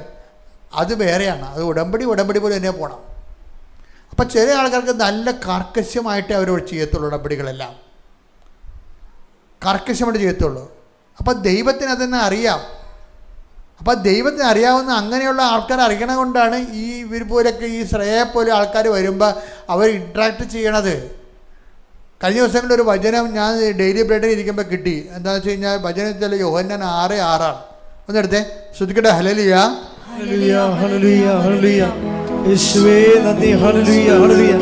അത് വേറെയാണ്. അത് ഉടമ്പടി പോലെ തന്നെ പോകണം. അപ്പം ചില ആൾക്കാർക്ക് നല്ല കാർക്കശ്യമായിട്ടേ അവർ ചെയ്യത്തുള്ളൂ. ഉടമ്പടികളെല്ലാം കർക്കശമായിട്ട് ചെയ്യത്തുള്ളൂ. അപ്പം ദൈവത്തിന് അതെന്നെ അറിയാം. അപ്പം ദൈവത്തിന് അറിയാവുന്ന അങ്ങനെയുള്ള ആൾക്കാർ അറിയണ കൊണ്ടാണ് ഈ ഇവർ പോലൊക്കെ ഈ ശ്രേയെ പോലെ ആൾക്കാർ വരുമ്പോൾ അവർ ഇൻട്രാക്ട് ചെയ്യണത്. കഴിഞ്ഞ ദിവസങ്ങളിൽ ഒരു വചനം ഞാൻ ഡെയിലി ബ്രെഡിൽ ഇരിക്കുമ്പോൾ കിട്ടി. എന്താണെന്ന് വെച്ച് കഴിഞ്ഞാൽ വചനത്തിൽ യോഹന്നാൻ 6:6 ഒന്നെടുത്തേ, ശ്രദ്ധിക്കട്ടെ. ഹല്ലേലൂയ, ഹല്ലേലൂയ, ഹല്ലേലൂയ, ഹല്ലേലൂയ. യേശുവേ നന്ദി. ഹല്ലേലൂയ, ഹല്ലേലൂയ,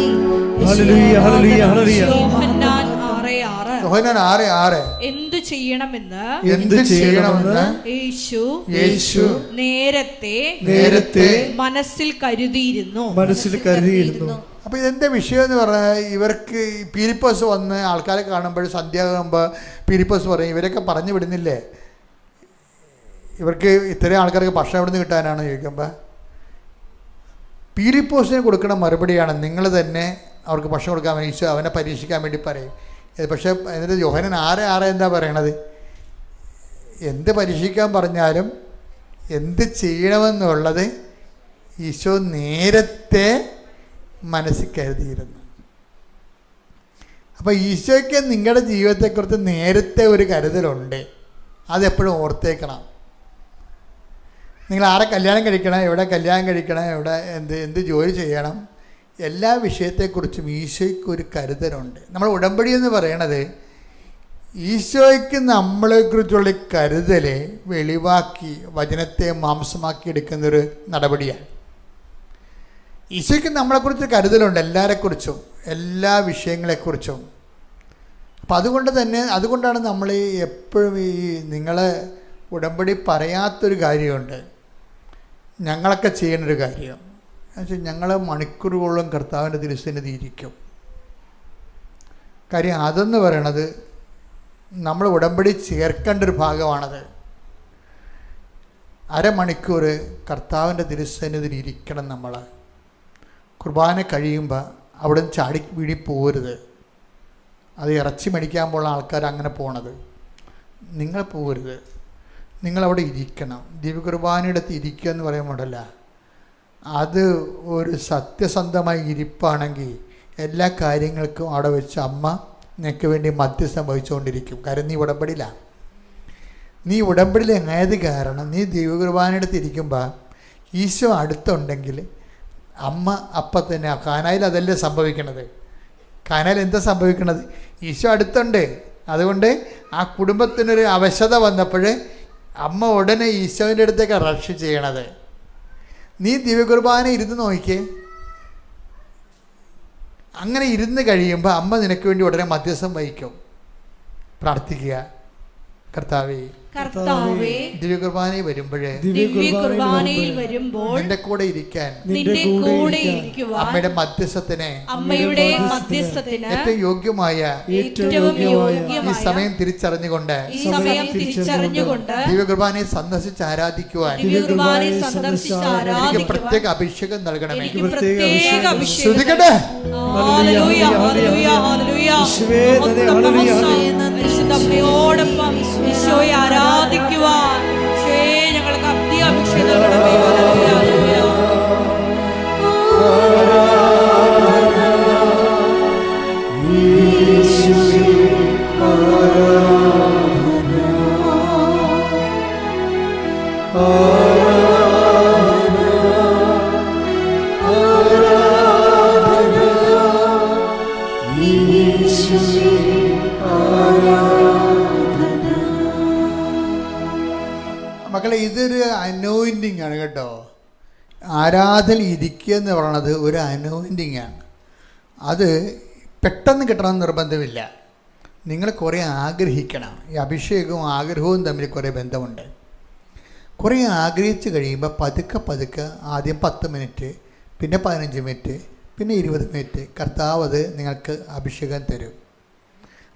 ഹല്ലേലൂയ, ഹല്ലേലൂയ, ഹല്ലേലൂയ. യോഹന്നാൻ 6:6. യോഹന്നാൻ 6:6 എന്തു ചെയ്യണമെന്ന് യേശു നേരത്തെ മനസ്സിൽ കരുതിയിരുന്നു. അപ്പോൾ ഇതെന്താ വിഷയം എന്ന് പറഞ്ഞാൽ, ഇവർക്ക് പീലിപ്പോസ് വന്ന് ആൾക്കാരെ കാണുമ്പോൾ സന്ധ്യയാകുമ്പോൾ പീലിപ്പോസ് പറയും, ഇവരൊക്കെ പറഞ്ഞു വിടുന്നില്ലേ, ഇവർക്ക് ഇത്രയും ആൾക്കാർക്ക് ഭക്ഷണം എവിടെ നിന്ന് കിട്ടാനാണ് ചോദിക്കുമ്പോൾ പീലിപ്പോസിന് കൊടുക്കുന്ന മറുപടിയാണ്, നിങ്ങൾ തന്നെ അവർക്ക് ഭക്ഷണം കൊടുക്കാൻ വേണ്ടി ഈശോ അവനെ പരീക്ഷിക്കാൻ വേണ്ടി പറയും. പക്ഷേ എന്നിട്ട് യോഹന്നാൻ 6:6 എന്താ പറയണത്? എന്ത് പരീക്ഷിക്കാൻ പറഞ്ഞാലും എന്ത് ചെയ്യണമെന്നുള്ളത് ഈശോ നേരത്തെ മനസ്സിൽ കരുതിയിരുന്നു. അപ്പോൾ ഈശോയ്ക്ക് നിങ്ങളുടെ ജീവിതത്തെക്കുറിച്ച് നേരത്തെ ഒരു കരുതലുണ്ട്. അതെപ്പോഴും ഓർത്തേക്കണം. നിങ്ങൾ ആരെ കല്യാണം കഴിക്കണം, എവിടെ കല്യാണം കഴിക്കണം, എവിടെ എന്ത് ജോലി ചെയ്യണം, എല്ലാ വിഷയത്തെക്കുറിച്ചും ഈശോയ്ക്ക് ഒരു കരുതലുണ്ട്. നമ്മൾ ഉടമ്പടി എന്ന് പറയണത് ഈശോയ്ക്ക് നമ്മളെക്കുറിച്ചുള്ള കരുതൽ വെളിവാക്കി വചനത്തെ മാംസമാക്കി എടുക്കുന്നൊരു നടപടിയാണ്. ഈശോയ്ക്ക് നമ്മളെക്കുറിച്ച് കരുതലുണ്ട്, എല്ലാവരെക്കുറിച്ചും, എല്ലാ വിഷയങ്ങളെക്കുറിച്ചും. അപ്പം അതുകൊണ്ടാണ് നമ്മൾ എപ്പോഴും നിങ്ങൾ ഉടമ്പടി പറയാത്തൊരു കാര്യമുണ്ട്, ഞങ്ങളൊക്കെ ചെയ്യേണ്ടൊരു കാര്യം. എന്നുവെച്ചാൽ ഞങ്ങൾ മണിക്കൂറുകളോളം കർത്താവിൻ്റെ തിരുസന്നിധി ഇരിക്കും. കാര്യം അതെന്ന് പറയണത് നമ്മൾ ഉടമ്പടി ചേർക്കേണ്ട ഒരു ഭാഗമാണത്. അരമണിക്കൂർ കർത്താവിൻ്റെ തിരുസന്നിധിയിൽ ഇരിക്കണം. നമ്മൾ കുർബാന കഴിയുമ്പോൾ അവിടെ നിന്ന് ചാടി വീടി പോരുത്. അത് ഇറച്ചി മേടിക്കാൻ പോകുന്ന ആൾക്കാർ അങ്ങനെ പോണത്. നിങ്ങൾ പോരുത്, നിങ്ങളവിടെ ഇരിക്കണം. ദിവ്യകുർബാനയുടെ അടുത്ത് ഇരിക്കുക എന്ന് പറയുമ്പോഴല്ല, അത് ഒരു സത്യസന്ധമായ ഇരിപ്പാണെങ്കിൽ എല്ലാ കാര്യങ്ങൾക്കും അവിടെ വെച്ച് അമ്മ നിനക്ക് വേണ്ടി മധ്യസ്ഥം വഹിച്ചുകൊണ്ടിരിക്കും. കാര്യം നീ ഉടമ്പടിയിലാണ്. നീ ഉടമ്പടിയിൽ ആയത് കാരണം നീ ദിവ്യകുർബാനയുടെ അടുത്ത് ഇരിക്കുമ്പോൾ ഈശോ അടുത്തുണ്ടെങ്കിൽ അമ്മ അപ്പം തന്നെ, കാനായിൽ അതല്ലേ സംഭവിക്കണത്. കാനായിൽ എന്താ സംഭവിക്കണത്? ഈശോ അടുത്തുണ്ട്. അതുകൊണ്ട് ആ കുടുംബത്തിനൊരു അവശത വന്നപ്പോൾ അമ്മ ഉടനെ ഈശോൻ്റെ അടുത്തേക്ക് റഷ് ചെയ്യണത്. നീ ദിവ്യകുർബാന ഇരുന്ന് നോക്കിയേ. അങ്ങനെ ഇരുന്ന് കഴിയുമ്പോൾ അമ്മ നിനക്ക് വേണ്ടി ഉടനെ മധ്യസ്ഥം വഹിക്കും. പ്രാർത്ഥിക്കുക, കർത്താവേ ദിവ്യകുർബാനയിൽ വരുമ്പോൾ നിന്റെ കൂടെ ഇരിക്കാൻ അമ്മയുടെ മധ്യസ്ഥത്തിന് ഏറ്റവും യോഗ്യമായ ഈ സമയം തിരിച്ചറിഞ്ഞുകൊണ്ട് ദിവ്യകുർബാനയെ സന്ദർശിച്ച് ആരാധിക്കുവാൻ എനിക്ക് പ്രത്യേക അഭിഷേകം നൽകണമേ. ശ്രദ്ധിക്കട്ടെ. ഈശോയെ ആരാധിക്കുവാൻ ഞങ്ങൾക്ക് അധിക അഭിഷേകം മക്കളെ, ഇതൊരു അനോയിൻറ്റിങ് ആണ് കേട്ടോ. ആരാധന ഇരിക്കുക എന്ന് പറയുന്നത് ഒരു അനോയിൻറ്റിങ് ആണ്. അത് പെട്ടെന്ന് കിട്ടണമെന്ന് നിർബന്ധമില്ല. നിങ്ങൾ കുറേ ആഗ്രഹിക്കണം. ഈ അഭിഷേകവും ആഗ്രഹവും തമ്മിൽ കുറേ ബന്ധമുണ്ട്. കുറേ ആഗ്രഹിച്ച് കഴിയുമ്പോൾ പതുക്കെ ആദ്യം 10 മിനിറ്റ്, പിന്നെ 15 മിനിറ്റ്, പിന്നെ 20 മിനിറ്റ് കർത്താവ് അത് നിങ്ങൾക്ക് അഭിഷേകം തരും.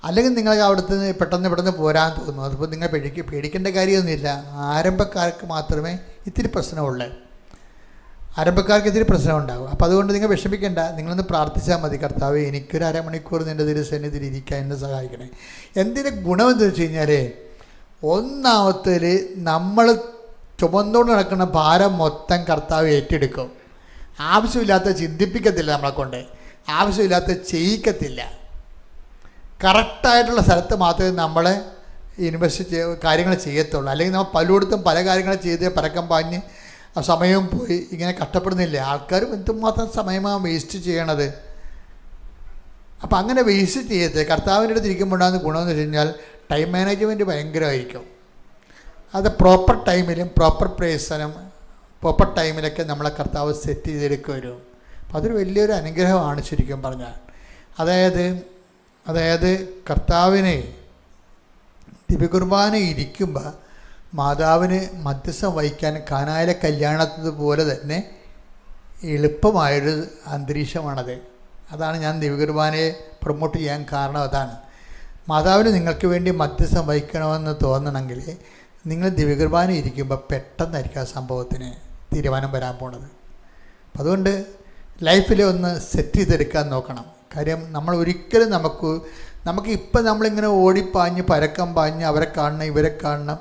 അല്ലെങ്കിൽ നിങ്ങൾക്ക് അവിടുത്തെ പെട്ടെന്ന് പോരാൻ തോന്നും. അതിപ്പോൾ നിങ്ങൾ പേടിക്കേണ്ട കാര്യമൊന്നുമില്ല. ആരംഭക്കാർക്ക് മാത്രമേ ഇത്തിരി പ്രശ്നമുള്ളൂ. ആരംഭക്കാർക്ക് ഇത്തിരി പ്രശ്നം ഉണ്ടാകും. അപ്പോൾ അതുകൊണ്ട് നിങ്ങൾ വിഷമിക്കേണ്ട. നിങ്ങളൊന്ന് പ്രാർത്ഥിച്ചാൽ മതി, കർത്താവേ എനിക്കൊരു അരമണിക്കൂർ നിൻ്റെ തിരുസന്നിധിയിൽ ഇരിക്കാൻ എന്നെ സഹായിക്കണേ. എന്തിൻ്റെ ഗുണമെന്ന് വെച്ച് കഴിഞ്ഞാൽ, ഒന്നാമത്തേൽ നമ്മൾ ചുമന്നുകൊണ്ട് നടക്കുന്ന ഭാരം മൊത്തം കർത്താവ് ഏറ്റെടുക്കും. ആവശ്യമില്ലാത്ത ചിന്തിപ്പിക്കത്തില്ല, നമ്മളെ കൊണ്ട് ആവശ്യമില്ലാത്ത ചെയ്യിക്കത്തില്ല. കറക്റ്റായിട്ടുള്ള സ്ഥലത്ത് മാത്രമേ നമ്മൾ ഇൻവെസ്റ്റ് കാര്യങ്ങൾ ചെയ്യത്തുള്ളൂ. അല്ലെങ്കിൽ നമ്മൾ പലയിടത്തും പല കാര്യങ്ങൾ ചെയ്ത് പരക്കം പാഞ്ഞ് സമയവും പോയി ഇങ്ങനെ കഷ്ടപ്പെടുന്നില്ല. ആൾക്കാരും എന്തുമാത്രം സമയമാണ് വേസ്റ്റ് ചെയ്യണത്. അപ്പം അങ്ങനെ വേസ്റ്റ് ചെയ്യരുത്. കർത്താവിൻ്റെ അടുത്ത് ഇരിക്കുമ്പോഴാകുന്ന ഗുണമെന്ന് വെച്ച് കഴിഞ്ഞാൽ ടൈം മാനേജ്മെൻറ്റ് ഭയങ്കരമായിരിക്കും. അത് പ്രോപ്പർ ടൈമിലും പ്രോപ്പർ പ്ലേസിനും പ്രോപ്പർ ടൈമിലൊക്കെ നമ്മളെ കർത്താവ് സെറ്റ് ചെയ്തെടുക്കുക വരും. അപ്പം അതൊരു വലിയൊരു അനുഗ്രഹമാണ് ശരിക്കും പറഞ്ഞാൽ. അതായത് കർത്താവിനെ ദിവ്യകുർബാന ഇരിക്കുമ്പോൾ മാതാവിന് മധ്യസ്ഥം വഹിക്കാൻ കാനായിലെ കല്യാണത്തതുപോലെ തന്നെ എളുപ്പമായൊരു അന്തരീക്ഷമാണത്. അതാണ് ഞാൻ ദിവ്യകുർബാനയെ പ്രൊമോട്ട് ചെയ്യാൻ കാരണം. അതാണ് മാതാവിന് നിങ്ങൾക്ക് വേണ്ടി മധ്യസ്ഥം വഹിക്കണമെന്ന് തോന്നണമെങ്കിൽ നിങ്ങൾ ദിവ്യകുർബാന ഇരിക്കുമ്പോൾ പെട്ടെന്നായിരിക്കും ആ സംഭവത്തിന് തീരുമാനം വരാൻ പോണത്. അപ്പം അതുകൊണ്ട് ലൈഫിൽ ഒന്ന് സെറ്റ് ചെയ്തെടുക്കാൻ നോക്കണം. കാര്യം നമ്മൾ ഒരിക്കലും നമുക്ക് ഇപ്പം നമ്മളിങ്ങനെ ഓടിപ്പാഞ്ഞ് പരക്കം പാഞ്ഞ് അവരെ കാണണം ഇവരെ കാണണം.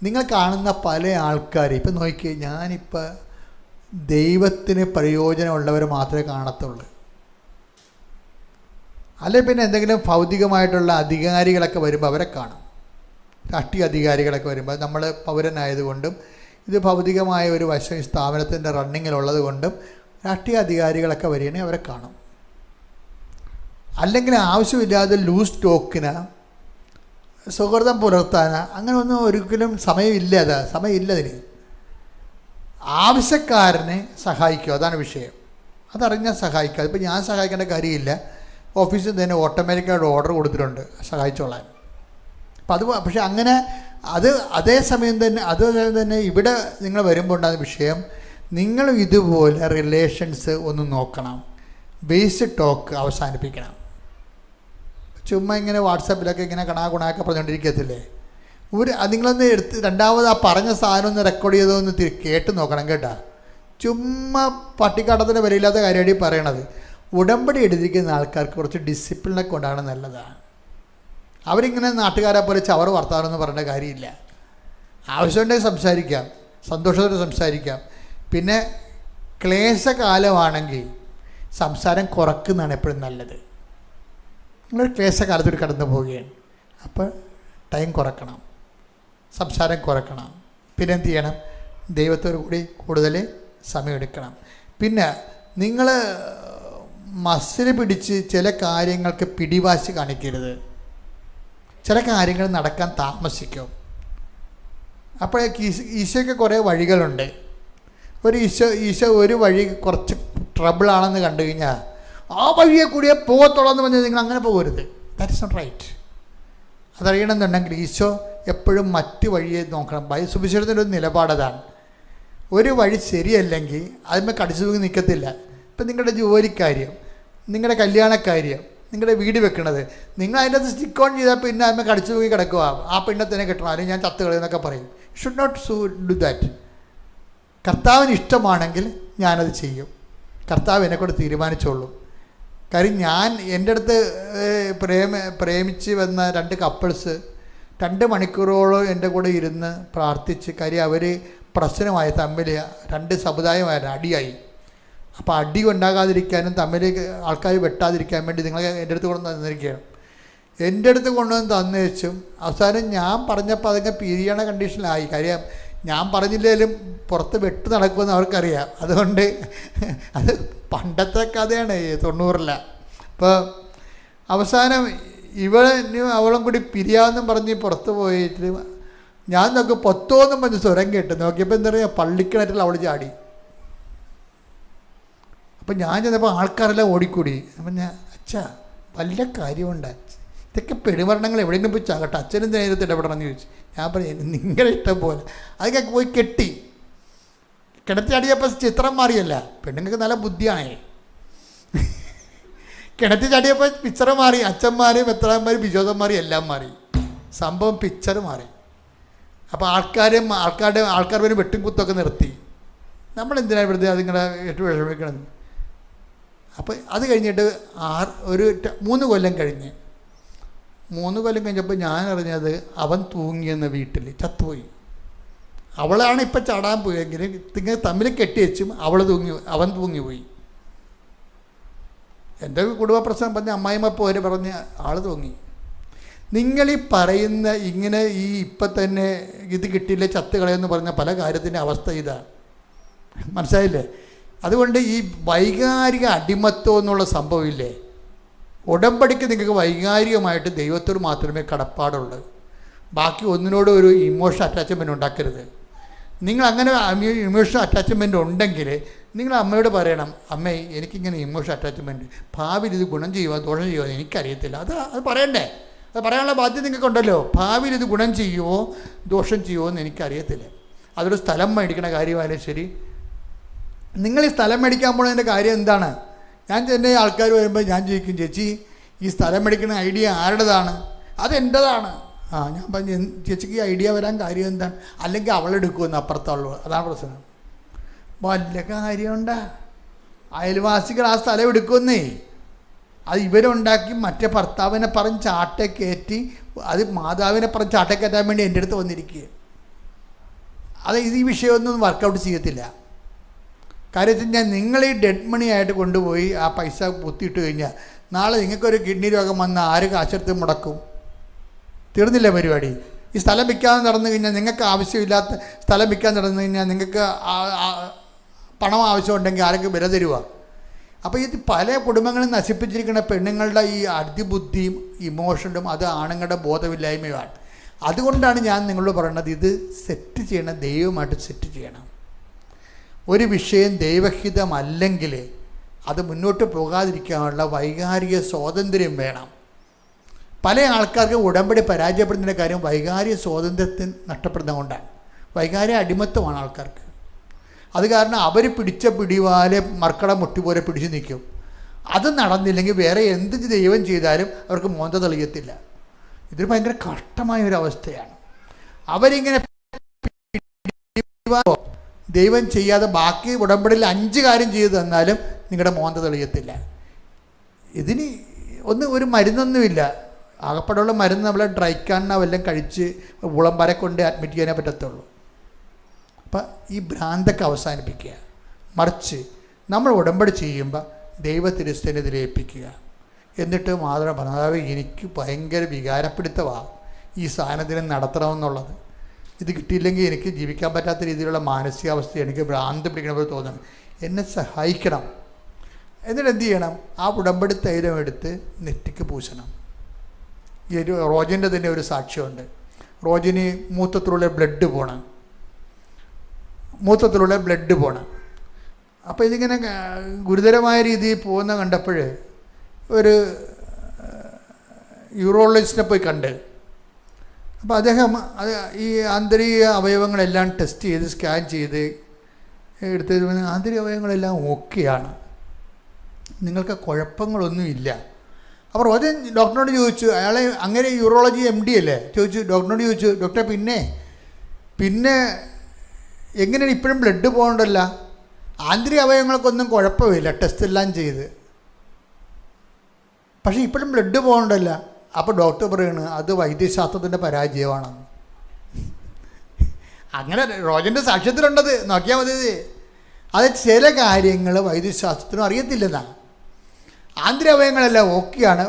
നിങ്ങൾ കാണുന്ന പല ആൾക്കാർ ഇപ്പം നോക്കി, ഞാനിപ്പോൾ ദൈവത്തിന് പ്രയോജനമുള്ളവർ മാത്രമേ കാണത്തുള്ളൂ. അല്ലെങ്കിൽ പിന്നെ എന്തെങ്കിലും ഭൗതികമായിട്ടുള്ള അധികാരികളൊക്കെ വരുമ്പോൾ അവരെ കാണും. രാഷ്ട്രീയ അധികാരികളൊക്കെ വരുമ്പോൾ നമ്മൾ പൗരനായതുകൊണ്ടും ഇത് ഭൗതികമായ ഒരു വശം ഈ സ്ഥാപനത്തിൻ്റെ റണ്ണിങ്ങിലുള്ളത് കൊണ്ടും രാഷ്ട്രീയ അധികാരികളൊക്കെ വരികയാണെങ്കിൽ അവരെ കാണും. അല്ലെങ്കിൽ ആവശ്യമില്ലാതെ ലൂസ് ടോക്കിന് സൗഹൃദം പുലർത്താൻ അങ്ങനെ ഒന്നും ഒരിക്കലും സമയമില്ലതിന്. ആവശ്യക്കാരനെ സഹായിക്കുക, അതാണ് വിഷയം. അതറിഞ്ഞാൽ സഹായിക്കുക. അതിപ്പോൾ ഞാൻ സഹായിക്കേണ്ട കാര്യമില്ല, ഓഫീസിൽ തന്നെ ഓട്ടോമാറ്റിക്കായിട്ട് ഓർഡർ കൊടുത്തിട്ടുണ്ട് സഹായിച്ചോളാൻ. അപ്പം പക്ഷെ അങ്ങനെ അതേസമയം തന്നെ ഇവിടെ നിങ്ങൾ വരുമ്പോൾ ഉണ്ടാകുന്ന വിഷയം, നിങ്ങൾ ഇതുപോലെ റിലേഷൻസ് ഒന്ന് നോക്കണം. ബേസ് ടോക്ക് അവസാനിപ്പിക്കണം. ചുമ്മാ ഇങ്ങനെ വാട്സാപ്പിലൊക്കെ ഇങ്ങനെ കണാകുണാക്കെ പറഞ്ഞുകൊണ്ടിരിക്കത്തില്ലേ? നിങ്ങളൊന്ന് രണ്ടാമത് ആ പറഞ്ഞ സാധനം ഒന്ന് റെക്കോർഡ് ചെയ്തതൊന്ന് കേട്ട് നോക്കണം കേട്ടോ. ചുമ്മാ പട്ടിക്കാട്ടത്തിൻ്റെ വിലയില്ലാത്ത കാര്യമാണ് ഈ പറയണത്. ഉടമ്പടി എടുത്തിരിക്കുന്ന ആൾക്കാർക്ക് കുറച്ച് ഡിസിപ്ലിനൊക്കെ കൊണ്ടാണ് നല്ലതാണ്. അവരിങ്ങനെ നാട്ടുകാരെ പോലെ ചവറ് വർത്താനൊന്നും പറയേണ്ട കാര്യമില്ല. ആവശ്യമുണ്ടെങ്കിൽ സംസാരിക്കാം, സന്തോഷത്തോടെ സംസാരിക്കാം. പിന്നെ ക്ലേശകാലമാണെങ്കിൽ സംസാരം കുറക്കുന്നതാണ് എപ്പോഴും നല്ലത്. നിങ്ങളൊരു ക്ലേശകാലത്തോട് കടന്നു പോവുകയാണ്, അപ്പോൾ ടൈം കുറക്കണം, സംസാരം കുറക്കണം. പിന്നെ എന്ത് ചെയ്യണം? ദൈവത്തോടു കൂടി കൂടുതൽ സമയമെടുക്കണം. പിന്നെ നിങ്ങൾ മസിൽ പിടിച്ച് ചില കാര്യങ്ങൾക്ക് പിടിവാശി കാണിക്കരുത്. ചില കാര്യങ്ങൾ നടക്കാൻ താമസിക്കും. അപ്പോഴേക്ക് ഈശോയ്ക്ക് കുറേ വഴികളുണ്ട്. ഈശോ ഒരു വഴി കുറച്ച് ട്രബിളാണെന്ന് കണ്ടു കഴിഞ്ഞാൽ ആ വഴിയെ കൂടിയേ പോകത്തുള്ളൂ എന്ന് പറഞ്ഞാൽ നിങ്ങൾ അങ്ങനെ പോകരുത്. That is not right. അതറിയണമെന്നുണ്ടെങ്കിൽ ഈശോ എപ്പോഴും മറ്റ് വഴിയെ നോക്കണം. സുവിശേഷത്തിൻ്റെ ഒരു നിലപാടതാണ്. ഒരു വഴി ശരിയല്ലെങ്കിൽ അതിന്മേൽ കടിച്ചു തൂങ്ങി നിൽക്കത്തില്ല. ഇപ്പം നിങ്ങളുടെ ജോലിക്കാര്യം, നിങ്ങളുടെ കല്യാണക്കാര്യം, നിങ്ങളുടെ വീട് വെക്കണത്, നിങ്ങൾ അതിൻ്റെ അകത്ത് സ്റ്റിക്ക് ഓൺ ചെയ്താൽ പിന്നെ അതിന്മേൽ കടിച്ചു തൂങ്ങി കിടക്കുക. ആ പെണ്ണത്തിനെ കിട്ടണം, അല്ലെങ്കിൽ ഞാൻ ചത്തുകളെന്നൊക്കെ പറയും. Should not do that. കർത്താവിന് ഇഷ്ടമാണെങ്കിൽ ഞാനത് ചെയ്യും. കർത്താവ് എന്നെക്കൊണ്ട് തീരുമാനിച്ചോളൂ. കാര്യം എൻ്റെ അടുത്ത് പ്രേമിച്ച് വന്ന 2 കപ്പിൾസ് 2 മണിക്കൂറോളം എൻ്റെ കൂടെ ഇരുന്ന് പ്രാർത്ഥിച്ച്. കാര്യം അവർ പ്രശ്നമായി, തമ്മിൽ 2 സമുദായമായിരുന്നു, അടിയായി. അപ്പോൾ അടി ഉണ്ടാകാതിരിക്കാനും തമ്മിൽ ആൾക്കാർ വെട്ടാതിരിക്കാൻ വേണ്ടി നിങ്ങൾ എൻ്റെ അടുത്ത് കൊണ്ടുവന്ന് തന്നിരിക്കുകയാണ്. എൻ്റെ അടുത്ത് കൊണ്ടുവന്ന് തന്നേച്ചും അവസാനം ഞാൻ പറഞ്ഞപ്പോൾ അതിങ്ങനെ പിരിയണ കണ്ടീഷനിലായി. കാര്യം ഞാൻ പറഞ്ഞില്ലെങ്കിലും പുറത്ത് വെട്ട് നടക്കുമെന്ന് അവർക്കറിയാം. അതുകൊണ്ട് അത് പണ്ടത്തെ കഥയാണ്, 90-ലെ. അപ്പോൾ അവസാനം അവളും കൂടി പിരിയാമെന്നും പറഞ്ഞ് പുറത്ത് പോയിട്ട് ഞാൻ നോക്കി പൊത്തോന്നും പറഞ്ഞ് സ്വരം കേട്ട് നോക്കിയപ്പോൾ എന്താ പറയുക, പള്ളിക്കിണറ്റിൽ അവൾ ചാടി. അപ്പം ഞാൻ ചെന്നപ്പോൾ ആൾക്കാരെല്ലാം ഓടിക്കൂടി. അപ്പം ഞാൻ വല്ല കാര്യമുണ്ട്, ഇതൊക്കെ പെരുമരണങ്ങൾ എവിടെയെങ്കിലും പോയി ചാകട്ടെ, അച്ഛനും നേരത്തെ ഇടപെടണം എന്ന് ചോദിച്ചു. ഞാൻ പറഞ്ഞു നിങ്ങളുടെ ഇഷ്ടം പോലെ. അതൊക്കെ പോയി കെട്ടി കിണറ്റിച്ചടിയപ്പോൾ ചിത്രം മാറിയല്ല, പെണ്ണുങ്ങൾക്ക് നല്ല ബുദ്ധിയാണേ. കിണറ്റി ചാടിയപ്പോൾ പിക്ചർ മാറി, അച്ഛന്മാരും മെത്രാന്മാരും വിശ്വാസന്മാരും എല്ലാം മാറി, സംഭവം പിക്ചർ മാറി. അപ്പോൾ ആൾക്കാർ വരെ വെട്ടും കുത്തൊക്കെ നിർത്തി. നമ്മളെന്തിനാണ് വെറുതെ അതിങ്ങനെ ഏറ്റവും വിഷമിക്കണം. അപ്പോൾ അത് കഴിഞ്ഞിട്ട് 3 കൊല്ലം കഴിഞ്ഞ് 3 കൊല്ലം കഴിഞ്ഞപ്പോൾ ഞാൻ അറിഞ്ഞത് അവൻ തൂങ്ങിയെന്ന വീട്ടിൽ ചത്തുപോയി. അവളാണ് ഇപ്പം ചാടാൻ പോയെങ്കിൽ നിങ്ങൾ തമ്മിൽ കെട്ടിവെച്ചും അവൻ തൂങ്ങിപ്പോയി. എൻ്റെ കുടുംബ പ്രശ്നം പറഞ്ഞ അമ്മായിമ്മ പോര് പറഞ്ഞ് ആൾ തൂങ്ങി. നിങ്ങളീ പറയുന്ന ഇങ്ങനെ ഇപ്പം തന്നെ ഇത് കിട്ടിയില്ല ചത്തുകളയെന്ന് പറഞ്ഞ പല കാര്യത്തിൻ്റെ അവസ്ഥ ഇതാണ്, മനസ്സിലായില്ലേ? അതുകൊണ്ട് ഈ വൈകാരിക അടിമത്വം എന്നുള്ള സംഭവമില്ലേ, ഉടമ്പടിക്ക് നിങ്ങൾക്ക് വൈകാരികമായിട്ട് ദൈവത്തോട് മാത്രമേ കടപ്പാടുള്ളൂ. ബാക്കി ഒന്നിനോടും ഒരു ഇമോഷണൽ അറ്റാച്ച്മെൻറ്റ് ഉണ്ടാക്കരുത്. നിങ്ങൾ അങ്ങനെ ഇമോഷണൽ അറ്റാച്ച്മെൻറ്റ് ഉണ്ടെങ്കിൽ നിങ്ങൾ അമ്മയോട് പറയണം, അമ്മേ എനിക്കിങ്ങനെ ഇമോഷണൽ അറ്റാച്ച്മെൻറ്റ്, ഭാവിയിൽ ഇത് ഗുണം ചെയ്യുമോ ദോഷം ചെയ്യുമോ എനിക്കറിയത്തില്ല. അത് പറയണ്ടേ? അത് പറയാനുള്ള ബാധ്യത നിങ്ങൾക്കുണ്ടല്ലോ. ഭാവിയിൽ ഇത് ഗുണം ചെയ്യുമോ ദോഷം ചെയ്യുമോ എന്ന് എനിക്കറിയത്തില്ല. അതൊരു സ്ഥലം മേടിക്കണ കാര്യമായാലും ശരി. നിങ്ങൾ ഈ സ്ഥലം മേടിക്കാൻ പോകുന്നതിൻ്റെ കാര്യം എന്താണ്? ഞാൻ തന്നെ ആൾക്കാർ വരുമ്പോൾ ഞാൻ ചോദിക്കും, ചേച്ചി ഈ സ്ഥലം മേടിക്കുന്ന ഐഡിയ ആരുടേതാണ്? അതെൻ്റെതാണ്. ഞാൻ പറഞ്ഞു, ചേച്ചിക്ക് ഈ ഐഡിയ വരാൻ കാര്യം എന്താണ്? അല്ലെങ്കിൽ അവളെടുക്കുമെന്ന് അപ്പുറത്തുള്ളൂ. അതാണ് പ്രശ്നം. വല്ല കാര്യമുണ്ടാ? അയൽവാസികൾ ആ സ്ഥലം എടുക്കുന്നേ. അത് ഇവരുണ്ടാക്കി മറ്റേ ഭർത്താവിനെ പറഞ്ഞ് ചാട്ടേ കയറ്റി, അത് മാതാവിനെ പറഞ്ഞ് ചാട്ടേ കയറ്റാൻ വേണ്ടി എൻ്റെ അടുത്ത് വന്നിരിക്കുക. അത് ഈ വിഷയമൊന്നും വർക്കൗട്ട് ചെയ്യത്തില്ല. കാര്യം വെച്ച് കഴിഞ്ഞാൽ നിങ്ങൾ ഈ ഡെഡ് മണി ആയിട്ട് കൊണ്ടുപോയി ആ പൈസ കുത്തിയിട്ട് കഴിഞ്ഞാൽ നാളെ നിങ്ങൾക്കൊരു കിഡ്നി രോഗം വന്ന് ആര് കാശെടുത്ത് മുടക്കും? തീർന്നില്ല പരിപാടി. ഈ സ്ഥലം വിൽക്കാതെ നടന്നു കഴിഞ്ഞാൽ, നിങ്ങൾക്ക് ആവശ്യമില്ലാത്ത സ്ഥലം വിൽക്കാൻ നടന്നു കഴിഞ്ഞാൽ നിങ്ങൾക്ക് പണം ആവശ്യമുണ്ടെങ്കിൽ ആരൊക്കെ വില തരുക? അപ്പോൾ ഇത് പല കുടുംബങ്ങളും നശിപ്പിച്ചിരിക്കുന്ന പെണ്ണുങ്ങളുടെ ഈ അതിബുദ്ധിയും ഇമോഷനും അത് ആണുങ്ങളുടെ ബോധമില്ലായ്മയുമാണ്. അതുകൊണ്ടാണ് ഞാൻ നിങ്ങളോട് പറയുന്നത്, ഇത് സെറ്റ് ചെയ്യണം, ദൈവമായിട്ട് സെറ്റ് ചെയ്യണം. ഒരു വിഷയം ദൈവഹിതമല്ലെങ്കിൽ അത് മുന്നോട്ട് പോകാതിരിക്കാനുള്ള വൈകാരിക സ്വാതന്ത്ര്യം വേണം. പല ആൾക്കാർക്ക് ഉടമ്പടി പരാജയപ്പെടുന്നതിൻ്റെ കാര്യം വൈകാരിക സ്വാതന്ത്ര്യത്തിന് നഷ്ടപ്പെടുന്നത് കൊണ്ടാണ്. വൈകാരിക അടിമത്തമാണ് ആൾക്കാർക്ക്. അത് കാരണം അവർ പിടിച്ച പിടിവാലെ മർക്കട മുട്ടി പോലെ പിടിച്ചു നിൽക്കും. അത് നടന്നില്ലെങ്കിൽ വേറെ എന്ത് ദൈവം ചെയ്താലും അവർക്ക് മോന്ത തെളിയത്തില്ല. ഇതൊരു ഭയങ്കര കഷ്ടമായ ഒരു അവസ്ഥയാണ്. അവരിങ്ങനെ ദൈവം ചെയ്യാതെ ബാക്കി ഉടമ്പടിയിൽ 5 കാര്യം ചെയ്തു തന്നാലും നിങ്ങളുടെ മോന്ത തെളിയത്തില്ല. ഇതിന് ഒരു മരുന്നൊന്നുമില്ല. ആകപ്പാടുള്ള മരുന്ന് നമ്മളെ ഡ്രൈക്കാരനെ വല്ലതും കഴിച്ച് ഉളമ്പരെ കൊണ്ട് അഡ്മിറ്റ് ചെയ്യാനേ പറ്റത്തുള്ളൂ. അപ്പം ഈ ഭ്രാന്തൊക്കെ അവസാനിപ്പിക്കുക. മറിച്ച് നമ്മൾ ഉടമ്പടി ചെയ്യുമ്പോൾ ദൈവത്തിരുസ്ഥനിതിൽ ഏൽപ്പിക്കുക. എന്നിട്ട് മാത്രം പറഞ്ഞാൽ എനിക്ക് ഭയങ്കര വികാരപ്പിടുത്തമാണ് ഈ സാധനത്തിന് നടത്തണമെന്നുള്ളത്. ഇത് കിട്ടിയില്ലെങ്കിൽ എനിക്ക് ജീവിക്കാൻ പറ്റാത്ത രീതിയിലുള്ള മാനസികാവസ്ഥ, എനിക്ക് ഭ്രാന്ത് പിടിക്കണ പോലെ തോന്നണം, എന്നെ സഹായിക്കണം. എന്നിട്ട് എന്ത് ചെയ്യണം? ആ ഉടമ്പടി തൈലം എടുത്ത് നെറ്റിക്ക് പൂശണം. ഈ ഒരു റോജൻ്റെ തന്നെ ഒരു സാക്ഷ്യമുണ്ട്. റോജിന് മൂത്രത്തിലുള്ള ബ്ലഡ് പോണം. അപ്പോൾ ഇതിങ്ങനെ ഗുരുതരമായ രീതിയിൽ പോകുന്ന കണ്ടപ്പോൾ ഒരു യൂറോളജിസ്റ്റിനെ പോയി കണ്ട്. അപ്പോൾ അദ്ദേഹം ഈ ആന്തരിക അവയവങ്ങളെല്ലാം ടെസ്റ്റ് ചെയ്ത് സ്കാൻ ചെയ്ത് എടുത്ത് ആന്തരിക അവയവങ്ങളെല്ലാം ഓക്കെയാണ്, നിങ്ങൾക്ക് കുഴപ്പങ്ങളൊന്നുമില്ല. അപ്പോൾ റോജൻ ഡോക്ടറിനോട് ചോദിച്ചു, അയാളെ അങ്ങനെ യൂറോളജി MD അല്ലേ, ഡോക്ടറിനോട് ചോദിച്ചു, ഡോക്ടറെ പിന്നെ എങ്ങനെയാണ് ഇപ്പോഴും ബ്ലഡ് പോകണ്ടല്ല? ആന്തരിക അവയവങ്ങൾക്കൊന്നും കുഴപ്പമില്ല, ടെസ്റ്റ് എല്ലാം ചെയ്ത്, പക്ഷേ ഇപ്പോഴും ബ്ലഡ് പോകണ്ടല്ല. അപ്പോൾ ഡോക്ടർ പറയുന്നത് അത് വൈദ്യശാസ്ത്രത്തിൻ്റെ പരാജയമാണെന്ന്. അങ്ങനെ റോജൻ്റെ സാക്ഷ്യത്തിലുണ്ടത്, നോക്കിയാൽ മതി. അത് ചില കാര്യങ്ങൾ വൈദ്യശാസ്ത്രത്തിനും അറിയത്തില്ലെന്നാണ്. ആന്തരിക അവയവങ്ങളെല്ലാം ഓക്കെയാണ്,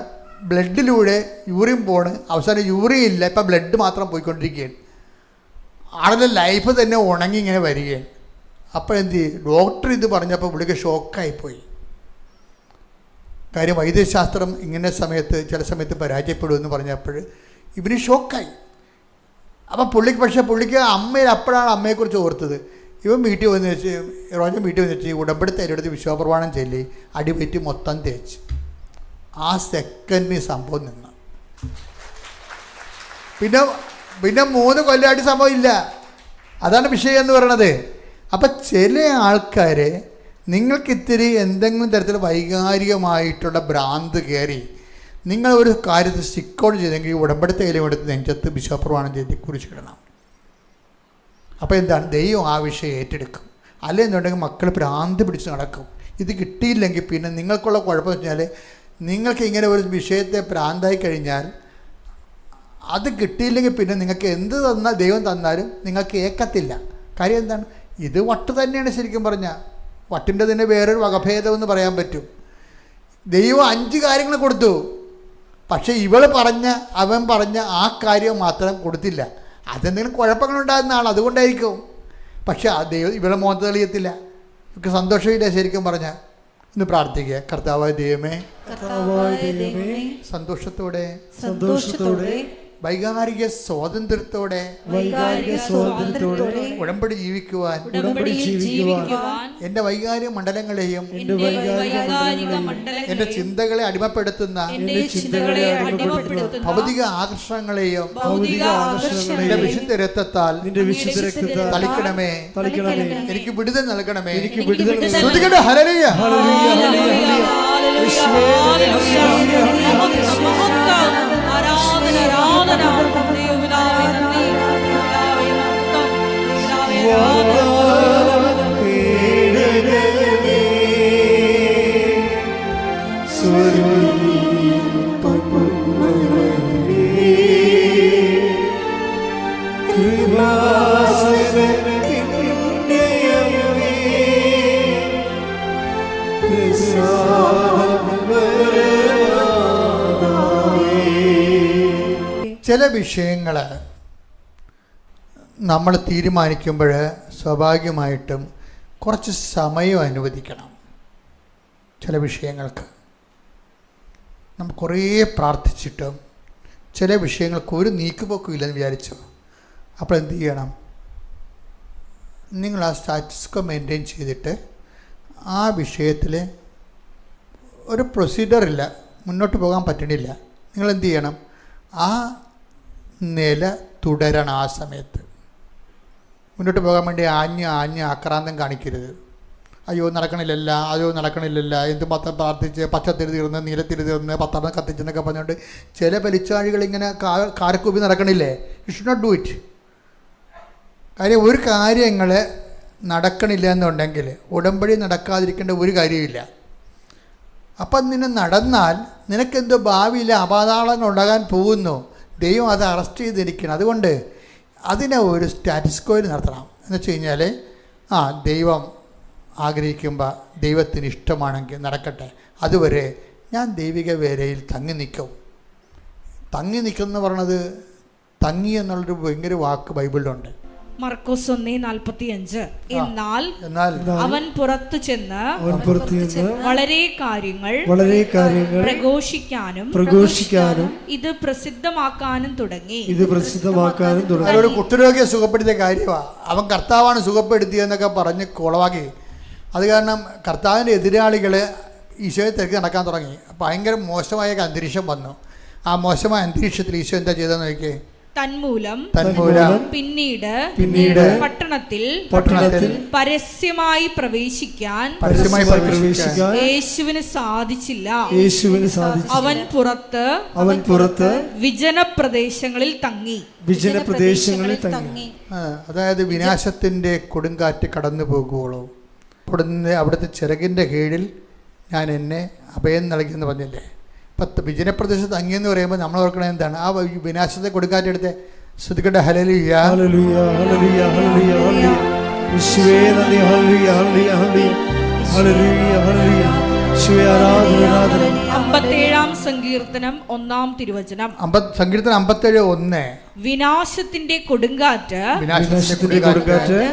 ബ്ലഡിലൂടെ യൂറിൻ പോണ്, അവസാനം യൂറിൻ ഇല്ല, ഇപ്പം ബ്ലഡ് മാത്രം പോയിക്കൊണ്ടിരിക്കുകയാണ്. ആളുടെ ലൈഫ് തന്നെ ഉണങ്ങി ഇങ്ങനെ വരികയാണ്. അപ്പോൾ എന്ത് ചെയ്യും? ഡോക്ടർ ഇത് പറഞ്ഞപ്പോൾ പുള്ളിക്ക് ഷോക്കായിപ്പോയി. കാര്യം വൈദ്യശാസ്ത്രം ഇങ്ങനെ ചില സമയത്ത് പരാജയപ്പെടുമെന്ന് പറഞ്ഞപ്പോൾ ഇവന് ഷോക്കായി. അപ്പം പുള്ളിക്ക് അപ്പോഴാണ് അമ്മയെക്കുറിച്ച് ഓർത്തത്. ഇവൻ വീട്ടിൽ വന്ന് വെച്ച് റോജൻ വീട്ടിൽ വന്ന് വെച്ച് ഉടമ്പടി തൈലെടുത്ത് വിശ്വപ്രമാണം ചൊല്ലി അടിപറ്റി മൊത്തം തേച്ച്. ആ സെക്കൻഡിന് സംഭവം നിന്ന്. പിന്നെ 3 കൊല്ലമായിട്ട് സംഭവം ഇല്ല. അതാണ് വിഷയം എന്ന് പറയണത്. അപ്പം ചില ആൾക്കാർ നിങ്ങൾക്കിത്തിരി എന്തെങ്കിലും തരത്തിൽ വൈകാരികമായിട്ടുള്ള ഭ്രാന്ത് കയറി നിങ്ങൾ ഒരു കാര്യത്തിൽ സ്റ്റിക്കോട് ചെയ്തെങ്കിൽ ഉടമ്പടി തൈലം എടുത്ത് നെഞ്ചത്ത് വിശ്വപ്രമാണം ചെയ്ത് കുറിച്ചിടണം. അപ്പോൾ എന്താണ്? ദൈവം ആ വിഷയം ഏറ്റെടുക്കും. അല്ലെന്നുണ്ടെങ്കിൽ മക്കൾ ഭ്രാന്ത് പിടിച്ച് നടക്കും. ഇത് കിട്ടിയില്ലെങ്കിൽ പിന്നെ നിങ്ങൾക്കുള്ള കുഴപ്പമെന്ന് വെച്ചാൽ നിങ്ങൾക്ക് ഇങ്ങനെ ഒരു വിഷയത്തെ ഭ്രാന്തായി കഴിഞ്ഞാൽ അത് കിട്ടിയില്ലെങ്കിൽ പിന്നെ നിങ്ങൾക്ക് എന്ത് ദൈവം തന്നാലും നിങ്ങൾക്ക് ഏക്കത്തില്ല. കാര്യം എന്താണ്? ഇത് വട്ട് തന്നെയാണ് ശരിക്കും പറഞ്ഞാൽ. വട്ടിൻ്റെ തന്നെ വേറൊരു വകഭേദമെന്ന് പറയാൻ പറ്റും. ദൈവം 5 കാര്യങ്ങൾ കൊടുത്തു, പക്ഷേ അവൻ പറഞ്ഞ ആ കാര്യം മാത്രം കൊടുത്തില്ല. അതെന്തെങ്കിലും കുഴപ്പങ്ങളുണ്ടാകുന്ന ആൾ, അതുകൊണ്ടായിരിക്കും. പക്ഷെ ദൈവം ഇവളെ മോഹത്ത് തെളിയത്തില്ല, ഇവർക്ക് സന്തോഷമില്ല ശരിക്കും പറഞ്ഞാൽ. ഇന്ന് പ്രാർത്ഥിക്കുക. കർത്താവായ ദൈവമേ, കർത്താവായ ദൈവമേ, സന്തോഷത്തോടെ സന്തോഷത്തോടെ വൈകാരിക സ്വാതന്ത്ര്യത്തോടെ സ്വാതന്ത്ര്യത്തോടെ ഉടമ്പടി ജീവിക്കുവാൻ ഉടമ്പടിയിൽ ജീവിക്കുവാൻ എൻ്റെ വൈകാരിക മണ്ഡലങ്ങളെയും എൻ്റെ വൈകാരിക മണ്ഡലങ്ങളെയും എൻ്റെ ചിന്തകളെ അടിമപ്പെടുത്തുന്ന എൻ്റെ ചിന്തകളെ അടിമപ്പെടുത്തുന്ന ഭൗതിക ആകർഷണങ്ങളെയും ഭൗതിക എൻ്റെ ആകർഷണങ്ങളെയും വിശുദ്ധ രക്തത്താൽ നിന്റെ വിശുദ്ധ രക്തത്താൽ തളിക്കണമേ. തളിക്കണമേ. എനിക്ക് വിടുതൽ നൽകണമേ. എനിക്ക് വിടുതൽ നൽകണമേ. ശ്രുതികട ഹല്ലേലൂയ. ചില വിഷയങ്ങൾ നമ്മൾ തീരുമാനിക്കുമ്പോൾ സ്വാഭാവികമായിട്ടും കുറച്ച് സമയം അനുവദിക്കണം. ചില വിഷയങ്ങൾക്ക് നമ്മൾ കുറേ പ്രാർത്ഥിച്ചിട്ടും ചില വിഷയങ്ങൾക്ക് ഒരു നീക്കുപോക്കും ഇല്ലെന്ന് വിചാരിച്ചോ. അപ്പോൾ എന്ത് ചെയ്യണം? നിങ്ങൾ ആ സ്റ്റാറ്റസ്കോ മെയിൻറ്റെയിൻ ചെയ്തിട്ട് ആ വിഷയത്തിൽ ഒരു പ്രൊസീജിയറില്ല, മുന്നോട്ട് പോകാൻ പറ്റണില്ല, നിങ്ങൾ എന്ത് ചെയ്യണം? ആ നില തുടരണം. ആ സമയത്ത് മുന്നോട്ട് പോകാൻ വേണ്ടി ആഞ്ഞ് ആക്രാന്തം കാണിക്കരുത്. അയ്യോ നടക്കണില്ലല്ല, അയ്യോ നടക്കണില്ലല്ല, എന്ത് പത്രം പ്രാർത്ഥിച്ച് പച്ചത്തിരി തീർന്ന് നീലത്തിരി തീർന്ന് പത്രം കത്തിച്ചെന്നൊക്കെ പറഞ്ഞുകൊണ്ട് ചില വലിച്ചാഴികൾ ഇങ്ങനെ കാരക്കൂപ്പി നടക്കണില്ലേ? You should not do it. കാര്യം ഒരു കാര്യങ്ങൾ നടക്കണില്ല എന്നുണ്ടെങ്കിൽ ഉടമ്പടി നടക്കാതിരിക്കേണ്ട ഒരു കാര്യമില്ല. അപ്പം നിന്നെ നടന്നാൽ നിനക്കെന്തോ ഭാവിയിൽ അപാതാളങ്ങൾ ഉണ്ടാകാൻ പോകുന്നു. ദൈവം അത് അറസ്റ്റ് ചെയ്തിരിക്കണം. അതുകൊണ്ട് അതിനെ ഒരു സ്റ്റാറ്റസ്കോയിൽ നടത്തണം. എന്ന് വെച്ച് കഴിഞ്ഞാൽ ദൈവം ആഗ്രഹിക്കുമ്പോൾ ദൈവത്തിന് ഇഷ്ടമാണെങ്കിൽ നടക്കട്ടെ, അതുവരെ ഞാൻ ദൈവിക വേലയിൽ തങ്ങി നിൽക്കും. തങ്ങി നിൽക്കുമെന്ന് പറയണത്, തങ്ങി എന്നുള്ളൊരു ഭയങ്കര വാക്ക് ബൈബിളിലുണ്ട്. മർക്കോസ് 1:45. എന്നാൽ അവൻ പുറത്തു ചെന്ന് വളരെ കാര്യങ്ങൾ പ്രഘോഷിക്കാനും ഇത് പ്രസിദ്ധമാക്കാനും തുടങ്ങി. അതൊരു കുഷ്ഠരോഗിയെ സുഖപ്പെടുത്തിയ കാര്യമാണ്. അവൻ കർത്താവാണ് സുഖപ്പെടുത്തിയെന്നൊക്കെ പറഞ്ഞ് കുളവാക്കി. അത് കാരണം കർത്താവിൻ്റെ എതിരാളികൾ ഈശോയെ തിരക്കി നടക്കാൻ തുടങ്ങി. ഭയങ്കര മോശമായ അന്തരീക്ഷം വന്നു. ആ മോശമായ അന്തരീക്ഷത്തിൽ ഈശോ എന്താ ചെയ്തതെന്ന് നോക്കിയേ. തന്മൂലം പിന്നീട് പട്ടണത്തിൽ പരസ്യമായി പ്രവേശിക്കാൻ യേശുവിന് സാധിച്ചില്ല. അവൻ പുറത്ത് വിജനപ്രദേശങ്ങളിൽ തങ്ങി. അതായത് വിനാശത്തിന്റെ കൊടുങ്കാറ്റ് കടന്നു പോകുവോളൂ അവിടുത്തെ ചിറകിന്റെ കീഴിൽ ഞാൻ എന്നെ അഭയം നൽകിയെന്ന് പറഞ്ഞില്ലേ. വിജനപ്രദേശത്ത് തങ്ങിയെന്ന് പറയുമ്പോൾ നമ്മൾ ഓർക്കണത് എന്താണ്? ആ വിനാശത്തെ കൊടുക്കാറ്റെടുത്ത് ശ്രുതിക്കട്ടെ. ഹല്ലേലൂയ, ഹല്ലേലൂയ, ഹല്ലേലൂയ, ഹല്ലേലൂയ, ഹല്ലേലൂയ. യേശുവേ നന്ദി. ഹല്ലേലൂയ, ഹല്ലേലൂയ, ഹല്ലേലൂയ, ഹല്ലേലൂയ, ഹല്ലേലൂയ. യേശുവേ ആരാധന, ആരാധന. 57-ാം സങ്കീർത്തനം 1-ാം തിരുവചനം. സങ്കീർത്തനം 57:1. വിനാശത്തിന്റെ കൊടുങ്കാറ്റ്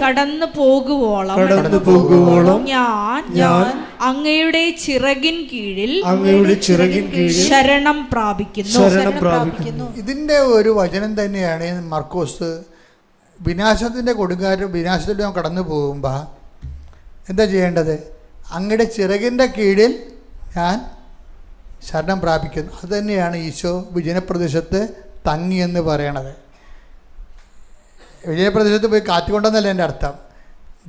കടന്നു പോകുവോളം ഞാൻ അങ്ങയുടെ ചിറകിൻ കീഴിൽ ശരണം പ്രാപിക്കുന്നു. ഇതിന്റെ ഒരു വചനം തന്നെയാണ് മർക്കോസ്. വിനാശത്തിന്റെ കൊടുങ്കാറ്റ് വിനാശത്തിൽ കടന്നു പോകുമ്പോൾ എന്താ ചെയ്യേണ്ടത്? അങ്ങയുടെ ചിറകിന്റെ കീഴിൽ ഞാൻ ശരണം പ്രാപിക്കുന്നു. അതുതന്നെയാണ് ഈശോ വിജനപ്രദേശത്ത് തങ്ങിയെന്ന് പറയണത്. വിജയപ്രദേശത്ത് പോയി കാറ്റുകൊണ്ടെന്നല്ല എൻ്റെ അർത്ഥം.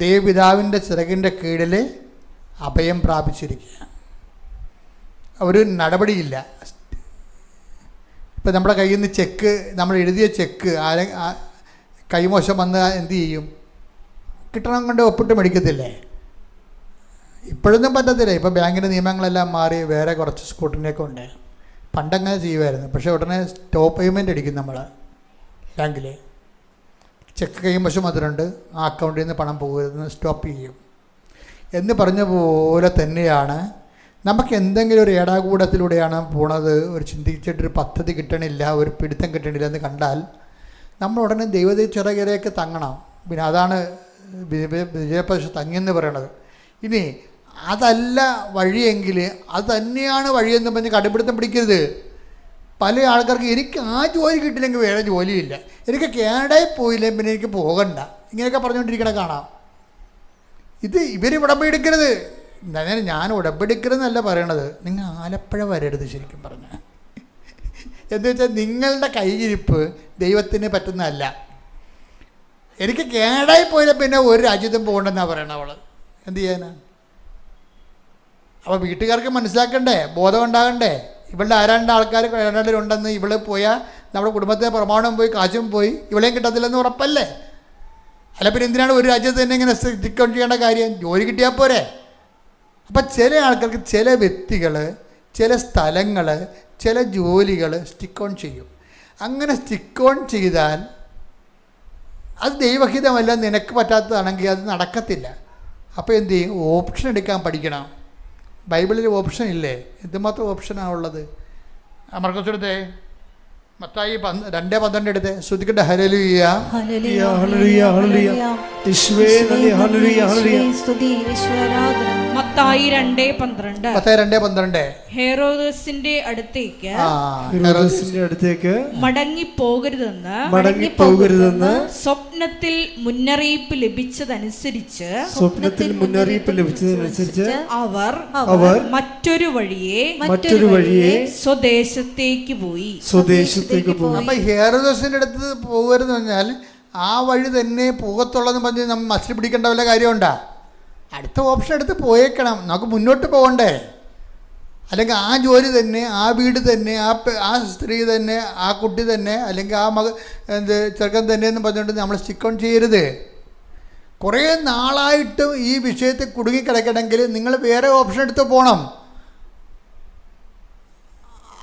ദൈവപിതാവിൻ്റെ ചിറകിൻ്റെ കീഴിൽ അഭയം പ്രാപിച്ചിരിക്കുക. ഒരു നടപടിയില്ല. ഇപ്പം നമ്മുടെ കയ്യിൽ നിന്ന് ചെക്ക്, നമ്മൾ എഴുതിയ ചെക്ക് കൈമോശം വന്ന് എന്തു ചെയ്യും? കിട്ടണം കൊണ്ട് ഒപ്പിട്ട് മേടിക്കത്തില്ലേ? ഇപ്പോഴൊന്നും പറ്റത്തില്ല. ഇപ്പോൾ ബാങ്കിൻ്റെ നിയമങ്ങളെല്ലാം മാറി വേറെ കുറച്ച് സ്കൂട്ടിനെയൊക്കെ ഉണ്ട്. പണ്ടങ്ങനെ ചെയ്യുമായിരുന്നു. പക്ഷേ ഉടനെ സ്റ്റോപ്പ് പേയ്മെൻ്റ് അടിക്കും നമ്മൾ ബാങ്കിൽ. ചെക്ക് കൈവശം അതിലുണ്ട്, ആ അക്കൗണ്ടിൽ നിന്ന് പണം പോകരുതെന്ന് സ്റ്റോപ്പ് ചെയ്യും എന്ന് പറഞ്ഞ പോലെ തന്നെയാണ് നമുക്ക് എന്തെങ്കിലും ഒരു ഏടാകൂടത്തിലൂടെയാണ് പോണത്, ഒരു ചിന്തിച്ചിട്ടൊരു പദ്ധതി കിട്ടണില്ല, ഒരു പിടുത്തം കിട്ടണില്ല എന്ന് കണ്ടാൽ നമ്മൾ ഉടനെ ദൈവത്തെ ചിറകിലേക്ക് തങ്ങണം. പിന്നെ അതാണ് വിജയപ്രദേശ തങ്ങിയെന്ന് പറയണത്. ഇനി അതല്ല വഴിയെങ്കിൽ അത് തന്നെയാണ് വഴിയെന്ന് പറഞ്ഞ് കടുപിടുത്തം പിടിക്കരുത്. പല ആൾക്കാർക്ക് എനിക്ക് ആ ജോലി കിട്ടില്ലെങ്കിൽ വേറെ ജോലിയില്ല, എനിക്ക് കേടായി പോയില്ല, പിന്നെ എനിക്ക് പോകണ്ട, ഇങ്ങനെയൊക്കെ പറഞ്ഞുകൊണ്ടിരിക്കണ കാണാം. ഇത് ഇവർ ഉടമ്പെടുക്കരുത്. ഞാൻ ഉടമ്പെടുക്കരുതെന്നല്ല പറയണത്, നിങ്ങൾ ആലപ്പുഴ വരരുത് ശരിക്കും പറഞ്ഞാൽ. എന്ന് വെച്ചാൽ നിങ്ങളുടെ കൈയിരിപ്പ് ദൈവത്തിന് പറ്റുന്നതല്ല. എനിക്ക് കേടായി പോയില്ല പിന്നെ ഒരു രാജ്യത്തും പോകണ്ടെന്നാണ് പറയണത് അവൾ. എന്ത് ചെയ്യാനാണ്? അപ്പോൾ വീട്ടുകാർക്ക് മനസ്സിലാക്കണ്ടേ, ബോധം ഉണ്ടാകണ്ടേ? ഇവളുടെ ആരാണ്ട് ആൾക്കാർ ഉണ്ടെന്ന് ഇവള് പോയാൽ നമ്മുടെ കുടുംബത്തിലെ പ്രമാണം പോയി, കാശും പോയി, ഇവളെയും കിട്ടത്തില്ലെന്ന് ഉറപ്പല്ലേ? അല്ല പിന്നെ എന്തിനാണ് ഒരു രാജ്യത്ത് തന്നെ ഇങ്ങനെ സ്റ്റിക്ക് ഓൺ ചെയ്യേണ്ട കാര്യം? ജോലി കിട്ടിയാൽ പോരെ? അപ്പം ചില ആൾക്കാർക്ക് ചില വ്യക്തികൾ, ചില സ്ഥലങ്ങൾ, ചില ജോലികൾ സ്റ്റിക്ക് ഓൺ ചെയ്യും. അങ്ങനെ സ്റ്റിക്ക് ഓൺ ചെയ്താൽ അത് ദൈവഹിതമല്ല, നിനക്ക് പറ്റാത്തതാണെങ്കിൽ അത് നടക്കത്തില്ല. അപ്പോൾ എന്ത് ചെയ്യും? ഓപ്ഷൻ എടുക്കാൻ പഠിക്കണം. ബൈബിളിൽ ഓപ്ഷൻ ഇല്ലേ? എന്തുമാത്രം ഓപ്ഷനാണ് ഉള്ളത്. മർക്കോസെടുത്തേ, മത്തായി 2:12 എടുത്തേ, ശ്രുതിക്കട്ടെ. ഹല്ലേലൂയ ഹല്ലേലൂയ ഹല്ലേലൂയ ഹല്ലേലൂയ യേശുവേ നന്ദി. ഹല്ലേലൂയ ഹല്ലേലൂയ സ്തുതി ഈശ്വരാധന. മത്തായി 2:12. മത്തായി 2:12. ഹെരോദസിന്റെ അടുത്തേക്ക് ഹെരോദസിന്റെ അടുത്തേക്ക് മടങ്ങിപ്പോകരുതെന്ന് സ്വപ്നത്തിൽ മുന്നറിയിപ്പ് ലഭിച്ചതനുസരിച്ച് അവർ മറ്റൊരു വഴിയെ സ്വദേശത്തേക്ക് പോയി. അപ്പം ഹെരോദസിന്റെ അടുത്ത് പോകരുതെന്ന് പറഞ്ഞാൽ ആ വഴി തന്നെ പോകത്തുള്ളതെന്ന് പറഞ്ഞ് നമ്മൾ മസിൽ പിടിക്കേണ്ട വല്ല കാര്യമുണ്ടാ? അടുത്ത ഓപ്ഷൻ എടുത്ത് പോയേക്കണം. നമുക്ക് മുന്നോട്ട് പോകണ്ടേ? അല്ലെങ്കിൽ ആ ജോലി തന്നെ, ആ വീട് തന്നെ, ആ സ്ത്രീ തന്നെ, ആ കുട്ടി തന്നെ, അല്ലെങ്കിൽ ആ ചെറുക്കൻ തന്നെ എന്ന് പറഞ്ഞുകൊണ്ട് നമ്മൾ സ്റ്റിക്ക് ഓൺ ചെയ്യരുത്. കുറേ നാളായിട്ടും ഈ വിഷയത്തിൽ കുടുങ്ങിക്കിടക്കണമെങ്കിൽ നിങ്ങൾ വേറെ ഓപ്ഷൻ എടുത്ത് പോകണം.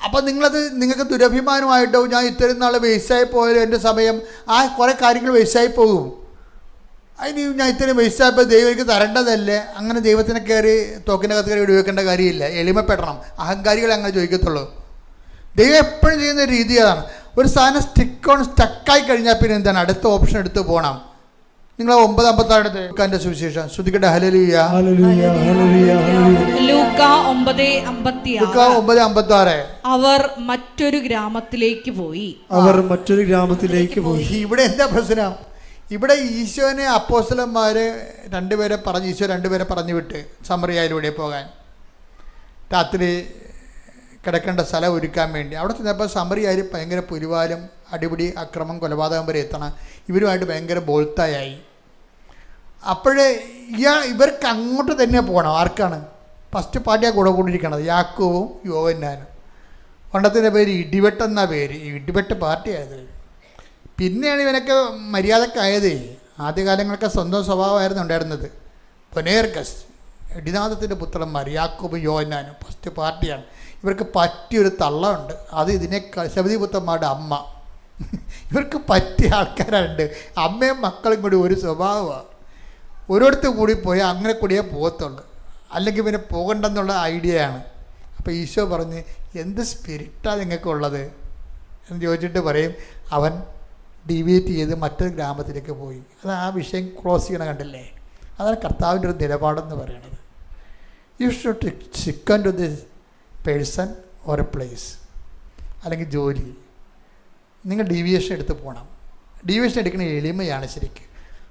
അപ്പം നിങ്ങൾക്ക് ദുരഭിമാനമായിട്ടോ ഞാൻ ഇത്രയും നാൾ വേസ്റ്റായി പോയാലും എൻ്റെ സമയം, ആ കുറേ കാര്യങ്ങൾ വേസ്റ്റായി പോകും. അതിന് ഞാൻ ഇത്രയും വേസ്റ്റായപ്പോൾ ദൈവം എനിക്ക് തരേണ്ടതല്ലേ? അങ്ങനെ ദൈവത്തിനെ കയറി തോക്കിൻ്റെ കത്ത് കയറി വെക്കേണ്ട കാര്യമില്ല. എളിമപ്പെടണം. അഹങ്കാരികളെ അങ്ങനെ ചോദിക്കത്തുള്ളൂ. ദൈവം എപ്പോഴും ചെയ്യുന്ന രീതി അതാണ്. ഒരു സാധനം സ്റ്റക്കായി കഴിഞ്ഞാൽ പിന്നെ എന്താണ്? അടുത്ത ഓപ്ഷൻ എടുത്ത് പോകണം. നിങ്ങൾ 9:56 എടുത്ത് സുവിശേഷം ശ്രുതിക്കട്ടെ. ഹല്ലേലൂയ ലൂക്കാ 9:56. അവർ മറ്റൊരു ഗ്രാമത്തിലേക്ക് പോയി. ഇവിടെ എന്താ പ്രശ്നം? ഇവിടെ ഈശോനെ അപ്പോസ്തലന്മാർ 2 പേരെ പറഞ്ഞ്, ഈശോ 2 പേരെ പറഞ്ഞു വിട്ട് സമറിയയിലൂടെ പോകാൻ, രാത്രി കിടക്കേണ്ട സ്ഥലം ഒരുക്കാൻ വേണ്ടി. അവിടെ ചെന്നപ്പോൾ സമറിയാർ ഭയങ്കര പുലിവാലും അടിപിടി, അക്രമം, കൊലപാതകം വരെ എത്തണം. ഇവരുമായിട്ട് ഭയങ്കര ബോൾത്തായി. അപ്പോഴേ ഇവർക്ക് അങ്ങോട്ട് തന്നെ പോകണം. ആർക്കാണ്? ഫസ്റ്റ് പാർട്ടിയാണ് കൂടിയിരിക്കണത്, യാക്കോവും യോഹന്നാനും. പണ്ടത്തിൻ്റെ പേര് ഇടിവെട്ടെന്ന പേര്, ഇടിവെട്ട് പാർട്ടിയായത്. പിന്നെയാണ് ഇവനൊക്കെ മര്യാദക്കായത്. ആദ്യകാലങ്ങളൊക്കെ സ്വന്തം സ്വഭാവമായിരുന്നു ഉണ്ടായിരുന്നത്. പൊനേർഗസ്, ഇടിനാഥത്തിൻ്റെ പുത്രന്മാർ യാക്കോബും യോഹന്നാനും ഫസ്റ്റ് പാർട്ടിയാണ്. ഇവർക്ക് പറ്റിയൊരു തള്ളമുണ്ട്. അത് ശബദി പുത്രന്മാരുടെ അമ്മ. ഇവർക്ക് പറ്റിയ ആൾക്കാരുണ്ട്. അമ്മയും മക്കളും കൂടി ഒരു സ്വഭാവമാണ്. ഒരിടത്ത് കൂടി പോയാൽ അങ്ങനെ കൂടിയേ പോകത്തുള്ളൂ, അല്ലെങ്കിൽ പിന്നെ പോകണ്ടെന്നുള്ള ഐഡിയയാണ്. അപ്പോൾ ഈശോ പറഞ്ഞ്, എന്ത് സ്പിരിറ്റാണ് നിങ്ങൾക്കുള്ളത് എന്ന് ചോദിച്ചിട്ട് പറയും, അവൻ ഡിവേറ്റ് ചെയ്ത് മറ്റൊരു ഗ്രാമത്തിലേക്ക് പോയി. അത് ആ വിഷയം ക്ലോസ് ചെയ്യണ കണ്ടില്ലേ? അതാണ് കർത്താവിൻ്റെ ഒരു നിലപാടെന്ന് പറയുന്നത്. You should stick on to this person or a place, അല്ലെങ്കിൽ ജോലി. നിങ്ങൾ ഡീവിയേഷൻ എടുത്ത് പോകണം. ഡീവിയേഷൻ എടുക്കുന്ന എളിമയാണ് ശരിക്കും.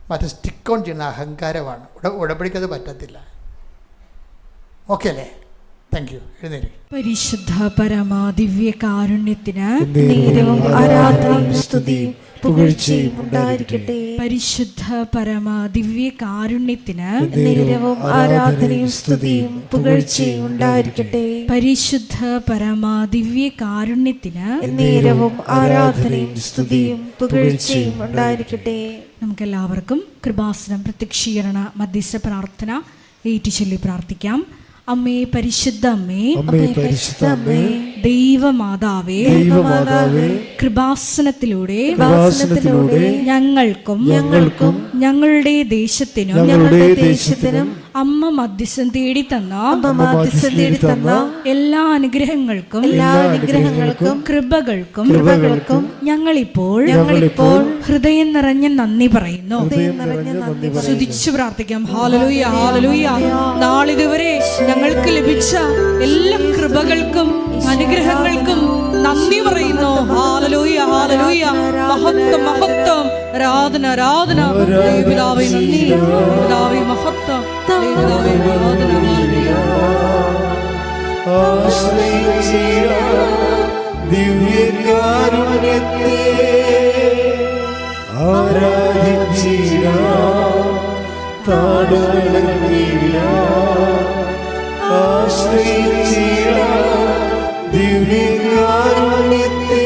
മറ്റേ സ്റ്റിക്ക് ഓൺ ചെയ്യുന്ന അഹങ്കാരമാണ്. ഉടമ്പടിക്കത് പറ്റത്തില്ല. ഓക്കെ അല്ലേ? Thank you. എഴുന്നേരി. പരിശുദ്ധ പരമാ ദിവ്യ കാരുണ്യത്തിന് നേരവും ആരാധനയും സ്തുതിയും പുകഴ്ചയും ഉണ്ടായിരിക്കട്ടെ. പരിശുദ്ധ പരമാ ദിവ്യ കാരുണ്യത്തിന് നേരവും ആരാധനയും സ്തുതിയും പുകഴ്ചയും ഉണ്ടായിരിക്കട്ടെ. പരിശുദ്ധ പരമാ ദിവ്യ കാരുണ്യത്തിന് നേരവും ആരാധനയും സ്തുതിയും പുകഴ്ചയും ഉണ്ടായിരിക്കട്ടെ. നമുക്കെല്ലാവർക്കും കൃപാസനം പ്രത്യക്ഷീകരണ മധ്യസ്ഥ പ്രാർത്ഥന ഏറ്റുചൊല്ലി പ്രാർത്ഥിക്കാം. അമ്മേ പരിശുദ്ധ അമ്മേ, അമ്മേ പരിശുദ്ധ അമ്മേ, ദൈവമാതാവേ, ദൈവമാതാവേ, കൃപാസനത്തിലൂടെ കൃപാസനത്തിലൂടെ ഞങ്ങൾക്കും ഞങ്ങളുടെ ദേശത്തിനും അമ്മ മധ്യസ്ഥം തേടി തന്ന എല്ലാ അനുഗ്രഹങ്ങൾക്കും കൃപകൾക്കും ഞങ്ങളിപ്പോൾ ഹൃദയം നിറഞ്ഞ നന്ദി പറയുന്നു. സ്തുതിച്ചു പ്രാർത്ഥിക്കാം. ഹല്ലേലൂയ, ഹല്ലേലൂയ. നാളിതുവരെ ഞങ്ങൾക്ക് ലഭിച്ച എല്ലാ കൃപകൾക്കും അനുഗ്രഹങ്ങൾക്കും നന്ദി പറയുന്നു. ഹല്ലേലൂയ, ഹല്ലേലൂയ. മഹത്വം, മഹത്വം, ആരാധന, ആരാധന. ദൈവപിതാവേ നന്ദി, ദൈവപിതാവേ മഹത്വം, ദൈവപിതാവേ ആരാധന. ദിവ്യകാരുണ്യത്തെ ആരാധിച്ചിടാം, ആശ്രയിച്ചിടാം ദിവ്യകാരുണ്യത്തെ.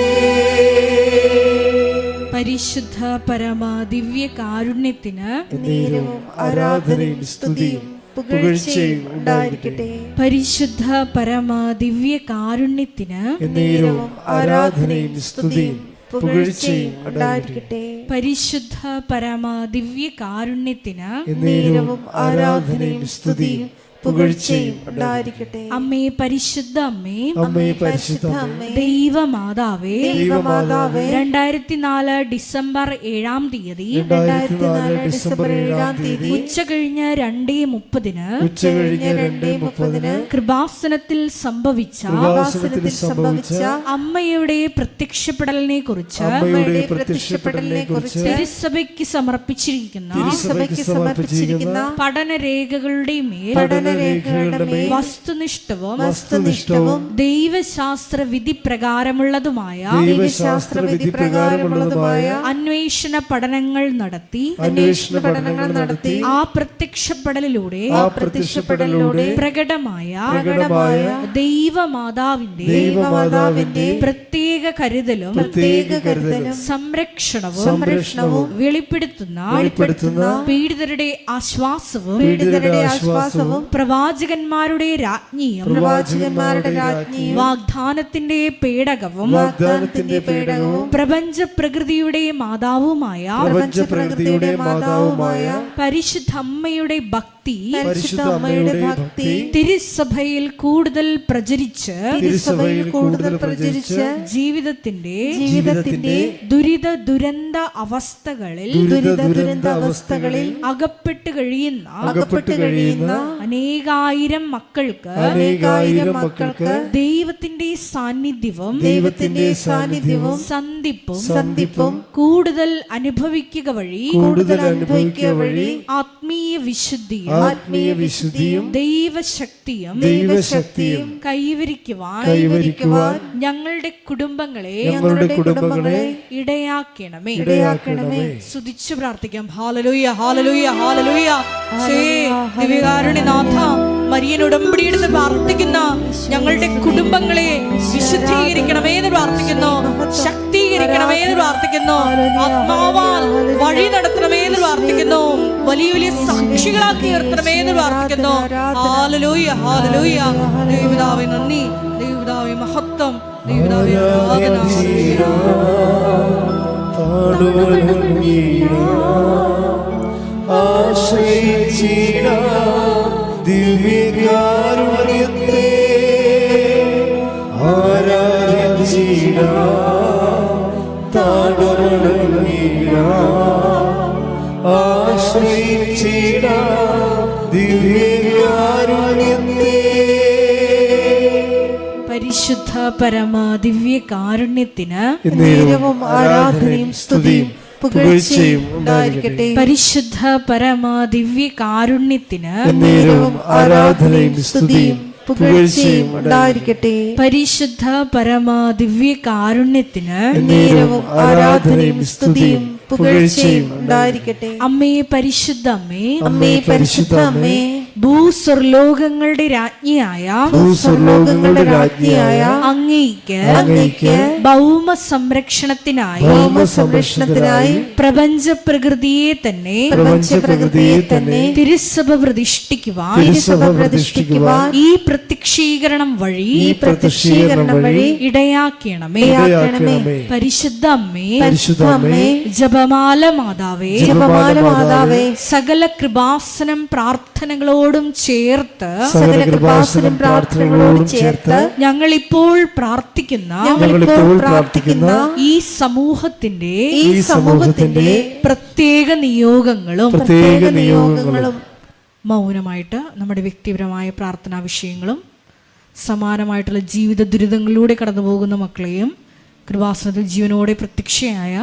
പരിശുദ്ധ പരമ ദിവ്യ കാരുണ്യത്തിന് നേരവും ആരാധനയും സ്തുതിയും പുകഴ്ചയും ഉണ്ടായിരിക്കട്ടെ. പരിശുദ്ധ പരമ ദിവ്യ കാരുണ്യത്തിന് നേരവും ആരാധനയും സ്തുതിയും പുകഴ്ചയും ഉണ്ടായിരിക്കട്ടെ. പരിശുദ്ധ പരമ ദിവ്യ കാരുണ്യത്തിന് നേരവും ആരാധനയും സ്തുതിയും പുകഴ്ചയും ഉണ്ടായിരിക്കട്ടെ. അമ്മേ പരിശുദ്ധ അമ്മേ, അമ്മേ പരിശുദ്ധ അമ്മേ, ദൈവമാതാവേ, ദൈവമാതാവേ, 2004 ഡിസംബർ 7-ാം തീയതി 2004 ഡിസംബർ 7-ാം തീയതി ഉച്ചകഴിഞ്ഞ് 2:30 ഉച്ചകഴിഞ്ഞ് 2:30 കൃപാസനത്തിൽ സംഭവിച്ച അമ്മയുടെ പ്രത്യക്ഷപ്പെടലിനെ കുറിച്ച് തിരുസഭയ്ക്ക് സമർപ്പിച്ചിരിക്കുന്ന പഠനരേഖകളുടെ മേൽ വസ്തുനിഷ്ഠവും ദൈവശാസ്ത്ര വിധി പ്രകാരമുള്ളതുമായ അന്വേഷണ പഠനങ്ങൾ നടത്തി ആ പ്രത്യക്ഷപ്പെടലിലൂടെ പ്രകടമായ ദൈവമാതാവിന്റെ പ്രത്യേക കരുതലും സംരക്ഷണവും വെളിപ്പെടുത്തുന്ന പീഡിതരുടെ ആശ്വാസവും പ്രവാചകന്മാരുടെ രാജ്ഞിയും വാഗ്ദാനത്തിന്റെ പേടകവും പ്രപഞ്ച പ്രകൃതിയുടെ മാതാവുമായ പരിശുദ്ധമ്മയുടെ ഭക്തി തിരുസഭയിൽ കൂടുതൽ പ്രചരിച്ച് ജീവിതത്തിന്റെ ദുരിത ദുരന്ത അവസ്ഥകളിൽ അകപ്പെട്ട് കഴിയുന്ന അനേകായിരം മക്കൾക്ക് ദൈവത്തിന്റെ സാന്നിധ്യവും സന്ധിപ്പും കൂടുതൽ അനുഭവിക്കുക വഴി ആത്മീയ വിശുദ്ധിയും ദൈവശക്തിയും കൈവരിക്കുവാൻ ഞങ്ങളുടെ കുടുംബങ്ങളെ ഇടയാക്കണമേ. സ്തുതിച്ചു പ്രാർത്ഥിക്കാം. ഹല്ലേലൂയ, ഹല്ലേലൂയ, ഹല്ലേലൂയ. ദിവ്യകാരുണ്യനാഥ, മരിയൻ ഉടമ്പടിയെടുത്ത് പ്രാർത്ഥിക്കുന്ന ഞങ്ങളുടെ കുടുംബങ്ങളെ വിശുദ്ധീകരിക്കണമേ എന്ന് പ്രാർത്ഥിക്കുന്നു, ശക്തീകരിക്കണമേ എന്ന് പ്രാർത്ഥിക്കുന്നു, ആത്മാവാൽ വഴി നടത്തണമേ എന്ന് പ്രാർത്ഥിക്കുന്നു, വലിയ വലിയ സാക്ഷികളാക്കി ഉയർത്തണമേ എന്ന് പ്രാർത്ഥിക്കുന്നു. Hallelujah, hallelujah. ദൈവപിതാവേ നന്ദി, ദൈവപിതാവേ മഹത്വം, ദൈവപിതാവേ ആരാധന. ദിവ്യകാരുണ്യത്തെ പരിശുദ്ധ പരമ ദിവ്യ കാരുണ്യത്തിന് നേരവും ആരാധനയും സ്തുതിയും പുകഴ്ചയും ഉണ്ടായിരിക്കട്ടെ. പരിശുദ്ധ പരമ ദിവ്യ കാരുണ്യത്തിന് നേരവും ആരാധനയും സ്തുതിയും പുകഴ്ചയും ഉണ്ടായിരിക്കട്ടെ. പരിശുദ്ധ പരമ ദിവ്യ കാരുണ്യത്തിന് നേരവും ആരാധനയും സ്തുതിയും പുകഴ്ചയും ഉണ്ടായിരിക്കട്ടെ. അമ്മേ പരിശുദ്ധ അമ്മേ, അമ്മേ പരിശുദ്ധ അമ്മേ, ഭൂസ്വർലോകങ്ങളുടെ രാജ്ഞിയായ ഭൂസ്വർലോകങ്ങളുടെ രാജ്ഞിയായ അങ്ങേയ്ക്ക് അങ്ങേയ്ക്ക് ഭൗമ സംരക്ഷണത്തിനായി ഭൗമസംരക്ഷണത്തിനായി പ്രപഞ്ച പ്രകൃതിയെ തന്നെ പ്രപഞ്ചപ്രകൃതിയെ തന്നെ തിരുസഭ പ്രതിഷ്ഠിക്കുവാൻ തിരുസഭ പ്രതിഷ്ഠിക്കുവാൻ ഈ പ്രത്യക്ഷീകരണം വഴി ഈ പ്രത്യക്ഷീകരണം വഴി ഇടയാക്കണമേ. ഇടയാക്കണമേ. പരിശുദ്ധ അമ്മേ, പരിശുദ്ധ അമ്മേ, ജപമാല മാതാവേ, ജപമാല മാതാവേ, സകല കൃപാസനം പ്രാർത്ഥനകളോടും ചേർത്ത് സകല കൃപാസനം പ്രാർത്ഥനകളോടും ചേർത്ത് ഞങ്ങൾ ഇപ്പോൾ പ്രാർത്ഥിക്കുന്ന ഞങ്ങളിപ്പോൾ പ്രാർത്ഥിക്കുന്ന ഈ സമൂഹത്തിന്റെ ഈ സമൂഹത്തിന്റെ പ്രത്യേക നിയോഗങ്ങളും പ്രത്യേക നിയോഗങ്ങളും മൗനമായിട്ട് നമ്മുടെ വ്യക്തിപരമായ പ്രാർത്ഥനാ വിഷയങ്ങളും സമാനമായിട്ടുള്ള ജീവിത ദുരിതങ്ങളിലൂടെ കടന്നു പോകുന്ന മക്കളെയും കൃപാസനത്തിൽ ജീവനോടെ പ്രത്യക്ഷയായ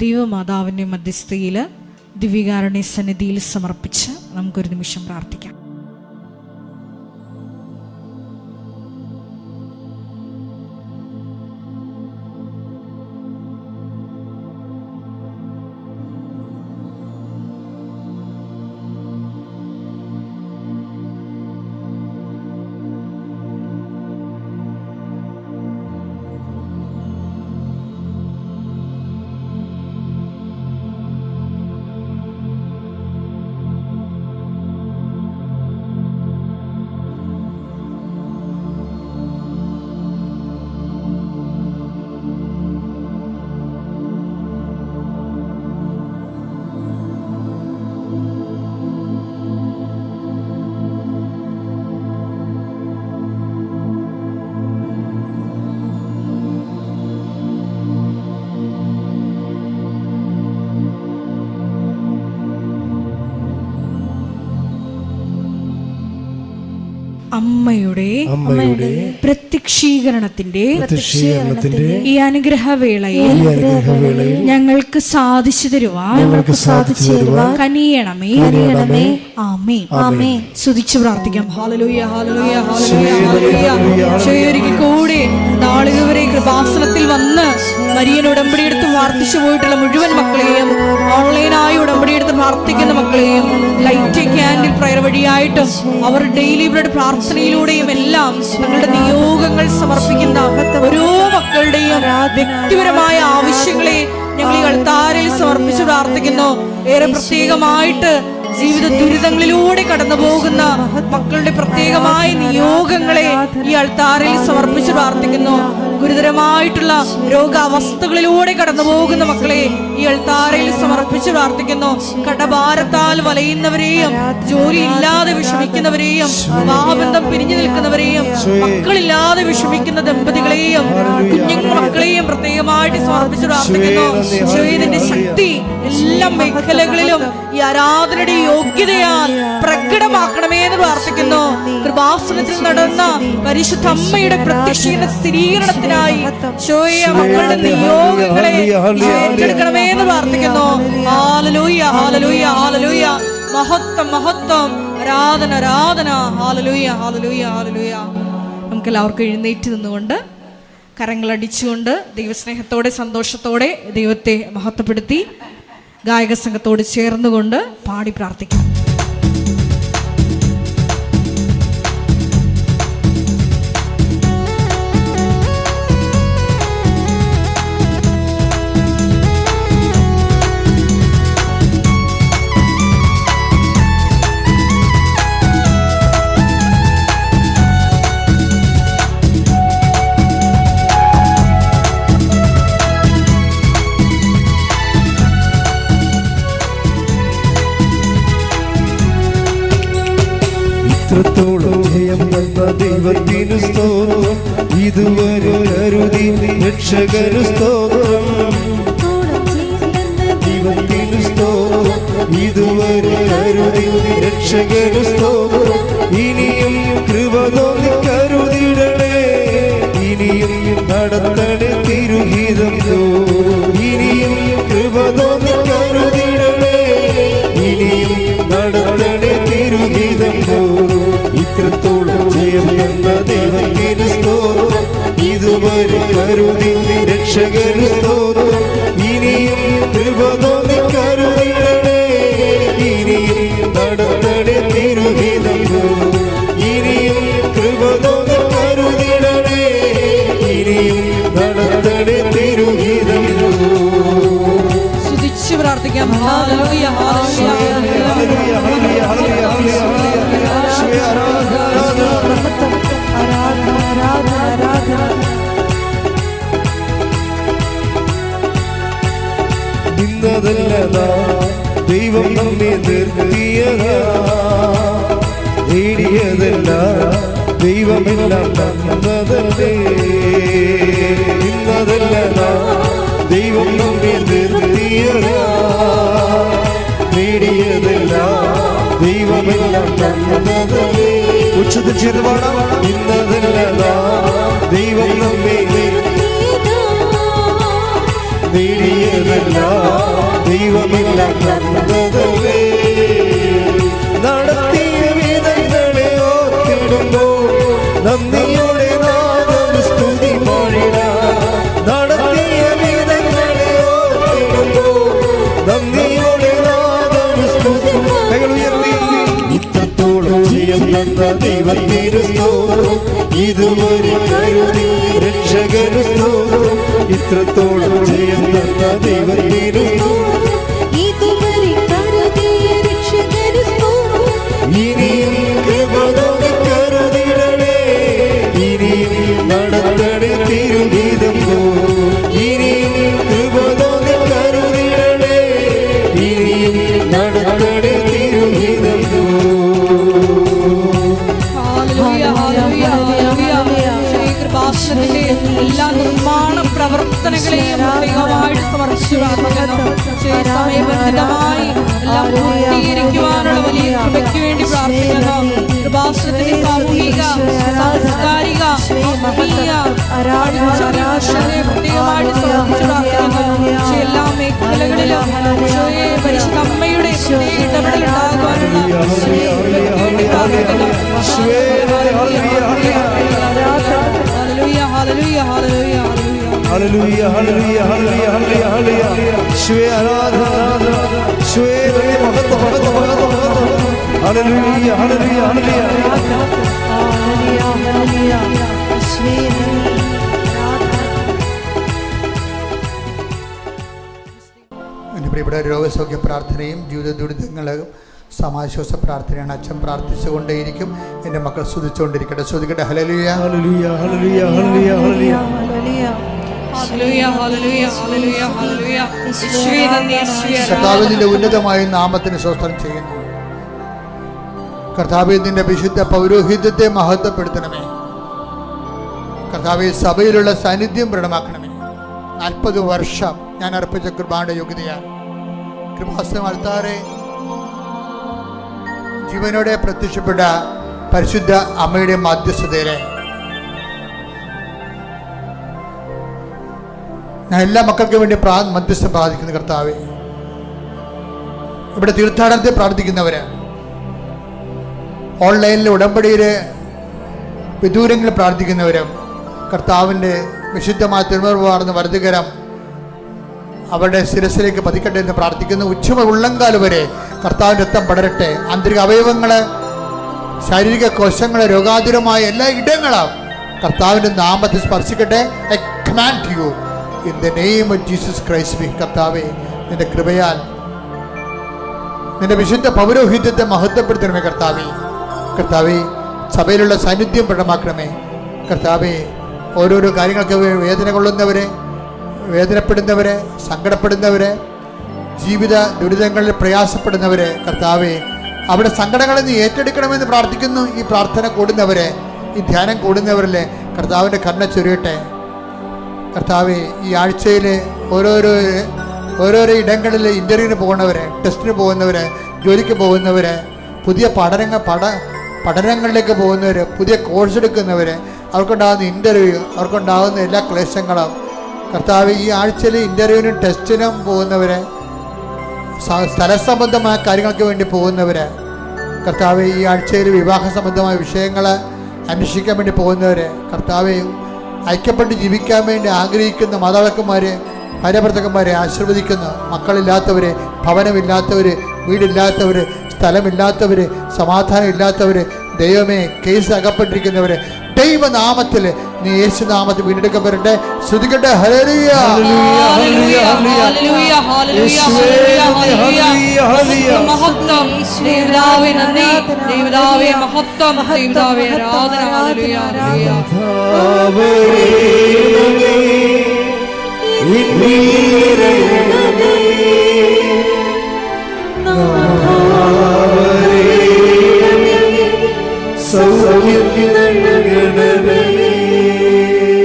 ദൈവമാതാവിൻ്റെ മധ്യസ്ഥയിൽ ദിവ്യകാരുണ്യ സന്നിധിയിൽ സമർപ്പിച്ച് നമുക്കൊരു നിമിഷം പ്രാർത്ഥിക്കാം. അമ്മയുടെ പ്രത്യക്ഷീകരണത്തിന്റെ ഈ അനുഗ്രഹവേളയിൽ ഞങ്ങൾക്ക് സാധിച്ചു തരുവാൻ കനിയണമേ. ആമേൻ. സ്തുതിച്ചു പ്രാർത്ഥിക്കാം. ഹല്ലേലൂയ, ഹല്ലേലൂയ, ഹല്ലേലൂയ, ഹല്ലേലൂയ. ഒരിക്കൽ കൂടി നാളിതുവരെ കൃപാസനത്തിൽ വന്ന് മരിയൻ ഉടമ്പടിയെടുത്ത് പ്രാർത്ഥിച്ചു പോയിട്ടുള്ള മുഴുവൻ മക്കളെയും, ഓൺലൈനായി ഉടമ്പടിയെടുത്ത് പ്രാർത്ഥിക്കുന്ന മക്കളെയും, ലൈറ്റ് ക്യാൻഡിൽ പ്രയർ വഴിയായിട്ടും അവർ ഡെയിലി ബ്രെഡ് പ്രാർത്ഥനയിലൂടെയും എല്ലാം തങ്ങളുടെ നിയോഗങ്ങൾ സമർപ്പിക്കുന്ന ഓരോ മക്കളുടെയും വ്യക്തിപരമായ ആവശ്യങ്ങളെ ഞങ്ങൾ ഈ അൾത്താരയിൽ സമർപ്പിച്ച് പ്രാർത്ഥിക്കുന്നു. ഏറെ പ്രത്യേകമായിട്ട് ജീവിത ദുരിതങ്ങളിലൂടെ കടന്നു പോകുന്ന മക്കളുടെ പ്രത്യേകമായ നിയോഗങ്ങളെ ഈ അൾത്താരയിൽ സമർപ്പിച്ച് പ്രാർത്ഥിക്കുന്നു. ഗുരുതരമായിട്ടുള്ള രോഗാവസ്ഥകളിലൂടെ കടന്നു പോകുന്ന മക്കളെ ഈ അൾത്താരയിൽ സമർപ്പിച്ച് പ്രാർത്ഥിക്കുന്നു. കടഭാരത്താൽ വലയുന്നവരെയും, ജോലി ഇല്ലാതെ വിഷമിക്കുന്നവരെയും, വിവാഹബന്ധം പിരിഞ്ഞു നിൽക്കുന്നവരെയും, മക്കളില്ലാതെ വിഷമിക്കുന്ന ദമ്പതികളെയും, കുഞ്ഞു മക്കളെയും പ്രത്യേകമായിട്ട് സമർപ്പിച്ച് പ്രാർത്ഥിക്കുന്നു. ഇതിന്റെ ശക്തി എല്ലാ മേഖലകളിലും ഈ ആരാധനയുടെ യോഗ്യതയാൽ പ്രകടമാക്കണമേ എന്ന് പ്രാർത്ഥിക്കുന്നു. കൃപാസനത്തിൽ നടന്ന പരിശുദ്ധ അമ്മയുടെ പ്രത്യക്ഷീകരണ സ്ഥിരീകരണത്തിനായി മക്കളുടെ നിയോഗങ്ങളെ ഏറ്റെടുക്കണമേ എന്ന് പ്രാർത്ഥിക്കുന്നു. ഹല്ലേലൂയ, ഹല്ലേലൂയ, ഹല്ലേലൂയ. മഹത്വം, മഹത്വം, ആരാധന, ആരാധന. ഹല്ലേലൂയ, ഹല്ലേലൂയ, ഹല്ലേലൂയ. നമുക്ക് എല്ലാവർക്കും എഴുന്നേറ്റ് നിന്നുകൊണ്ട് കരങ്ങളടിച്ചുകൊണ്ട് ദൈവസ്നേഹത്തോടെ സന്തോഷത്തോടെ ദൈവത്തെ മഹത്വപ്പെടുത്തി ഗായക സംഘത്തോട് ചേർന്നുകൊണ്ട് പാടി പ്രാർത്ഥിക്കാം. ഇത്രത്തോളം ജയം തന്ന ദൈവത്തിനു സ്തോത്രം, ഇതുവരെ കരുതി രക്ഷകനു സ്തോത്രം. ദൈവത്തിനു സ്തോത്രം, ഇതുവരെ കരുതി രക്ഷകനു സ്തോത്രം. ഇനിയും കൃപ തോന്നി കരുതിടണേ, ഇനിയും നടത്തണേ തിരുഹിതം. ഇനിയും കൃപ തോന്നി കരുതിടണേ, ഇനിയും നടത്തണേ തിരുഹിതം. ഇത്രത്തോളം ജയം എന്ന ദൈവത്തിന് സ്തോത്രം, ഇതുവരെ കരുതി രക്ഷകന് സ്തോത്രം. ഇനിയും കൃപ നടത്തണേ തിരുഹിതം ഇനിയും കൃപ തോന്നി കരുതിടണേ ഇനിയും നടത്തണേ തിരുഹിതം സ്തുതിച്ച് പ്രാർത്ഥിക്കാം. ഹല്ലേലൂയ ഹല്ലേലൂയ ഇന്നതല്ലതാ ദൈവം നമ്മെ നിർത്തിയതാ നേടിയതല്ല ദൈവമെല്ലാം തന്നതല്ലേ ഇന്നതല്ലതാ ദൈവം നമ്മെ നിർത്തിയതാ നേടിയതല്ല ദൈവമെല്ലാം തന്നതല്ലേ ഉച്ചത്തിൽ ചെയ്ത് പാടാം ഇന്നതല്ലതാ ദൈവം നമ്മെ നേടിയതല്ല ദൈവമെല്ലാം തന്നതല്ലേ നടത്തിയ വിധങ്ങളെ ഓർത്തിടുമ്പോൾ നന്ദിയോടെ നാദം സ്തുതി പാടിടാം നടത്തിയ വിധങ്ങളെ ഓർത്തിടുമ്പോൾ നന്ദിയോടെ നാദം സ്തുതി കൈകൾ ഉയർത്തി ഇത്രത്തോളം ജയം തന്ന ദൈവത്തിന് സ്തോത്രം ഇതുവരെ കരുതി രക്ഷകന് സ്തോത്രം ഇത്രത്തോളം ജയം തന്ന ദൈവത്തിന് ഇനിയും കൃപ തോന്നി കരുതിടണേ ഇനിയും നടത്തണേ തിരുഹിതം ഇനിയും കൃപ തോന്നി കരുതിടണേ ഇനിയും നടത്തണേ തിരുഹിതം ഹല്ലേലൂയ ഹല്ലേലൂയ ഹല്ലേലൂയ. കൃപാസനത്തിന്റെ എല്ലാ നിർമ്മാണ പ്രവർത്തനങ്ങളെയും ദൈവമായിട്ട് സമർപ്പിച്ചു പ്രാർത്ഥിക്കുന്നു. സമയബന്ധിതമായി എല്ലാം പൂർത്തീകരിക്കുവാനുള്ള വലിയ കൃപയ്ക്ക് വേണ്ടി പ്രാർത്ഥിക്കുന്നു. കൃപാസനത്തിന്റെ സാമൂഹിക സാംസ്കാരിക ആത്മീയ പ്രത്യേകമായിട്ട് സമർപ്പിച്ചു പ്രാർത്ഥിക്കുന്നു. എല്ലാ മേഖലകളിലും പരിശുദ്ധ അമ്മയുടെ ഇടപെടൽ ഉണ്ടാകുവാനുള്ള ഹല്ലേലൂയ ഹല്ലേലൂയ ഹല്ലേലൂയ ഹല്ലേലൂയ ഹല്ലേലൂയ ഹല്ലേലൂയ ഈശോയെ ആരാധന ഈശോയെ മഹത്വം മഹത്വം മഹത്വം ഹല്ലേലൂയ ഹല്ലേലൂയ ഹല്ലേലൂയ എൻ്റെ പ്രിയപ്പെട്ട രോഗസൗഖ്യ പ്രാർത്ഥനയും ജീവിത ദുരിതങ്ങളും സമാശ്വാസ പ്രാർത്ഥനയാണ്. അച്ഛൻ പ്രാർത്ഥിച്ചുകൊണ്ടേയിരിക്കും. എൻ്റെ മക്കൾ സ്തുതിച്ചുകൊണ്ടിരിക്കട്ടെ. സ്തുതിക്കട്ടെ. ഹല്ലേലൂയ ഹല്ലേലൂയ ഹല്ലേലൂയ ഹല്ലേലൂയ ഹല്ലേലൂയ ഹല്ലേലൂയ ഹല്ലേലൂയ ഹല്ലേലൂയ ഹല്ലേലൂയ. യേശുവേ നന്ദി, യേശുവേ കർത്താവേ നിന്റെ ഉന്നതമായ നാമത്തിന് സ്തോത്രം ചെയ്യുന്നു. കർത്താവേ നിന്റെ വിശുദ്ധ പൗരോഹിത്യത്തെ മഹത്വപ്പെടുത്തണമേ. കർത്താവേ സഭയിലുള്ള സാന്നിധ്യം ദൃഢമാക്കണമേ. 40 വർഷം ഞാൻ അർപ്പിച്ച കൃപയുടെ യോഗ്യതയാൽ കൃപാസനം അൾത്താരെ ജീവനോടെ പ്രത്യക്ഷപ്പെട്ട പരിശുദ്ധ അമ്മയുടെ മധ്യസ്ഥതയിലെ ഞാൻ എല്ലാ മക്കൾക്കും വേണ്ടി മധ്യസ്ഥം പ്രാർത്ഥിക്കുന്നു. കർത്താവേ ഇവിടെ തീർത്ഥാടനത്തെ പ്രാർത്ഥിക്കുന്നവര്, ഓൺലൈനിൽ ഉടമ്പടിയിലെ വിദൂരങ്ങളിൽ പ്രാർത്ഥിക്കുന്നവരും, കർത്താവിൻ്റെ വിശുദ്ധമായ തിരുമുറവാർന്ന വലതുകരം അവരുടെ ശിരസിലേക്ക് പതിക്കട്ടെ എന്ന് പ്രാർത്ഥിക്കുന്നു. ഉച്ചമ ഉള്ളങ്കാല് വരെ കർത്താവിൻ്റെ രക്തം പടരട്ടെ. ആന്തരിക അവയവങ്ങള്, ശാരീരിക കോശങ്ങള്, രോഗാതുരമായ എല്ലാ ഇടങ്ങളും കർത്താവിൻ്റെ നാമത്തിൽ സ്പർശിക്കട്ടെ. I command you in the name of Jesus Christ. കർത്താവേ നിന്റെ കൃപയാൽ നിന്റെ വിശുദ്ധ പൗരോഹിത്യത്തെ മഹത്വപ്പെടുത്തണമേ. കർത്താവേ സഭയിലുള്ള സാന്നിധ്യം പ്രകടമാക്കണമേ. കർത്താവേ ഓരോരോ കാര്യങ്ങൾക്ക് വേദന കൊള്ളുന്നവരെ, വേദനപ്പെടുന്നവരെ, സങ്കടപ്പെടുന്നവരെ, ജീവിത ദുരിതങ്ങളിൽ പ്രയാസപ്പെടുന്നവരെ, കർത്താവെ അവിടെ സങ്കടങ്ങളെ നീ ഏറ്റെടുക്കണമെന്ന് പ്രാർത്ഥിക്കുന്നു. ഈ പ്രാർത്ഥന കൂടുന്നവരെ, ഈ ധ്യാനം കൂടുന്നവരിലെ കർത്താവിൻ്റെ കരുണ ചൊരിയട്ടെ. കർത്താവെ ഈ ആഴ്ചയിൽ ഓരോരോ ഇടങ്ങളിൽ ഇൻ്റർവ്യൂവിന് പോകുന്നവരെ, ടെസ്റ്റിന് പോകുന്നവരെ, ജോലിക്ക് പോകുന്നവരെ, പുതിയ പഠനങ്ങളിലേക്ക് പോകുന്നവർ, പുതിയ കോഴ്സ് എടുക്കുന്നവർ, അവർക്കുണ്ടാകുന്ന ഇൻ്റർവ്യൂ, അവർക്കുണ്ടാകുന്ന എല്ലാ ക്ലേശങ്ങളും കർത്താവ് ഈ ആഴ്ചയിൽ ഇൻ്റർവ്യൂവിനും ടെസ്റ്റിനും പോകുന്നവരെ, സ്ഥലസംബന്ധമായ കാര്യങ്ങൾക്ക് വേണ്ടി പോകുന്നവർ, കർത്താവ് ഈ ആഴ്ചയിൽ വിവാഹ സംബന്ധമായ വിഷയങ്ങൾ അന്വേഷിക്കാൻ വേണ്ടി പോകുന്നവർ, കർത്താവ് ഐക്യപ്പെട്ട് ജീവിക്കാൻ വേണ്ടി ആഗ്രഹിക്കുന്ന മാതാപിതാക്കന്മാരെ, ഭാര്യാഭർത്താക്കന്മാരെ ആശീർവദിക്കുന്നു. മക്കളില്ലാത്തവർ, ഭവനമില്ലാത്തവർ, വീടില്ലാത്തവർ, സ്ഥലമില്ലാത്തവർ, സമാധാനം ഇല്ലാത്തവർ, ദൈവമേ കേസ് അകപ്പെട്ടിരിക്കുന്നവർ, ദൈവനാമത്തിൽ നീ യേശുനാമത്തിൽ വീണ്ടെടുക്കപ്പെടട്ടെ. ശ്രുതിക്കട്ടെ. ഹല്ലേലൂയ, ഹല്ലേലൂയ, ഹല്ലേലൂയ, ഹല്ലേലൂയ, ഹല്ലേലൂയ. മഹത്വം ദൈവപിതാവേ, നന്ദി ദൈവപിതാവേ, മഹത്വം ദൈവപിതാവേ, ആരാധന. ഹല്ലേലൂയ,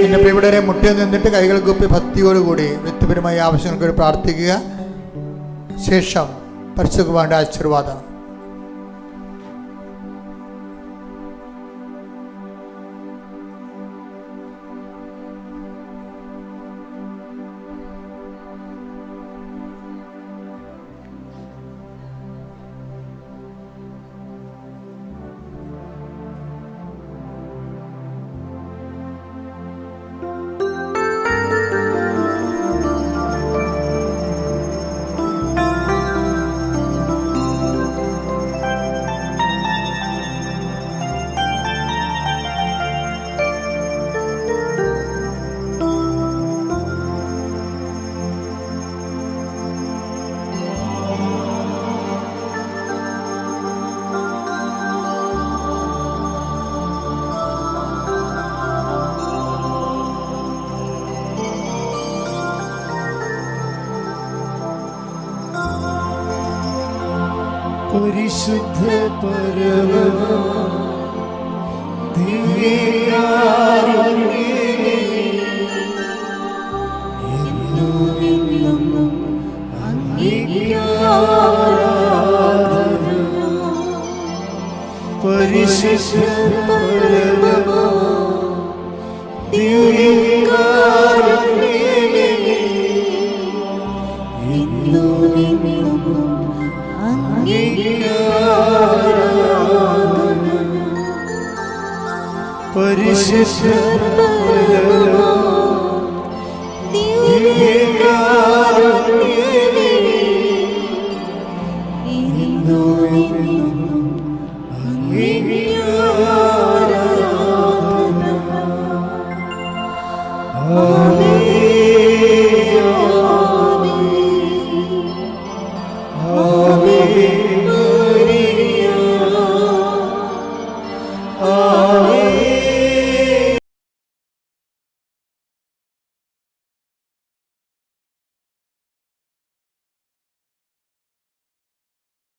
എന്റെ പ്രിയപ്പെട്ടവരെ, മുട്ടിൽ നിന്നിട്ട് കൈകൾ കൂപ്പി ഭക്തിയോടുകൂടി വ്യക്തിപരമായ ആവശ്യങ്ങൾക്ക് വേണ്ടി പ്രാർത്ഥിക്കുക. ശേഷം പരിശുദ്ധ കുർബാനയുടെ ആശീർവാദം. പരിശുദ്ധ പരമ ദിവ്യകാരുണ്യമേ, എന്നും അങ്ങേക്ക് ആരാധന. പരിശുദ്ധ പരമ ദിവ്യകാരുണ്യമേ, എന്നും പരിശുദ്ധ ദിവ്യകാരുണ്യമേ, എന്നും അങ്ങേക്ക് ആരാധന. ആമേൻ.